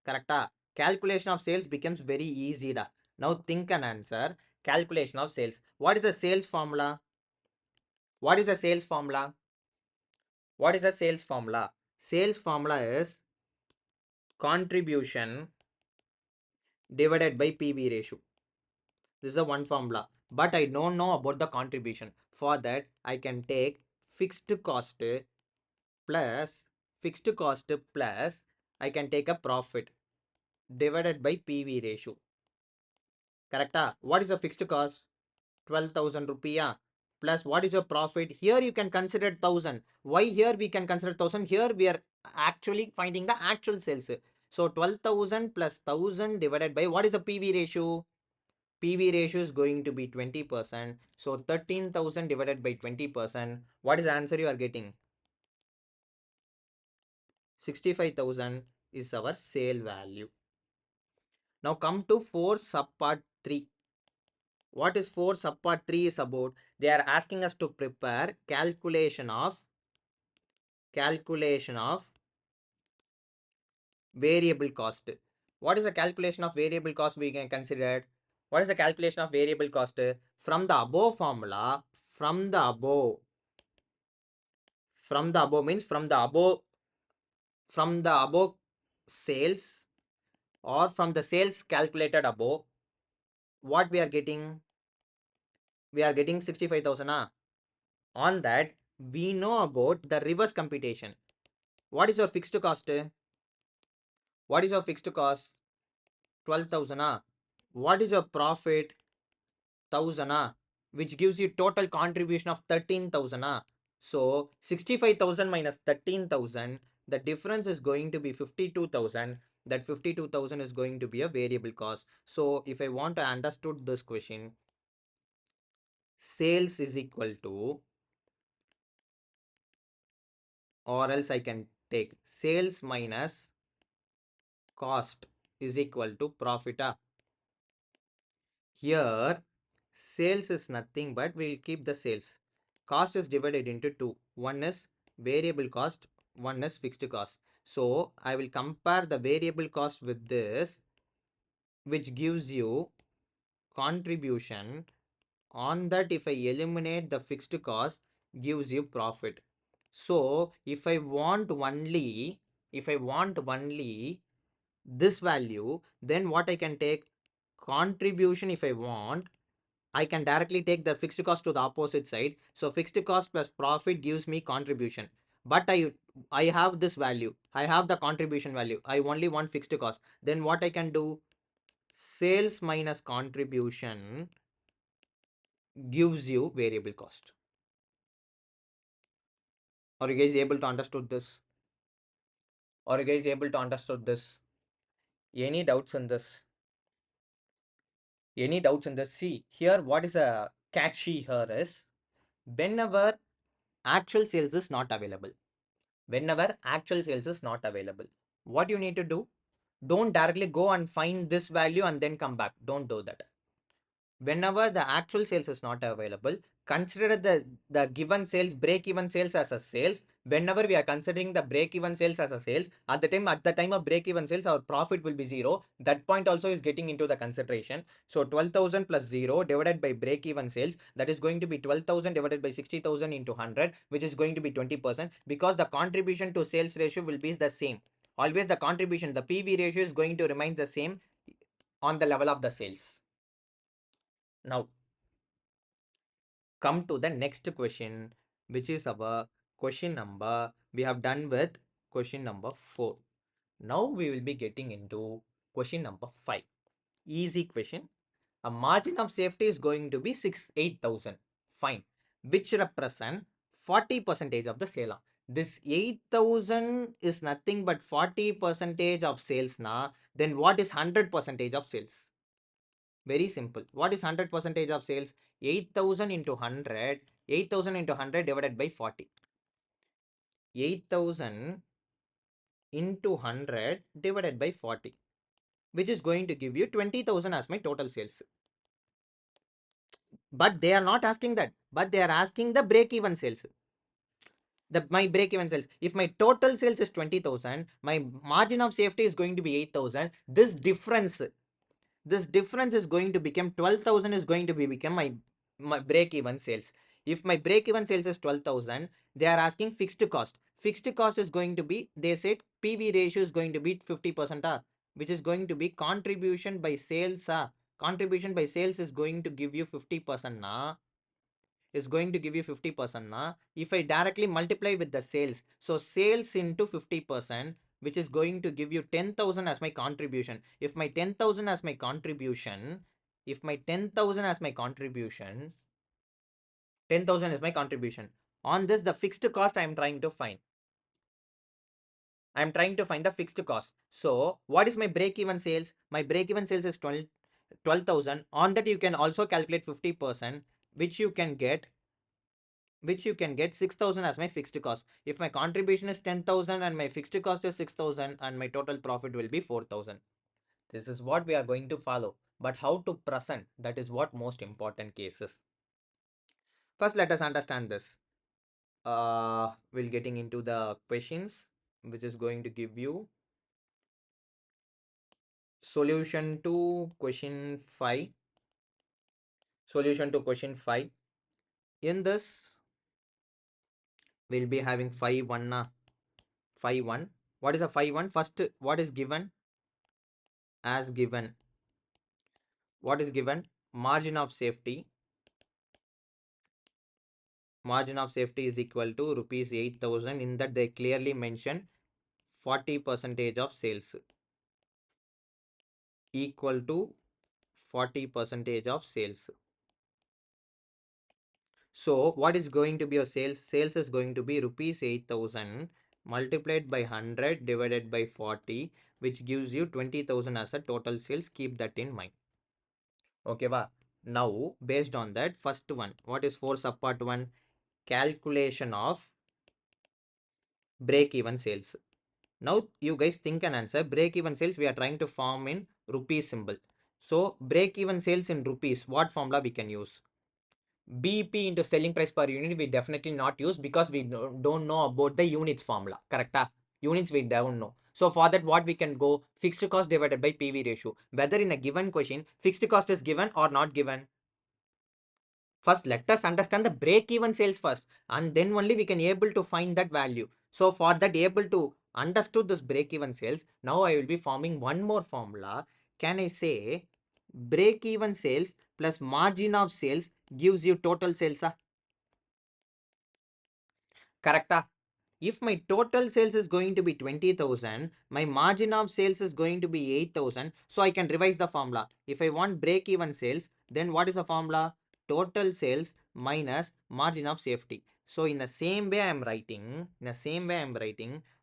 Correct? Calculation of sales becomes very easy. Now think and answer. Calculation of sales. What is the sales formula? What is the sales formula? What is the sales formula? Sales formula is contribution divided by PV ratio. This is a one formula, but I don't know about the contribution. For that, I can take fixed cost plus fixed cost plus I can take a profit divided by PV ratio. Correct? What is the fixed cost? 12,000 rupiah. Plus what is your profit? Here you can consider 1,000. Why here we can consider 1,000? Here we are actually finding the actual sales. So 12,000 plus 1,000 divided by what is the PV ratio? PV ratio is going to be 20%. So 13,000 divided by 20%. What is the answer you are getting? 65,000 is our sale value. Now come to 4 subpart 3. What is 4 subpart 3 is about? They are asking us to prepare calculation of variable cost. What is the calculation of variable cost we can consider? What is the calculation of variable cost? From the above formula, from the above means from the above sales, or from the sales calculated above, what we are getting? We are getting 65,000. On that we know about the reverse computation. What is your fixed cost? What is your fixed cost? 12,000. What is your profit? 1,000, which gives you total contribution of 13,000. So 65,000 minus 13,000, the difference is going to be 52,000. That 52,000 is going to be a variable cost. So if I want to understood this question, sales is equal to, or else I can take sales minus cost is equal to profit. Here, sales is nothing but we'll keep the sales. Cost is divided into two. One is variable cost, one is fixed cost. So I will compare the variable cost with this, which gives you contribution. On that, if I eliminate the fixed cost, gives you profit. So if I want only this value, then what I can take? Contribution. If I want, I can directly take the fixed cost to the opposite side. So fixed cost plus profit gives me contribution. But I have this value. I have the contribution value. I only want fixed cost. Then what I can do? Sales minus contribution gives you variable cost. Are you guys able to understood this? Are you guys able to understood this? Any doubts in this? Any doubts in this? See, here what is a catchy here is, whenever actual sales is not available, what you need to do, don't directly go and find this value and then come back. Don't do that. Whenever the actual sales is not available, consider the given sales, break even sales as a sales. Whenever we are considering the break even sales as a sales, at the time of break even sales, our profit will be zero. That point also is getting into the consideration. So 12,000 plus 0 divided by break even sales, that is going to be 12,000 divided by 60,000 into 100, which is going to be 20%, because the contribution to sales ratio will be the same. Always the contribution, the PV ratio is going to remain the same on the level of the sales. Now come to the next question, which is our question number. We have done with question number 4. Now we will be getting into question number 5. Easy question. A margin of safety is going to be 8,000. Fine. Which represent 40% of the sale. This 8,000 is nothing but 40% of sales na. Then what is 100% of sales? Very simple. What is 100% of sales? 8,000 into 100. 8,000 into 100 divided by 40. 8,000 into 100 divided by 40, which is going to give you 20,000 as my total sales. But they are not asking that. But they are asking the break-even sales. My break-even sales. If my total sales is 20,000, my margin of safety is going to be 8,000. This difference is going to become 12,000 is going to become my break-even sales. If my break-even sales is 12,000, they are asking fixed cost. Fixed cost is going to be, they said PV ratio is going to be 50%, which is going to be contribution by sales. Contribution by sales is going to give you 50%. Is going to give you 50%. If I directly multiply with the sales, so sales into 50%, which is going to give you 10,000 as my contribution. If my 10,000 as my contribution, 10,000 is my contribution. On this, the fixed cost I am trying to find. I am trying to find the fixed cost. So what is my break-even sales? My break-even sales is 12,000. On that, you can also calculate 50%, which you can get 6,000 as my fixed cost. If my contribution is 10,000 and my fixed cost is 6,000, and my total profit will be 4,000. This is what we are going to follow. But how to present, that is what most important cases. First, let us understand this. We'll getting into the questions, which is going to give you solution to question 5. Solution to question 5. In this, we'll be having 5-1. 5-1. What is a 5-1? First, what is given? As given. What is given? Margin of safety margin of safety is equal to rupees 8,000. In that they clearly mention 40% of sales equal to 40% of sales. So what is going to be your sales? Sales is going to be rupees 8,000 multiplied by 100 divided by 40, which gives you 20,000 as a total sales. Keep that in mind. Okay, va? Now, based on that, first one, what is for subpart 1? Calculation of break-even sales. Now, you guys think and answer. Break-even sales, we are trying to form in rupees symbol. So, break-even sales in rupees, what formula we can use? BP into selling price per unit we definitely not use because we don't know about the units formula. Correct? Units we don't know. So for that what we can go? Fixed cost divided by PV ratio. Whether in a given question fixed cost is given or not given. First let us understand the break even sales first and then only we can able to find that value. So for that able to understood this break even sales, now I will be forming one more formula. Can I say break even sales plus margin of sales gives you total sales? Correct? If my total sales is going to be 20,000, my margin of sales is going to be 8,000. So I can revise the formula. If I want break even sales, then what is the formula? Total sales minus margin of safety. So in the same way I am writing,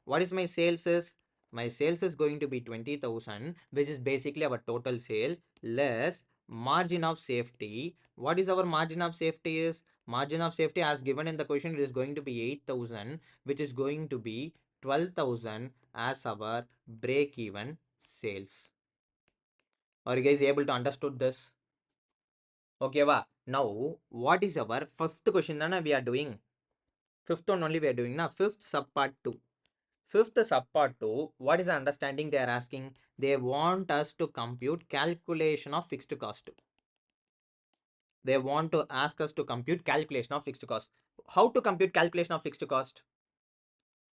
what is my sales is? My sales is going to be 20,000, which is basically our total sale less margin of safety. What is our margin of safety is? Margin of safety as given in the question, it is going to be 8,000, which is going to be 12,000 as our break even sales. Are you guys able to understood this? Okay, va. Now, what is our fifth question? Nana, we are doing fifth one only we are doing now. Fifth subpart 2. Fifth subpart 2, what is the understanding they are asking? They want us to compute calculation of fixed cost. They want to ask us to compute calculation of fixed cost. How to compute calculation of fixed cost?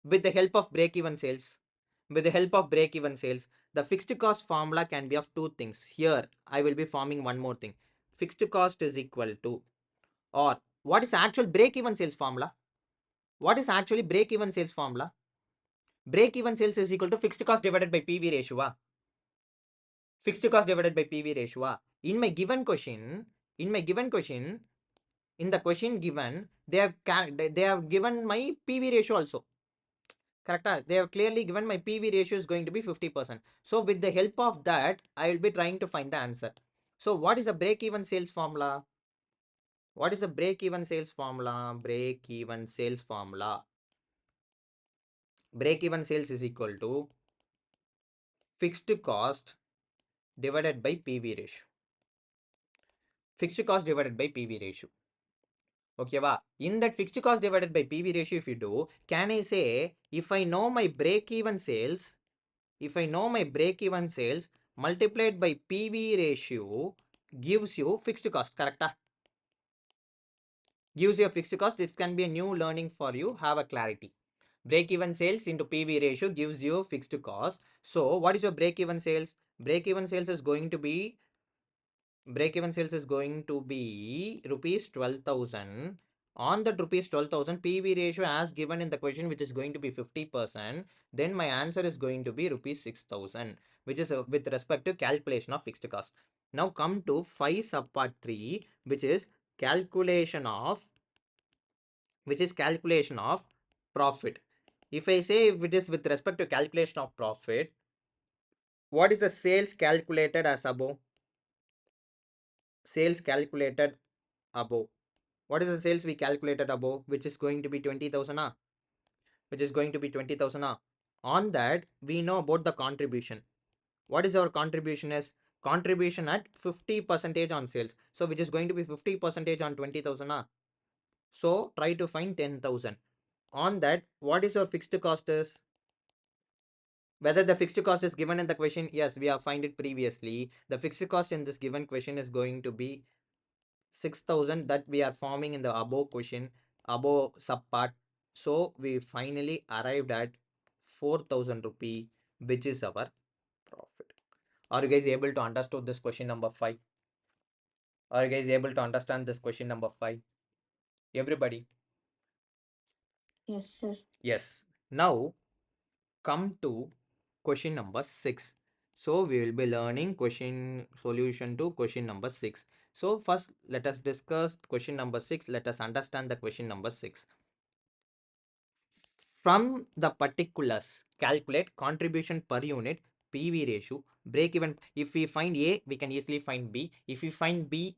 With the help of break-even sales. With the help of break-even sales, the fixed cost formula can be of two things. Here, I will be forming one more thing. Fixed cost is equal to, or what is actual break-even sales formula? What is actually break-even sales formula? Break-even sales is equal to fixed cost divided by PV ratio. Fixed cost divided by PV ratio. In my given question, in the question given, they have given my PV ratio also. Correct? They have clearly given my PV ratio is going to be 50%. So with the help of that, I will be trying to find the answer. So what is a break-even sales formula? What is a break-even sales formula? Break-even sales formula. Break-even sales is equal to fixed cost divided by PV ratio. Fixed cost divided by PV ratio. Okay, va? In that fixed cost divided by PV ratio, if you do, can I say if I know my break-even sales, multiplied by PV ratio gives you fixed cost, correct? Gives you a fixed cost. It can be a new learning for you. Have a clarity. Break-even sales into PV ratio gives you fixed cost. So what is your break-even sales? Break-even sales is going to be rupees 12,000. On that rupees 12,000 PV ratio as given in the question, which is going to be 50%, then my answer is going to be rupees 6,000, which is with respect to calculation of fixed cost. Now come to 5 subpart 3, which is calculation of profit. If I say if it is with respect to calculation of profit, what is the sales calculated as above? Sales calculated above. What is the sales we calculated above, which is going to be 20,000? Which is going to be 20,000. On that, we know about the contribution. What is our contribution is? Contribution at 50% on sales. So, which is going to be 50% on 20,000. So, try to find 10,000. On that, what is your fixed cost is? Whether the fixed cost is given in the question, yes, we have find it previously. The fixed cost in this given question is going to be 6,000 that we are forming in the above question, above subpart. So we finally arrived at 4,000 rupee, which is our profit. Are you guys able to understand this question number 5? Are you guys able to understand this question number 5? Everybody. Yes, sir. Yes. Now come to question number 6. So we will be learning question solution to question number 6. So first let us discuss question number 6. Let us understand the question number 6. From the particulars, calculate contribution per unit, PV ratio, break even. If we find A, we can easily find B. If we find B,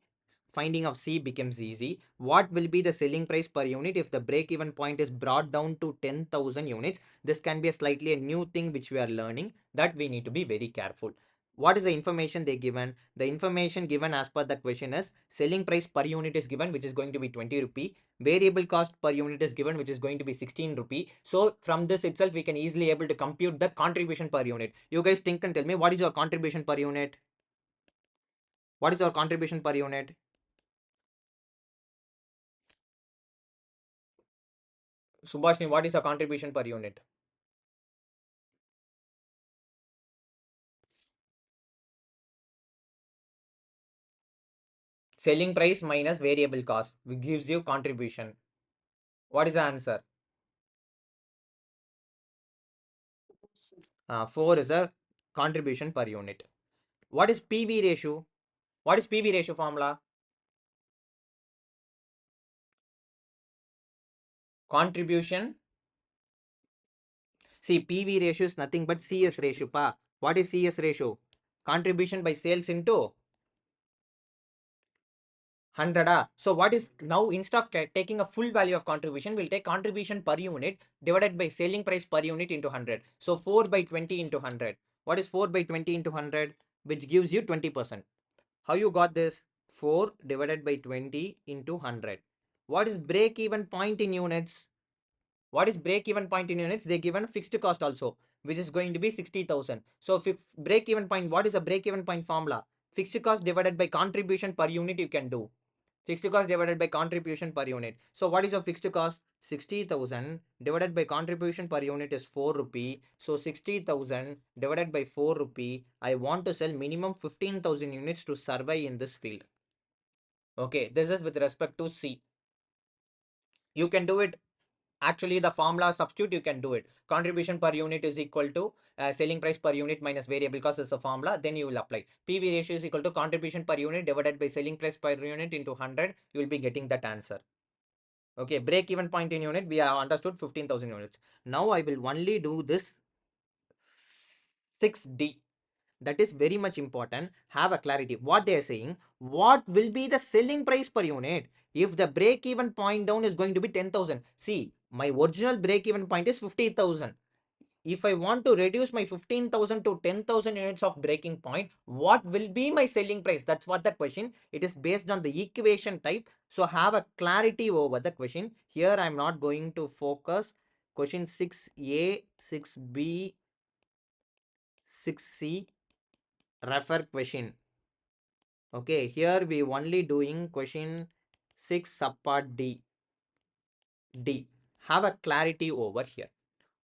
finding of C becomes easy. What will be the selling price per unit if the break even point is brought down to 10,000 units? This can be a slightly a new thing which we are learning, that we need to be very careful. What is the information they given? The information given as per the question is selling price per unit is given, which is going to be 20 rupee. Variable cost per unit is given, which is going to be 16 rupee. So from this itself, we can easily able to compute the contribution per unit. You guys think and tell me, what is your contribution per unit? What is your contribution per unit? Subhashni, what is your contribution per unit? Selling price minus variable cost, which gives you contribution. What is the answer? 4 is the contribution per unit. What is PV ratio? What is PV ratio formula? Contribution. See, PV ratio is nothing but CS ratio, pa. What is CS ratio? Contribution by sales into 100. So what is now, instead of taking a full value of contribution, we'll take contribution per unit divided by selling price per unit into 100. So 4 by 20 into 100. What is 4 by 20 into 100? Which gives you 20%. How you got this? 4 divided by 20 into 100. What is break even point in units? What is break even point in units? They given fixed cost also, which is going to be 60,000. So break even point, what is a break even point formula? Fixed cost divided by contribution per unit you can do. Fixed cost divided by contribution per unit. So what is your fixed cost? 60,000 divided by contribution per unit is 4 rupee. So 60,000 divided by 4 rupee. I want to sell minimum 15,000 units to survive in this field. Okay, this is with respect to C. You can do it. Actually, the formula substitute, you can do it. Contribution per unit is equal to selling price per unit minus variable cost is the formula. Then you will apply. PV ratio is equal to contribution per unit divided by selling price per unit into 100. You will be getting that answer. Okay, break even point in unit, we have understood 15,000 units. Now I will only do this 6D. That is very much important. Have a clarity. What they are saying, what will be the selling price per unit if the break even point down is going to be 10,000? See, my original break even point is 50,000. If I want to reduce my 15,000 to 10,000 units of breaking point, what will be my selling price? That's what the question. It is based on the equation type. So have a clarity over the question. Here I am not going to focus. Question 6A, 6B, 6C, refer question. Okay, here we only doing question 6 subpart D. D. Have a clarity over here.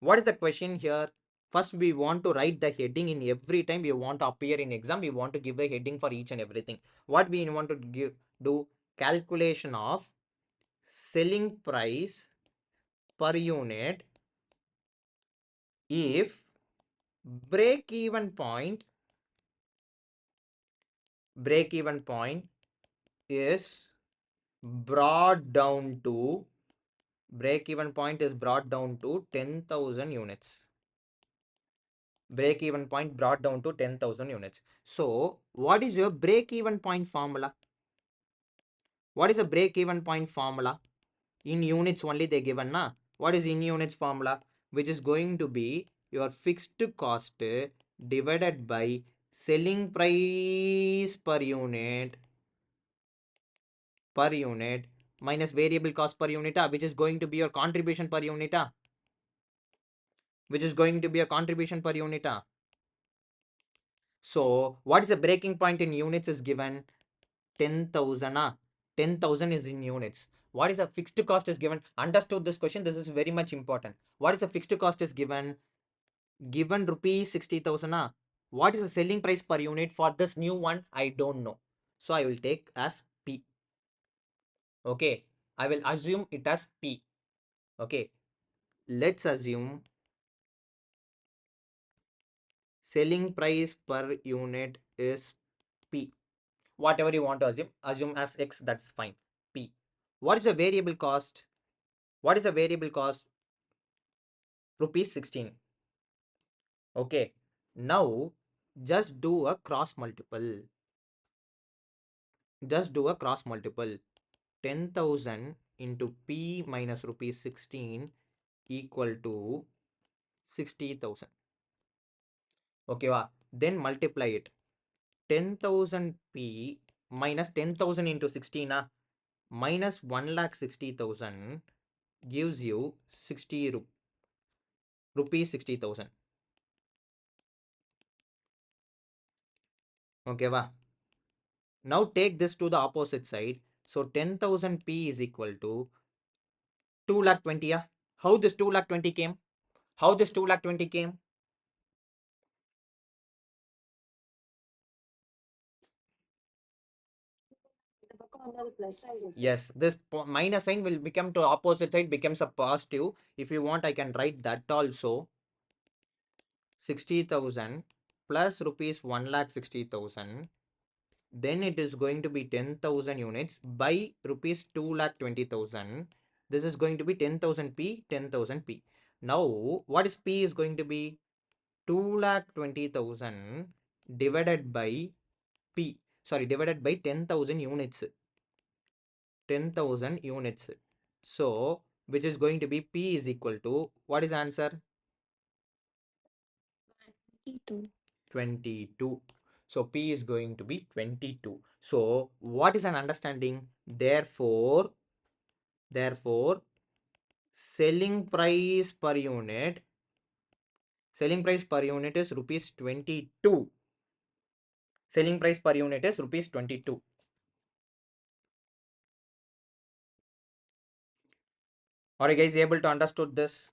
What is the question here? First, we want to write the heading in every time we want to appear in exam. We want to give a heading for each and everything. What we want to do? Calculation of selling price per unit if break even point is brought down to break even point is brought down to 10,000 units. Break even point brought down to 10,000 units. So what is your break even point formula? What is a break even point formula? In units only they given na. What is in units formula? Which is going to be your fixed cost divided by selling price per unit minus variable cost per unit, which is going to be your contribution per unit, which is going to be a contribution per unit. So what is the breaking point in units is given 10,000. 10,000 is in units. What is the fixed cost is given? Understood this question? This is very much important. What is the fixed cost is given? Given rupees 60,000. What is the selling price per unit for this new one? I don't know. So I will take as P. Okay. I will assume it as P. Okay. let's assume selling price per unit is P. Whatever you want to assume as X, that's fine. P. What is the variable cost? What is the variable cost? Rupees 16. Okay. Now, just do a cross multiple. Just do a cross multiple. 10,000 into P minus rupees 16 equal to 60,000. Okay, wow. Then multiply it. 10,000 P minus 10,000 into 16 minus 1,60,000 gives you 60 rupees 60,000. Okay, wow. Now take this to the opposite side. So 10,000 P is equal to 2,20,000. Yeah. How this 2,20,000 came? How this 2,20,000 came? Yes, this minus sign will become to opposite side, becomes a positive. If you want, I can write that also. 60,000 plus rupees 1,60,000. Then it is going to be 10,000 units by rupees 2,20,000. This is going to be 10,000 P, 10,000 P. Now, what is P is going to be? 2,20,000 divided by P. Sorry, divided by 10,000 units. 10,000 units. So, which is going to be P is equal to, what is answer? 22. So, P is going to be 22. So, what is an understanding? Therefore, selling price per unit is rupees 22. Selling price per unit is rupees 22. Are you guys able to understood this?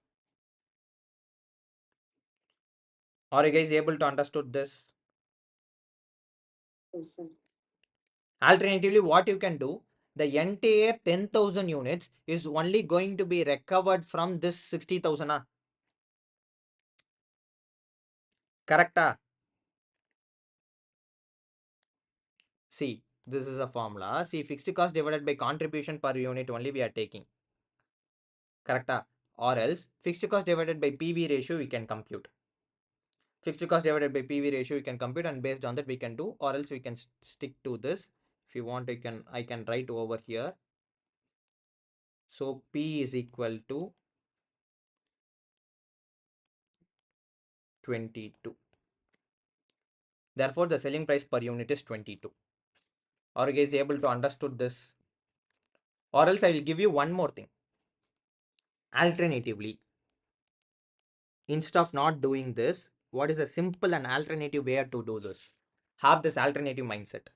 Are you guys able to understood this? Yes, sir. Alternatively, what you can do, the entire 10,000 units is only going to be recovered from this 60,000. Correcta? See, this is a formula. See, fixed cost divided by contribution per unit only we are taking. Correcta? Or else, fixed cost divided by PV ratio we can compute. Fixed cost divided by PV ratio we can compute, and based on that we can do, or else we can stick to this. If you want, I can write over here. So P is equal to 22. Therefore, the selling price per unit is 22. Are you guys able to understood this? Or else I will give you one more thing. Alternatively, instead of not doing this, what is a simple and alternative way to do this? Have this alternative mindset.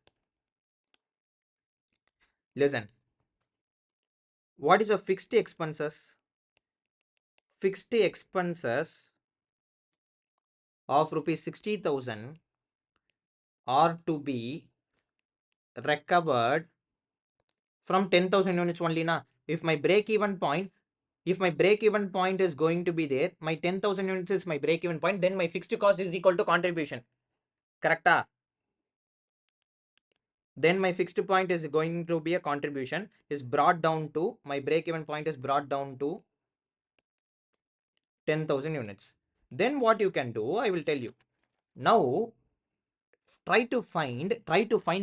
Listen, what is a fixed expenses? Fixed expenses of rupees 60,000 are to be recovered from 10,000 units only. If my break even point is going to be there, my 10,000 units is my break even point, then my fixed cost is equal to contribution. Correcta? Then my fixed point is going to be a contribution, is brought down to, my break even point is brought down to 10,000 units. Then what you can do, I will tell you. Now, try to find,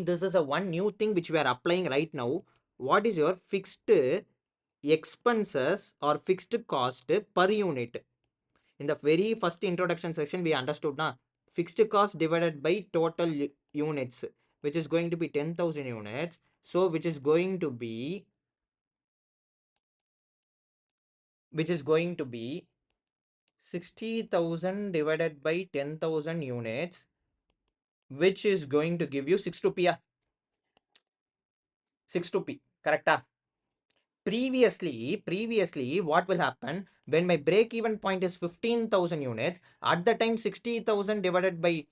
this is a one new thing which we are applying right now. What is your fixed expenses or fixed cost per unit? In the very first introduction section, we understood fixed cost divided by total units, which is going to be 10,000 units. So, which is going to be 60,000 divided by 10,000 units, which is going to give you 6 rupees. 6 rupee. Correcta? Previously, what will happen when my break even point is 15,000 units? At the time, 60,000 divided by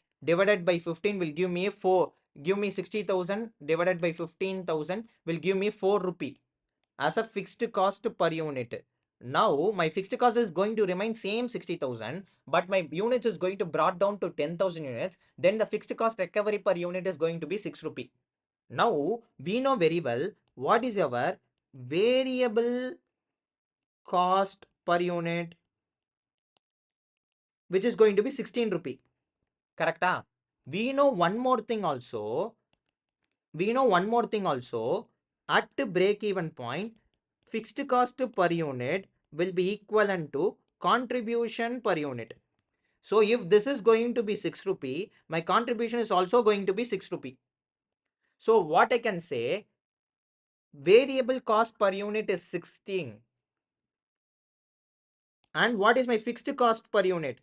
15 will give me 4. Give me 60,000 divided by 15,000 will give me 4 rupee as a fixed cost per unit. Now my fixed cost is going to remain same 60,000, but my units is going to brought down to 10,000 units. Then the fixed cost recovery per unit is going to be 6 rupee. Now we know very well what is our variable cost per unit, which is going to be 16 rupee. Correct? We know one more thing also. At break even point, fixed cost per unit will be equivalent to contribution per unit. So if this is going to be 6 rupee, my contribution is also going to be 6 rupee. So what I can say, variable cost per unit is 16. And what is my fixed cost per unit?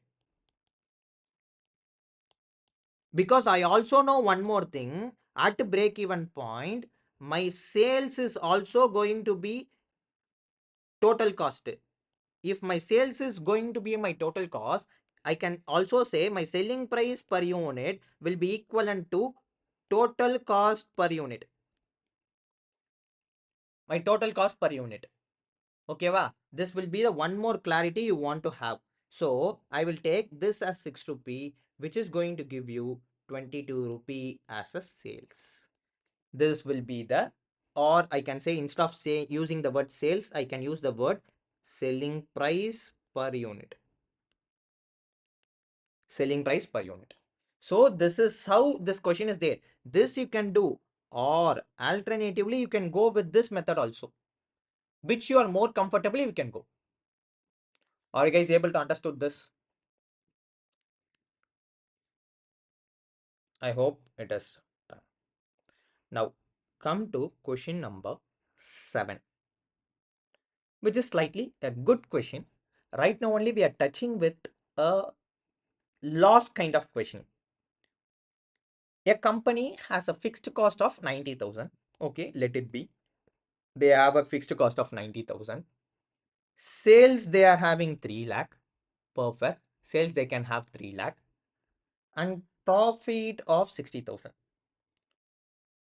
Because I also know one more thing, at break even point, my sales is also going to be total cost. If my sales is going to be my total cost, I can also say my selling price per unit will be equivalent to total cost per unit. My total cost per unit. Okay, va? This will be the one more clarity you want to have. So I will take this as 6 rupee, which is going to give you 22 rupee as a sales. This will be the, or I can say instead of say using the word sales, I can use the word selling price per unit. Selling price per unit. So this is how this question is there. This you can do, or alternatively you can go with this method also, which you are more comfortably you can go. Are you guys able to understood this? I hope it is done. Now come to question number 7, which is slightly a good question. Right now only we are touching with a loss kind of question. A company has a fixed cost of 90,000. Okay, let it be. They have a fixed cost of 90,000. Sales they are having 3 lakh. Perfect. Sales they can have 3 lakh. And profit of 60,000.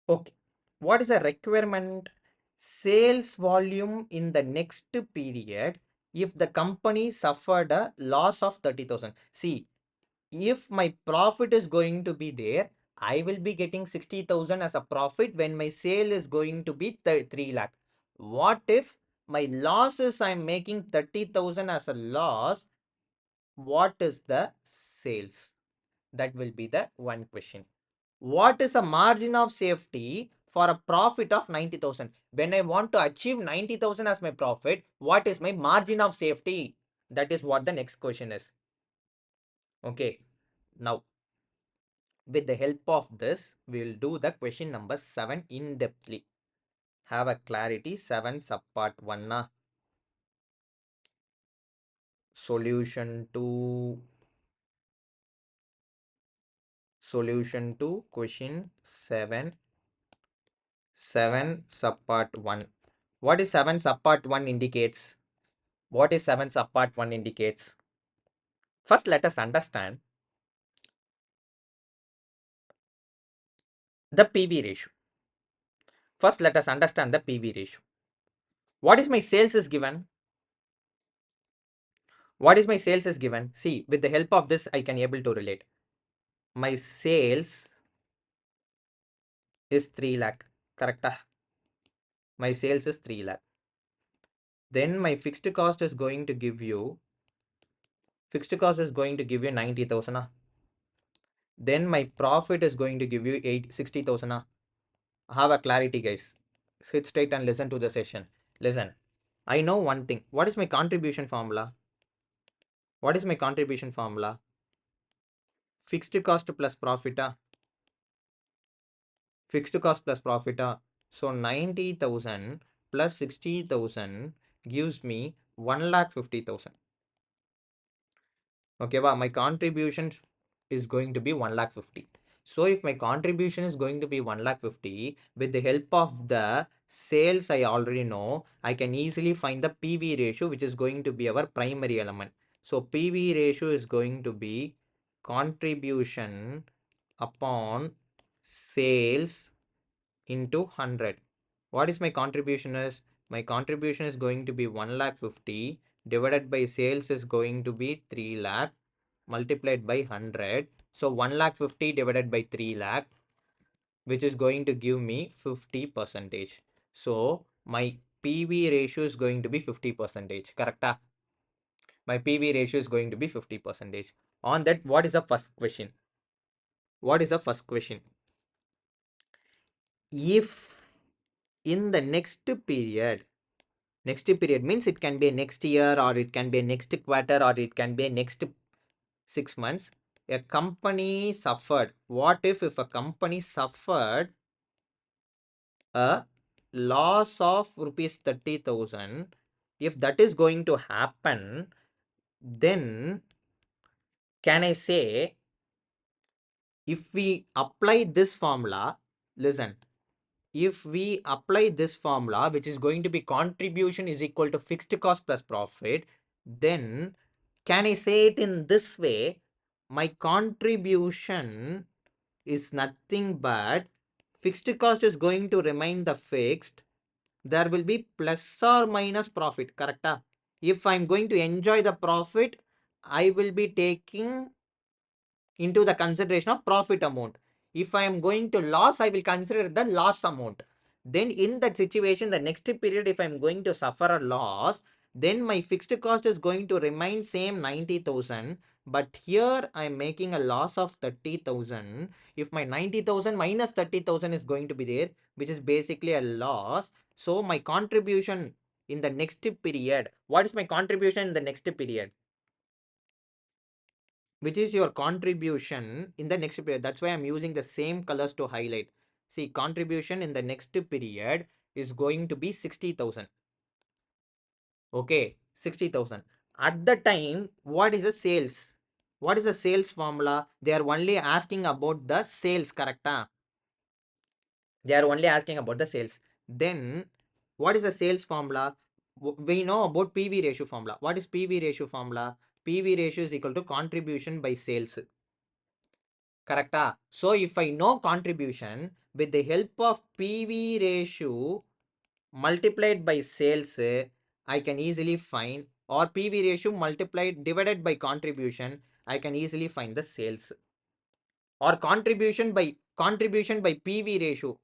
Okay. What is the requirement? Sales volume in the next period if the company suffered a loss of 30,000. See, if my profit is going to be there, I will be getting 60,000 as a profit when my sale is going to be 3 lakh. What if my losses I'm making 30,000 as a loss? What is the sales? That will be the one question. What is a margin of safety for a profit of 90,000? When I want to achieve 90,000 as my profit, what is my margin of safety? That is what the next question is. Okay. Now, with the help of this, we will do the question number 7 in depthly. Have a clarity. 7 subpart 1. Solution to question 7 subpart 1. What is 7 subpart 1 indicates? What is 7 subpart 1 indicates? First, let us understand the PV ratio. First, let us understand the PV ratio. What is my sales is given? What is my sales is given? See, with the help of this, I can able to relate. My sales is 3 lakh. Correct? My sales is 3 lakh. Then my fixed cost is going to give you 90,000. Then my profit is going to give you 60,000. Have a clarity, guys. Sit straight and listen to the session. Listen. I know one thing. What is my contribution formula? What is my contribution formula? Fixed cost plus profit. Fixed cost plus profit. So 90,000 plus 60,000 gives me 1,50,000. Okay, wow, my contribution is going to be 1,50,000. So if my contribution is going to be 1,50,000, with the help of the sales I already know, I can easily find the PV ratio, which is going to be our primary element. So PV ratio is going to be contribution upon sales into 100. What is my contribution is? my contribution is going to be 1,50,000 divided by sales is going to be 3 lakh multiplied by 100. So 1,50,000 divided by 3 lakh, which is going to give me 50%. So my PV ratio is going to be 50%. Correct? My PV ratio is going to be 50%. On that, what is the first question? What is the first question? If in the next period means it can be next year, or it can be next quarter, or it can be next 6 months, a company suffered. What if a company suffered a loss of rupees 30,000? If that is going to happen, then can I say, if we apply this formula, listen, if we apply this formula, which is going to be contribution is equal to fixed cost plus profit, then can I say it in this way? My contribution is nothing but fixed cost is going to remain the fixed. There will be plus or minus profit. Correct? If I'm going to enjoy the profit, I will be taking into the consideration of profit amount. If I am going to loss, I will consider the loss amount. Then in that situation, the next period, if I am going to suffer a loss, then my fixed cost is going to remain same 90,000. But here I am making a loss of 30,000. If my 90,000 minus 30,000 is going to be there, which is basically a loss. So my contribution in the next period, what is my contribution in the next period? Which is your contribution in the next period. That's why I'm using the same colors to highlight. See, contribution in the next period is going to be 60,000. Okay, 60,000. At the time, what is the sales? What is the sales formula? They are only asking about the sales, correct? They are only asking about the sales. Then, what is the sales formula? We know about PV ratio formula. What is PV ratio formula? PV ratio is equal to contribution by sales. Correct? So if I know contribution, with the help of PV ratio multiplied by sales, I can easily find, or PV ratio multiplied divided by contribution, I can easily find the sales. Or contribution by PV ratio.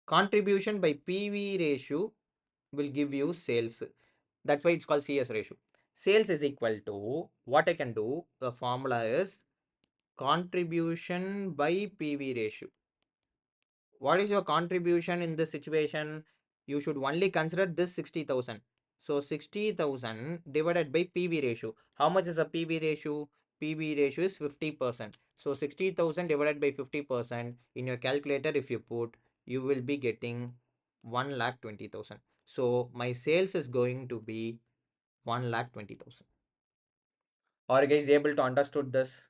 Contribution by PV ratio will give you sales. That's why it's called CS ratio. Sales is equal to, what I can do, the formula is contribution by PV ratio. What is your contribution in this situation? You should only consider this 60,000. So 60,000 divided by PV ratio. How much is a PV ratio? PV ratio is 50%. So 60,000 divided by 50% in your calculator, if you put, you will be getting 1,20,000. So my sales is going to be 1,20,000. Are you guys able to understood this?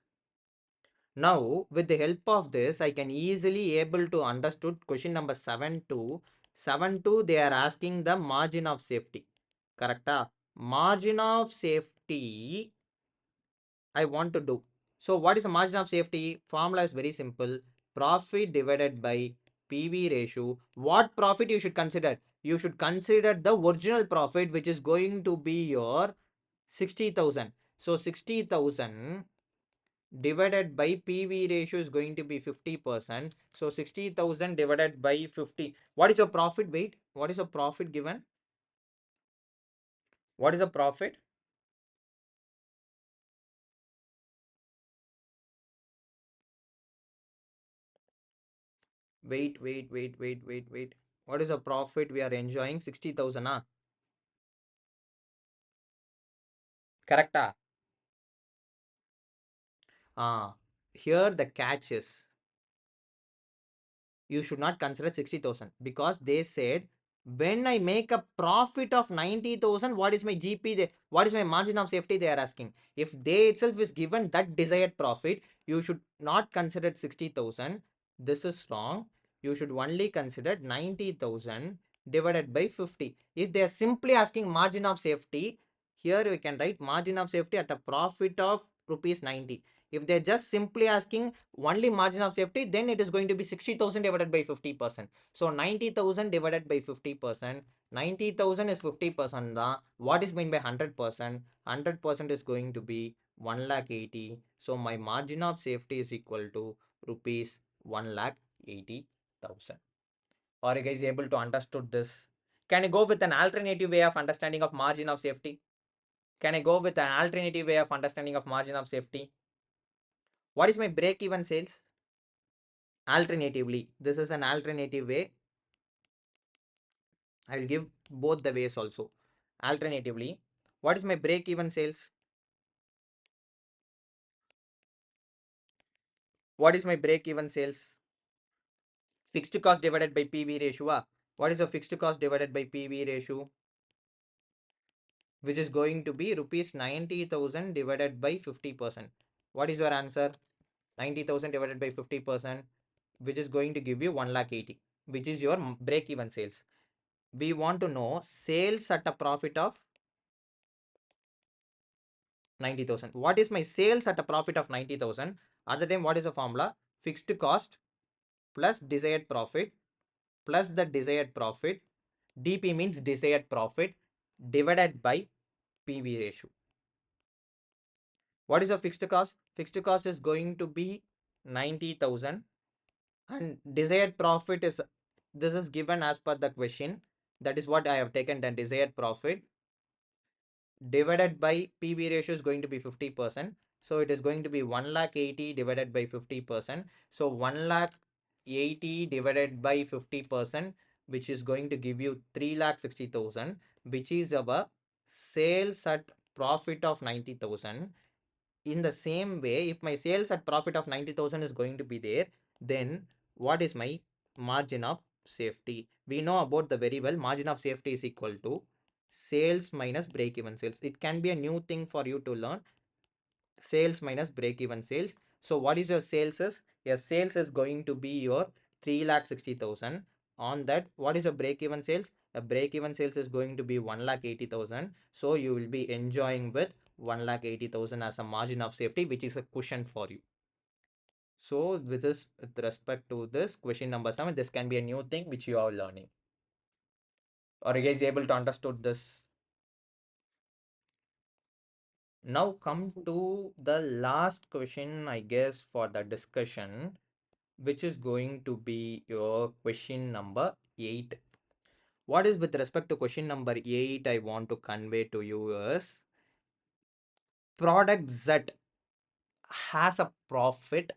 Now, with the help of this, I can easily able to understood question number 7.2. 7.2, they are asking the margin of safety. Correct? Margin of safety, I want to do. So, what is the margin of safety? Formula is very simple. Profit divided by PV ratio. What profit you should consider? You should consider the original profit, which is going to be your 60,000. So, 60,000 divided by PV ratio is going to be 50%. So 60,000 divided by 50. What is your profit? Wait, what is your profit given? What is the profit? Wait. What is the profit we are enjoying? 60,000, ah? Correct, ah? Here the catch is, you should not consider 60,000, because they said when I make a profit of 90,000, what is my GP? What is my margin of safety? They are asking. If they itself is given that desired profit, you should not consider 60,000. This is wrong. You should only consider 90,000 divided by 50. If they are simply asking margin of safety, here we can write margin of safety at a profit of rupees 90. If they're just simply asking only margin of safety, then it is going to be 60,000 divided by 50%. So 90,000 divided by 50%. 90,000 is 50%. What is meant by 100%? 100% is going to be 1,80,000. So my margin of safety is equal to rupees 1,80,000. Are you guys able to understood this? Can I go with an alternative way of understanding of margin of safety? Can I go with an alternative way of understanding of margin of safety? What is my break-even sales? Alternatively, this is an alternative way. I will give both the ways also. Alternatively, what is my break-even sales? What is my break-even sales? Fixed cost divided by PV ratio. What is the fixed cost divided by PV ratio? Which is going to be rupees 90,000 divided by 50%. What is your answer? 90,000 divided by 50%, which is going to give you 1,80,000, which is your break-even sales. We want to know sales at a profit of 90,000. What is my sales at a profit of 90,000? At the time, what is the formula? Fixed cost plus desired profit plus the desired profit. DP means desired profit divided by PV ratio. What is the fixed cost? Fixed cost is going to be 90,000 and desired profit is, this is given as per the question. That is what I have taken, the desired profit divided by PV ratio is going to be 50%. So it is going to be 1,80,000 divided by 50%. So 1,80,000 divided by 50%, which is going to give you 3,60,000, which is our sales at profit of 90,000. In the same way, if my sales at profit of 90,000 is going to be there, then what is my margin of safety? We know about the very well, margin of safety is equal to sales minus break even sales. It can be a new thing for you to learn. Sales minus break even sales. So what is your sales is? Your sales is going to be your 3,60,000. On that, what is a break even sales? A break even sales is going to be 1,80,000. So you will be enjoying with 1,80,000 as a margin of safety, which is a cushion for you. So with this, with respect to this question number 7, this can be a new thing which you are learning. Are you guys able to understood this? Now come to the last question, I guess, for the discussion, which is going to be your question number 8. What is with respect to question number 8 I want to convey to you is product Z has a profit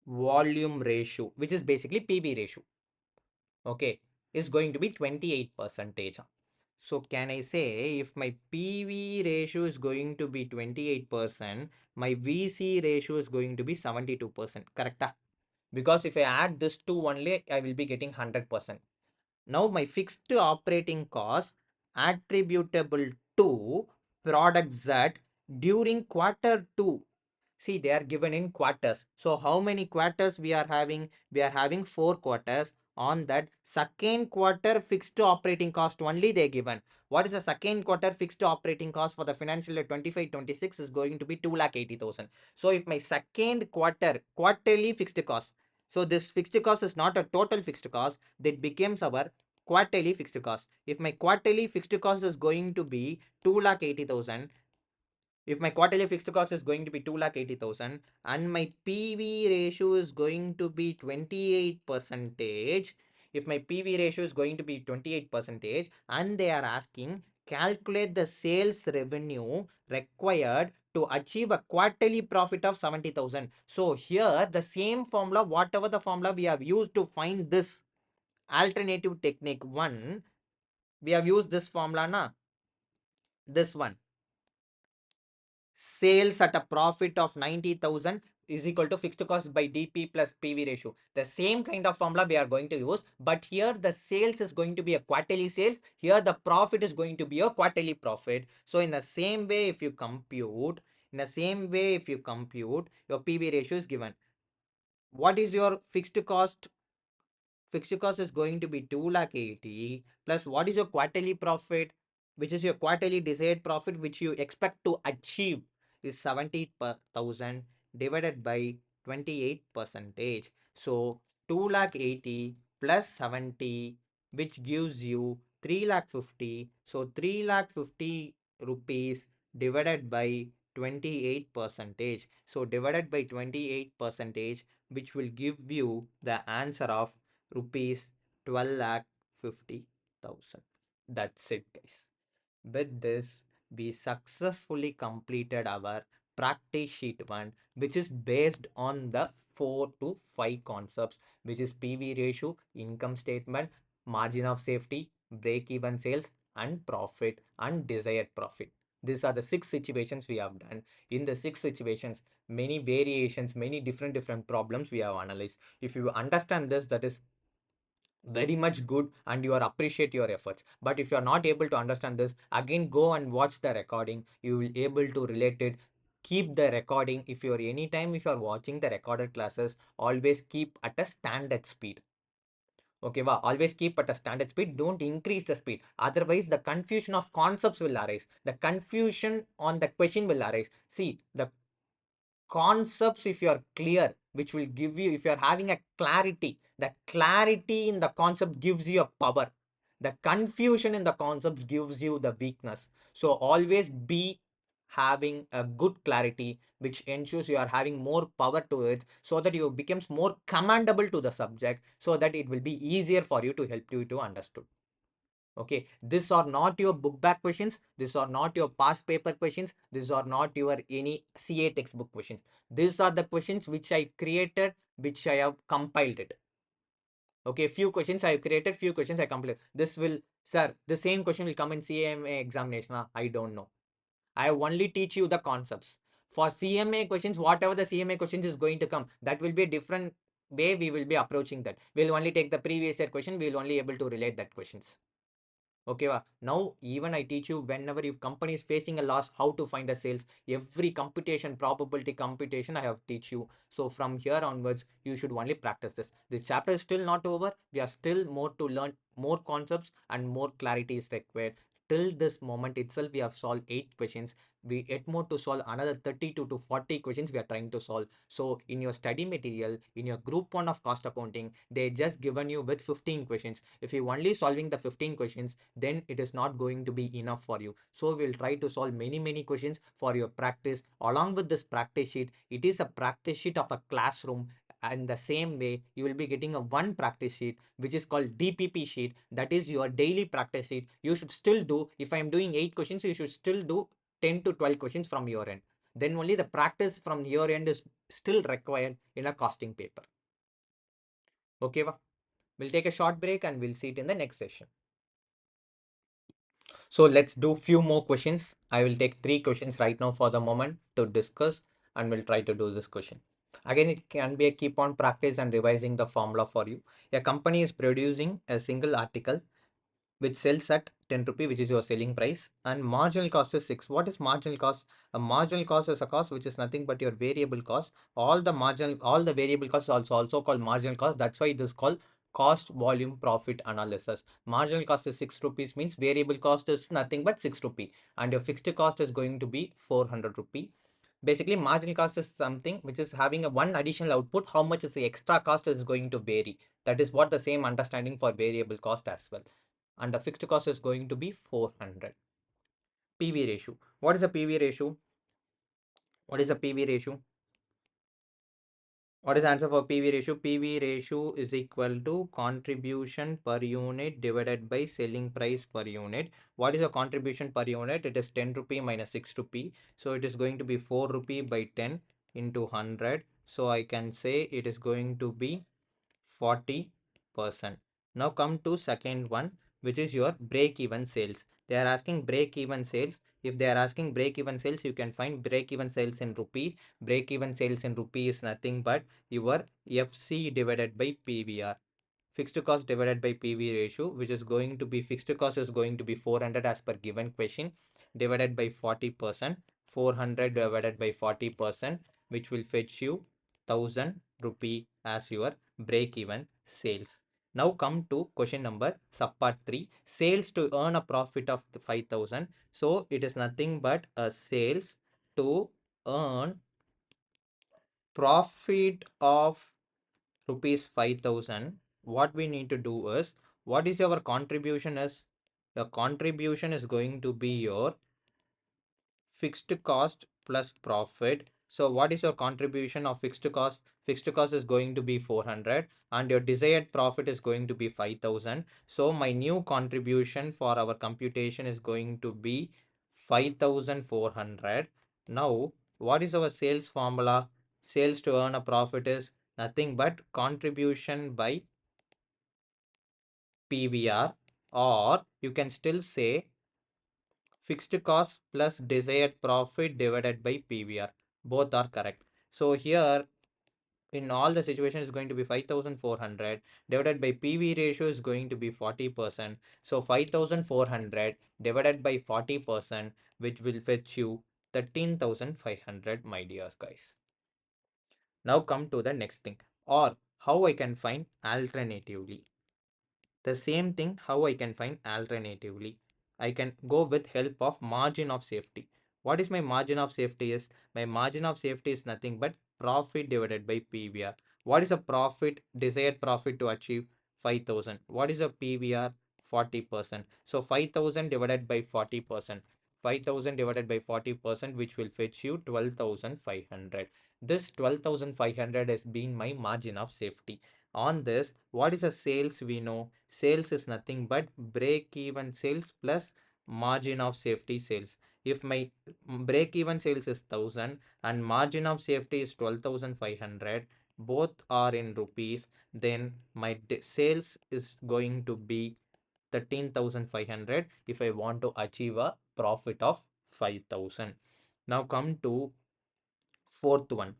volume ratio, which is basically PV ratio. Okay, is going to be 28%. So can I say if my PV ratio is going to be 28%, my VC ratio is going to be 72%, correct? Because if I add this two only, I will be getting 100%. Now my fixed operating cost attributable to product Z during quarter 2. See, they are given in quarters. So how many quarters we are having? We are having 4 quarters. On that second quarter fixed operating cost only they given. What is the second quarter fixed operating cost for the financial year 25-26 is going to be 2,80,000. So if my second quarter quarterly fixed cost, so this fixed cost is not a total fixed cost, that becomes our quarterly fixed cost. If my quarterly fixed cost is going to be 2,80,000, if my quarterly fixed cost is going to be 2,80,000 and my PV ratio is going to be 28%, if my PV ratio is going to be 28% and they are asking calculate the sales revenue required to achieve a quarterly profit of 70,000. So here the same formula, whatever the formula we have used to find this alternative technique 1, we have used this formula na, this one. Sales at a profit of 90,000 is equal to fixed cost by DP plus PV ratio. The same kind of formula we are going to use, but here the sales is going to be a quarterly sales. Here the profit is going to be a quarterly profit. So in the same way, if you compute, your PV ratio is given. What is your fixed cost? Fixed cost is going to be 2,80,000 plus what is your quarterly profit, which is your quarterly desired profit, which you expect to achieve is 70,000 divided by 28 percentage. So 2 lakh 80 plus 70, which gives you 3 lakh 50. So 3 lakh 50 rupees divided by 28 percentage. So divided by 28 percentage, which will give you the answer of rupees 12 lakh 50,000. That's it, guys. With this, we successfully completed our practice sheet 1, which is based on the 4 to 5 concepts, which is PV ratio, income statement, margin of safety, break even sales, and profit and desired profit. These are the 6 situations we have done. In the 6 situations, many variations, many different problems we have analyzed. If you understand this, that is very much good and you are appreciate your efforts. But if you are not able to understand this, again go and watch the recording. You will able to relate it. Keep the recording. If you are anytime, if you are watching the recorded classes, always keep at a standard speed. Okay, wow. Always keep at a standard speed. Don't increase the speed. Otherwise, the confusion of concepts will arise. The confusion on the question will arise. See, the concepts, if you are clear, which will give you, if you are having a clarity, the clarity in the concept gives you a power. The confusion in the concepts gives you the weakness. So always be having a good clarity, which ensures you are having more power to it, so that you becomes more commandable to the subject, so that it will be easier for you to help you to understood. Okay, these are not your book back questions. These are not your past paper questions. These are not your any CA textbook questions. These are the questions which I created, which I have compiled it. Okay, few questions I have created, few questions I compiled. This will, sir, the same question will come in CMA examination. I don't know. I only teach you the concepts. For CMA questions, whatever the CMA questions is going to come, that will be a different way we will be approaching that. We'll only take the previous year question. We'll only able to relate that questions. Okay, now even I teach you, whenever your company is facing a loss, how to find a sales. Every computation, probability computation, I have teach you. So from here onwards, you should only practice this. This chapter is still not over. We are still more to learn, more concepts and more clarity is required. Till this moment itself, we have solved 8 questions. We yet more to solve another 32 to 40 questions we are trying to solve. So in your study material, in your group 1 of cost accounting, they just given you with 15 questions. If you only solving the 15 questions, then it is not going to be enough for you. So we'll try to solve many questions for your practice. Along with this practice sheet, it is a practice sheet of a classroom. And the same way, you will be getting a one practice sheet, which is called DPP sheet. That is your daily practice sheet. You should still do, if I am doing 8 questions, you should still do 10 to 12 questions from your end. Then only the practice from your end is still required in a costing paper. Okay, we'll take a short break and we'll see it in the next session. So let's do few more questions. I will take 3 questions right now for the moment to discuss, and we'll try to do this question. Again, it can be a keep on practice and revising the formula for you. A company is producing a single article which sells at 10 rupee, which is your selling price, and marginal cost is 6. What is marginal cost? A marginal cost is a cost which is nothing but your variable cost. All the variable costs also called marginal cost. That's why it is called cost volume profit analysis. Marginal cost is 6 rupees, means variable cost is nothing but 6 rupee, and your fixed cost is going to be 400 rupee. Basically, marginal cost is something which is having a one additional output. How much is the extra cost is going to vary. That is what the same understanding for variable cost as well. And the fixed cost is going to be 400. PV ratio. What is the PV ratio? What is the PV ratio? What is the answer for PV ratio? PV ratio is equal to contribution per unit divided by selling price per unit. What is the contribution per unit? It is 10 rupee minus 6 rupee. So it is going to be 4 rupee by 10 into 100. So I can say it is going to be 40%. Now come to second one, which is your break even sales. They are asking break even sales. If they are asking break even sales, you can find break even sales in rupee. Break even sales in rupee is nothing but your FC divided by PVR. Fixed cost divided by PV ratio, which is going to be, fixed cost is going to be 400 as per given question, divided by 40%. 400 divided by 40%, which will fetch you 1000 rupee as your break even sales. Now come to question number subpart 3, sales to earn a profit of 5000. So it is nothing but a sales to earn profit of rupees 5,000, what we need to do is, what is your contribution is, your contribution is going to be your fixed cost plus profit. So what is your contribution of fixed cost? Fixed cost is going to be 400 and your desired profit is going to be 5,000. So my new contribution for our computation is going to be 5,400. Now, what is our sales formula? Sales to earn a profit is nothing but contribution by PVR, or you can still say fixed cost plus desired profit divided by PVR. Both are correct. So here in all the situations is going to be 5,400 divided by PV ratio is going to be 40%. So 5,400 divided by 40%, which will fetch you 13,500, my dear guys. Now come to the next thing, or how I can find alternatively. The same thing, how I can find alternatively. I can go with help of margin of safety. What is my margin of safety is? My margin of safety is nothing but profit divided by PVR. What is a profit, desired profit to achieve? 5,000. What is a PVR? 40%. So 5,000 divided by 40%. 5,000 divided by 40%, which will fetch you 12,500. This 12,500 has been my margin of safety. On this, what is a sales? We know sales is nothing but break even sales plus margin of safety sales. If my break even sales is 1,000 and margin of safety is 12,500, both are in rupees, then my sales is going to be 13,500 if I want to achieve a profit of 5,000. Now come to fourth one.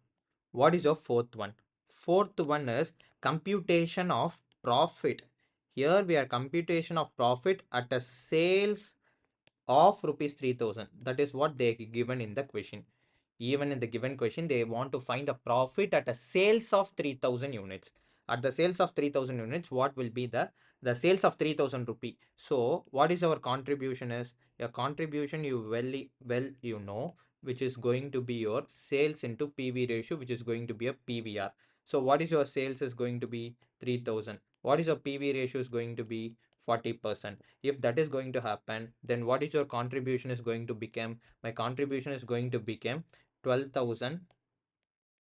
What is your fourth one? Fourth one is computation of profit. Here we are computation of profit at a sales of rupees 3,000. That is what they given in the question. Even in the given question, they want to find the profit at a sales of 3,000 units. At the sales of 3,000 units, what will be the sales of 3,000 rupee? So what is our contribution is? Your contribution you well you know, which is going to be your sales into PV ratio, which is going to be a PVR. So what is your sales is going to be 3,000. What is your PV ratio is going to be 40%. If that is going to happen, then what is your contribution is going to become? My contribution is going to become 12,000,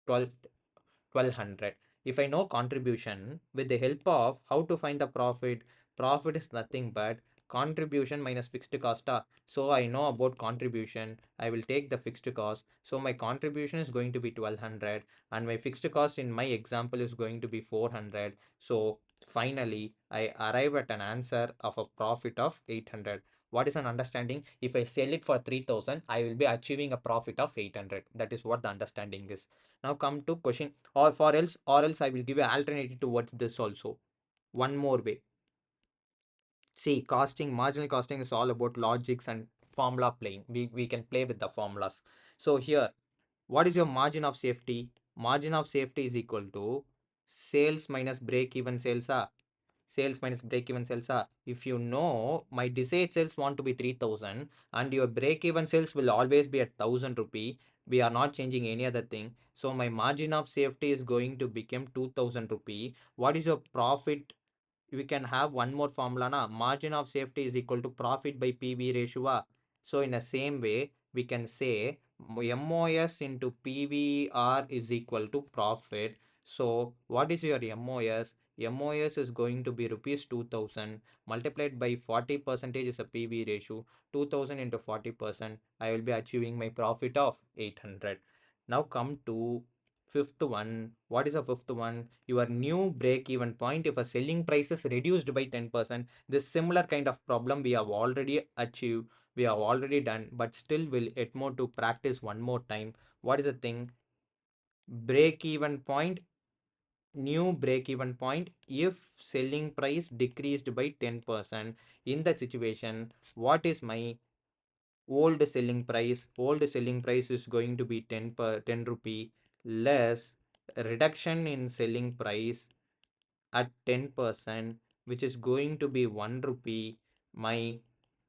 1,200. If I know contribution, with the help of how to find the profit, profit is nothing but contribution minus fixed cost. So I know about contribution, I will take the fixed cost. So my contribution is going to be 1,200 and my fixed cost in my example is going to be 400. So finally I arrive at an answer of a profit of 800. What is an understanding? If I sell it for 3,000, I will be achieving a profit of 800. That is what the understanding is. Now come to question, or else I will give you alternative towards this also. One more way. See, costing, marginal costing is all about logics and formula playing. We can play with the formulas. So here, what is your margin of safety? Margin of safety is equal to sales minus break even sales. Sales minus break even sales are, if you know my desired sales want to be 3,000 and your break even sales will always be at 1,000 rupee, we are not changing any other thing. So my margin of safety is going to become 2,000 rupee. What is your profit? We can have one more formula na, margin of safety is equal to profit by PV ratio. So in the same way, we can say MOS into PVR is equal to profit. So what is your MOS? MOS is going to be rupees 2,000 multiplied by 40 percentage is a PV ratio. 2,000 into 40%, I will be achieving my profit of 800. Now come to fifth one. What is the fifth one? Your new break even point if a selling price is reduced by 10%. This similar kind of problem we have already achieved, we have already done, but still will yet more to practice one more time. What is the thing? Break even point, new break even point if selling price decreased by 10%. In that situation, what is my old selling price? Old selling price is going to be 10 rupee less reduction in selling price at 10%, which is going to be 1 rupee. My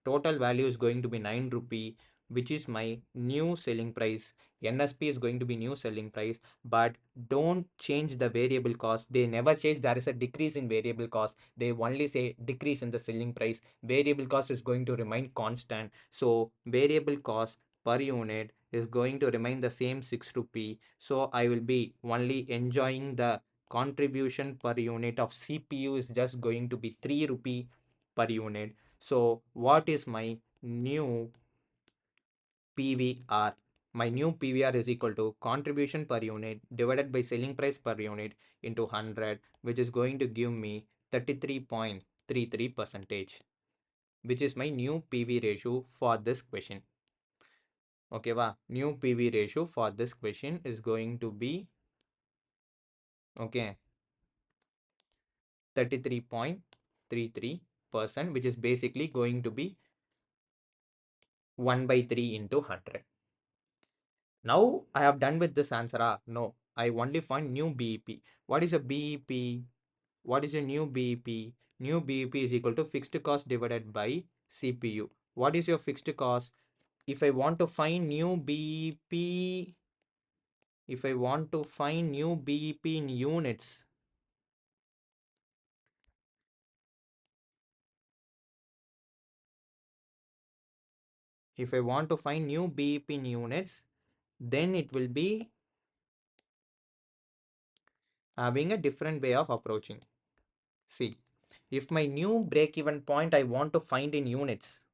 total value is going to be 9 rupee, which is my new selling price. NSP is going to be new selling price, but don't change the variable cost. They never change. There is a decrease in variable cost. They only say decrease in the selling price. Variable cost is going to remain constant. So variable cost per unit is going to remain the same 6 rupee. So I will be only enjoying the contribution per unit of CPU is just going to be 3 rupee per unit. So what is my new PVR? My new PVR is equal to contribution per unit divided by selling price per unit into 100, which is going to give me 33.33 percentage, which is my new PV ratio for this question. Okay, new PV ratio for this question is going to be, okay, 33.33%, which is basically going to be 1 by 3 into 100. Now I have done with this answer. No, I only find new BEP. What is a BEP? What is a new BEP? New BEP is equal to fixed cost divided by CPU. What is your fixed cost? If I want to find new BEP, if I want to find new BEP in units, if I want to find new BEP in units, then it will be having a different way of approaching. See, if my new break-even point I want to find in units,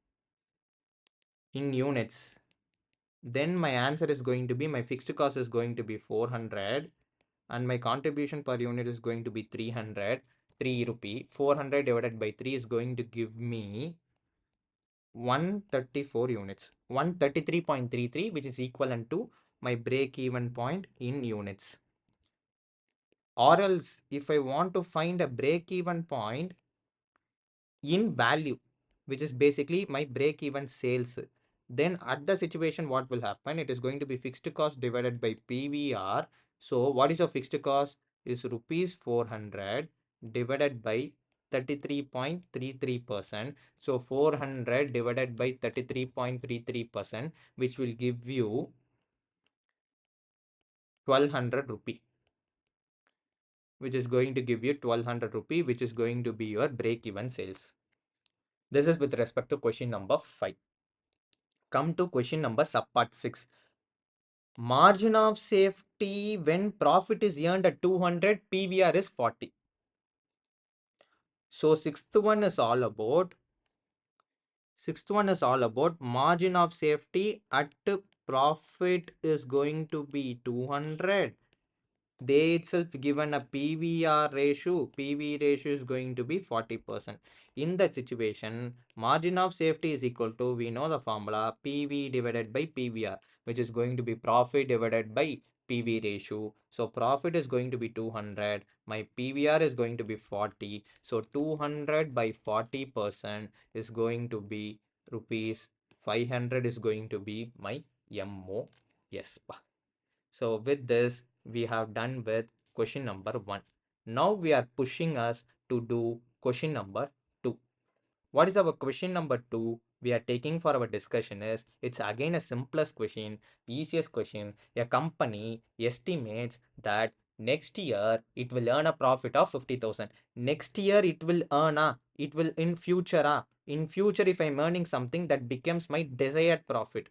then my answer is going to be, my fixed cost is going to be 400 and my contribution per unit is going to be 300, 3 rupee. 400 divided by 3 is going to give me 134 units, 133.33, which is equivalent to my break-even point in units. Or else, if I want to find a break-even point in value, which is basically my break even sales, then at the situation what will happen, it is going to be fixed cost divided by PVR. So what is your fixed cost? Is rupees 400 divided by 33.33%. So 400 divided by 33.33%, which will give you 1200 rupee, which is going to give you 1200 rupee, which is going to be your break even sales. This is with respect to question number 5. Come to question number subpart 6. Margin of safety when profit is earned at 200, PVR is 40. So sixth one is all about margin of safety at profit is going to be 200. They itself given a PVR ratio. PV ratio is going to be 40%. In that situation, margin of safety is equal to, we know the formula, PV divided by PVR, which is going to be profit divided by PV ratio. So profit is going to be 200. My PVR is going to be 40. So 200 by 40% is going to be rupees 500 is going to be my MO. Yes. So with this, we have done with question number 1. Now we are pushing us to do question number 2. What is our question number 2? We are taking for our discussion is, it's again a simplest question, easiest question. A company estimates that next year it will earn a profit of 50,000. Next year it will earn it will in future in future if I'm earning something that becomes my desired profit,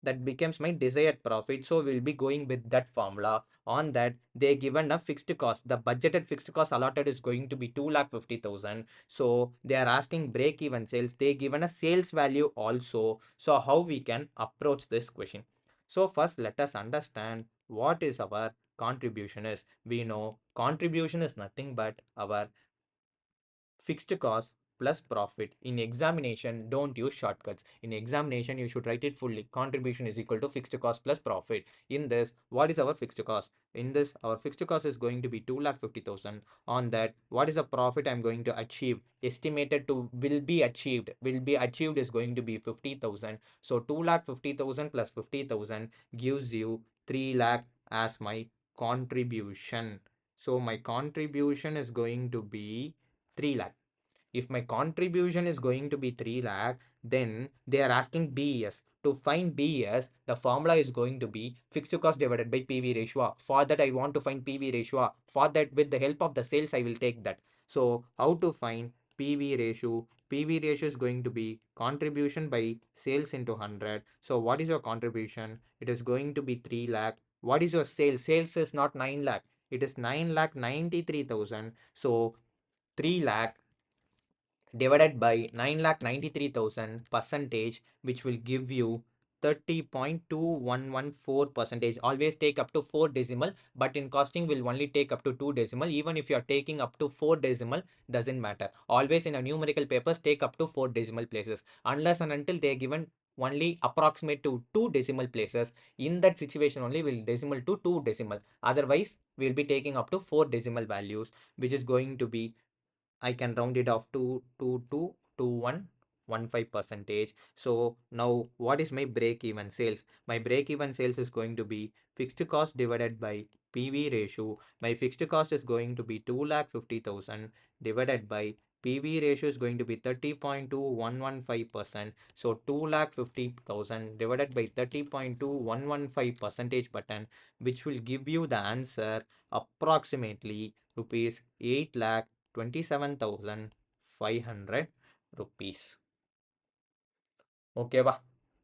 so we'll be going with that formula. On that, they given a fixed cost, the budgeted fixed cost allotted is going to be 2,50,000. So they are asking break even sales, they given a sales value also. So how we can approach this question? So first let us understand what is our contribution is. We know contribution is nothing but our fixed cost plus profit. In examination, don't use shortcuts. In examination, you should write it fully. Contribution is equal to fixed cost plus profit. In this, what is our fixed cost? In this, our fixed cost is going to be 2,50,000. On that, what is the profit I'm going to achieve? Estimated to will be achieved. Will be achieved is going to be 50,000. So 2,50,000 plus 50,000 gives you 3 lakh as my contribution. So my contribution is going to be 3 lakh. If my contribution is going to be 3 lakh, Then they are asking BES. To find BES, the formula is going to be fixed cost divided by PV ratio. For that, I want to find PV ratio. For that, with the help of the sales, I will take that. So how to find PV ratio? PV ratio is going to be contribution by sales into 100. So what is your contribution? It is going to be 3 lakh. What is your sales? Sales is not 9 lakh. It is 9 lakh 93,000. So 3 lakh divided by 9,93,000 percentage, which will give you 30.2114 percentage. Always take up to 4 decimal, but in costing will only take up to 2 decimal. Even if you are taking up to 4 decimal, doesn't matter. Always in a numerical papers take up to 4 decimal places, unless and until they are given only approximate to 2 decimal places. In that situation only will decimal to 2 decimal. Otherwise we will be taking up to 4 decimal values, which is going to be, I can round it off to 115 percentage. So now what is my break even sales? My break even sales is going to be fixed cost divided by PV ratio. My fixed cost is going to be 2,50,000 divided by PV ratio is going to be 30.2115%. So 2,50,000 divided by 30.2115 percentage button, which will give you the answer approximately rupees 8 lakh 27,500 rupees. Okay,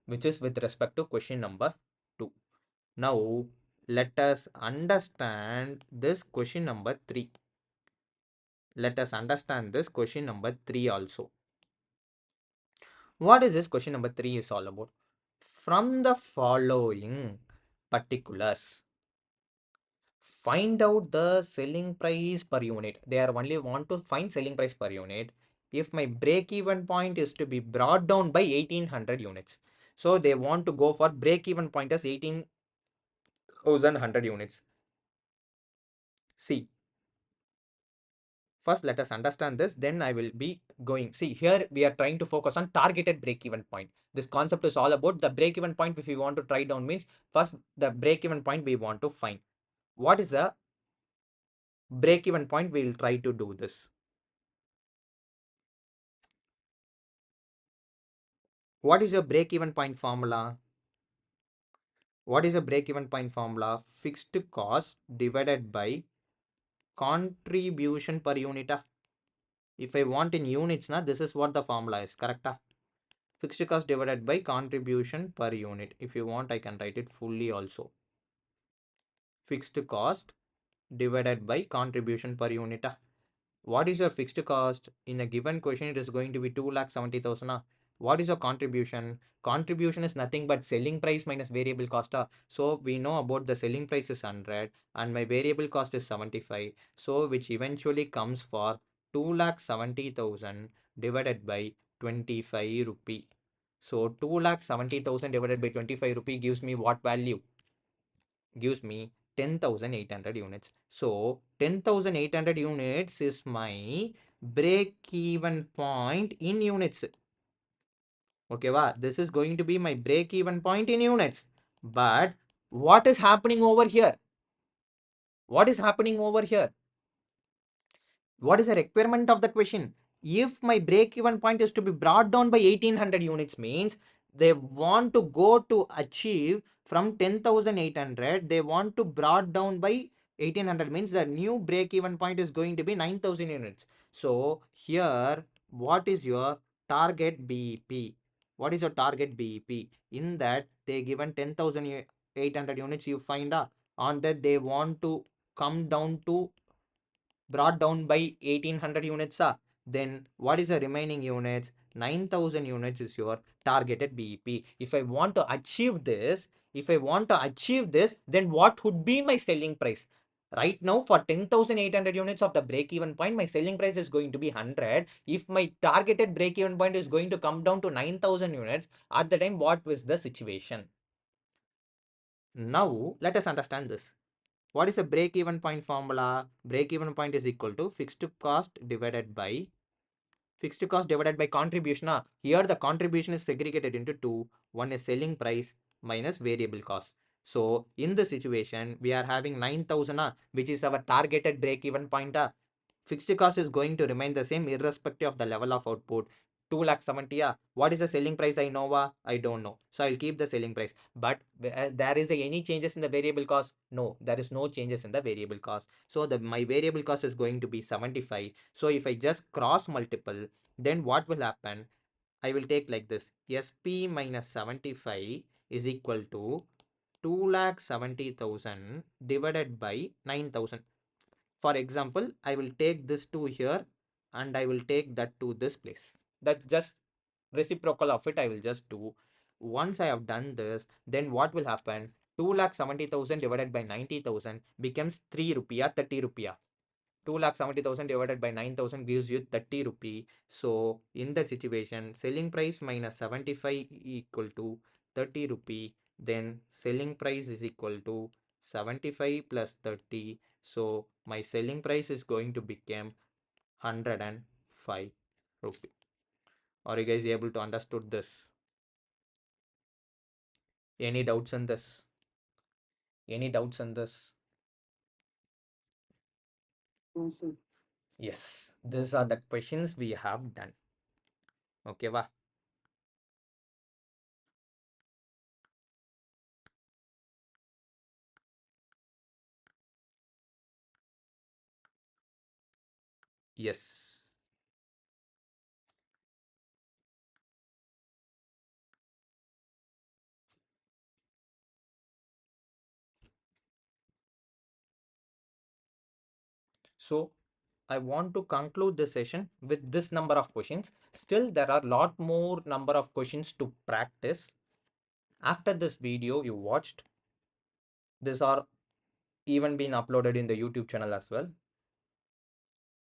which is with respect to question number 2. Now, let us understand this question number 3. Let us understand this question number 3 also. What is this question number 3 is all about? From the following particulars, find out the selling price per unit. They are only want to find selling price per unit. If my break even point is to be brought down by 1800 units, so they want to go for break even point as 18,100 units. See, first let us understand this, then I will be going. See, here we are trying to focus on targeted break even point. This concept is all about the break even point. If we want to try down means, first the break even point we want to find. What is the break even point? We will try to do this. What is your break even point formula? What is a break even point formula? Fixed cost divided by contribution per unit. If I want in units, this is what the formula is, correct? Fixed cost divided by contribution per unit. If you want, I can write it fully also. Fixed cost divided by contribution per unit. What is your fixed cost? In a given question, it is going to be 2,70,000. What is your contribution? Contribution is nothing but selling price minus variable cost. So we know about the selling price is 100 and my variable cost is 75. So which eventually comes for 2,70,000 divided by 25 rupee. So 2,70,000 divided by 25 rupee gives me what value? Gives me 10,800 units. So 10,800 units is my break even point in units. Okay, this is going to be my break even point in units. But what is happening over here? What is happening over here? What is the requirement of the question? If my break even point is to be brought down by 1800 units means they want to go to achieve from 10,800, they want to brought down by 1800 means the new break even point is going to be 9,000 units. So here what is your target BEP? What is your target BEP? In that they given 10,800 units, you find on that they want to come down to brought down by 1800 units, then what is the remaining units? 9,000 units is your targeted BEP. If I want to achieve this, then what would be my selling price? Right now for 10,800 units of the break even point, my selling price is going to be 100. If my targeted break even point is going to come down to 9,000 units, at the time what was the situation? Now let us understand this. What is a break even point formula? Break even point is equal to fixed cost divided by contribution. Here the contribution is segregated into two. One is selling price minus variable cost. So in the situation we are having 9,000, which is our targeted break even point. Fixed cost is going to remain the same irrespective of the level of output. 2 lakh 70. Yeah. What is the selling price? I know. I don't know. So I'll keep the selling price. But there is any changes in the variable cost? No, there is no changes in the variable cost. So my variable cost is going to be 75. So if I just cross multiple, then what will happen? I will take like this. SP minus 75 is equal to 2,70,000 divided by 9,000. For example, I will take this to here and I will take that to this place. That's just reciprocal of it. I will just do. Once I have done this, then what will happen? 2,70,000 divided by 90,000 becomes 3 rupiah, 30 rupiah. 2,70,000 divided by 9,000 gives you 30 rupee. So in that situation, selling price minus 75 equal to 30 rupee. Then selling price is equal to 75 plus 30. So my selling price is going to become 105 rupee. Are you guys able to understood this? Any doubts on this? Any doubts on this? No, sir. Yes, these are the questions we have done. Okay, va? Yes. So I want to conclude this session with this number of questions. Still, there are a lot more number of questions to practice. After this video you watched, these are even been uploaded in the YouTube channel as well.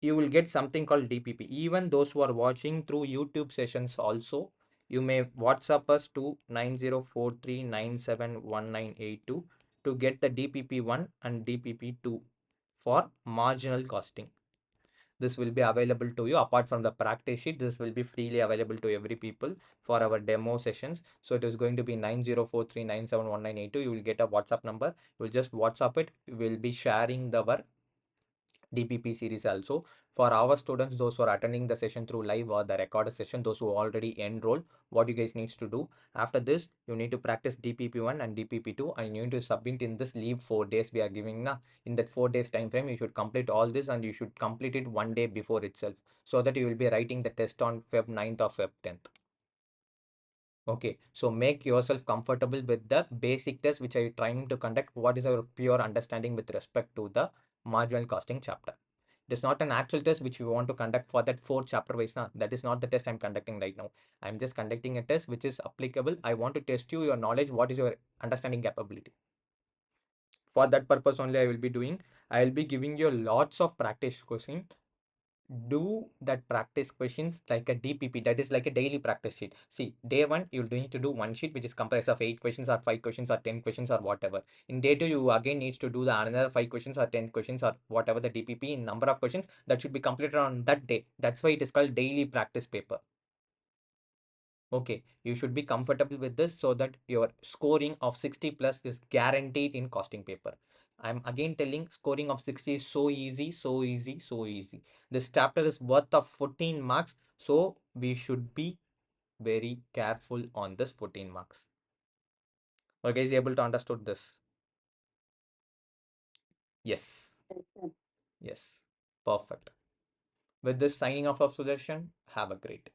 You will get something called DPP. Even those who are watching through YouTube sessions also, you may WhatsApp us to 9043971982 to get the DPP1 and DPP2 for marginal costing. This will be available to you. Apart from the practice sheet, this will be freely available to every people for our demo sessions. So it is going to be 9043971982. You will get a WhatsApp number. You will just WhatsApp it. We will be sharing our DPP series also. For our students, those who are attending the session through live or the recorded session, those who already enrolled, what you guys needs to do after this, you need to practice DPP1 and DPP2, and you need to submit in this leave 4 days we are giving now. In that 4 days time frame, you should complete all this, and you should complete it one day before itself, so that you will be writing the test on Feb 9th or Feb 10th. Okay, so make yourself comfortable with the basic test which I am trying to conduct. What is our pure understanding with respect to the marginal costing chapter? It is not an actual test which we want to conduct for that 4 chapter wise. Now, that is not the test I'm conducting right now. I'm just conducting a test which is applicable. I want to test you your knowledge. What is your understanding capability? For that purpose only I will be doing. I will be giving you lots of practice questions. Do that practice questions like a DPP, that is like a daily practice sheet. See, day one, you're going to do one sheet which is comprised of 8 questions or 5 questions or 10 questions or whatever. In day two, you again needs to do the another 5 questions or 10 questions or whatever the DPP in number of questions that should be completed on that day. That's why it is called daily practice paper. Okay, you should be comfortable with this so that your scoring of 60 plus is guaranteed in costing paper. I'm again telling, scoring of 60 is so easy, so easy, so easy. This chapter is worth of 14 marks, so we should be very careful on this 14 marks. Okay, is able to understood this? Yes, Yes, sir. yes, perfect. With this signing off of Sudarshan, have a great day.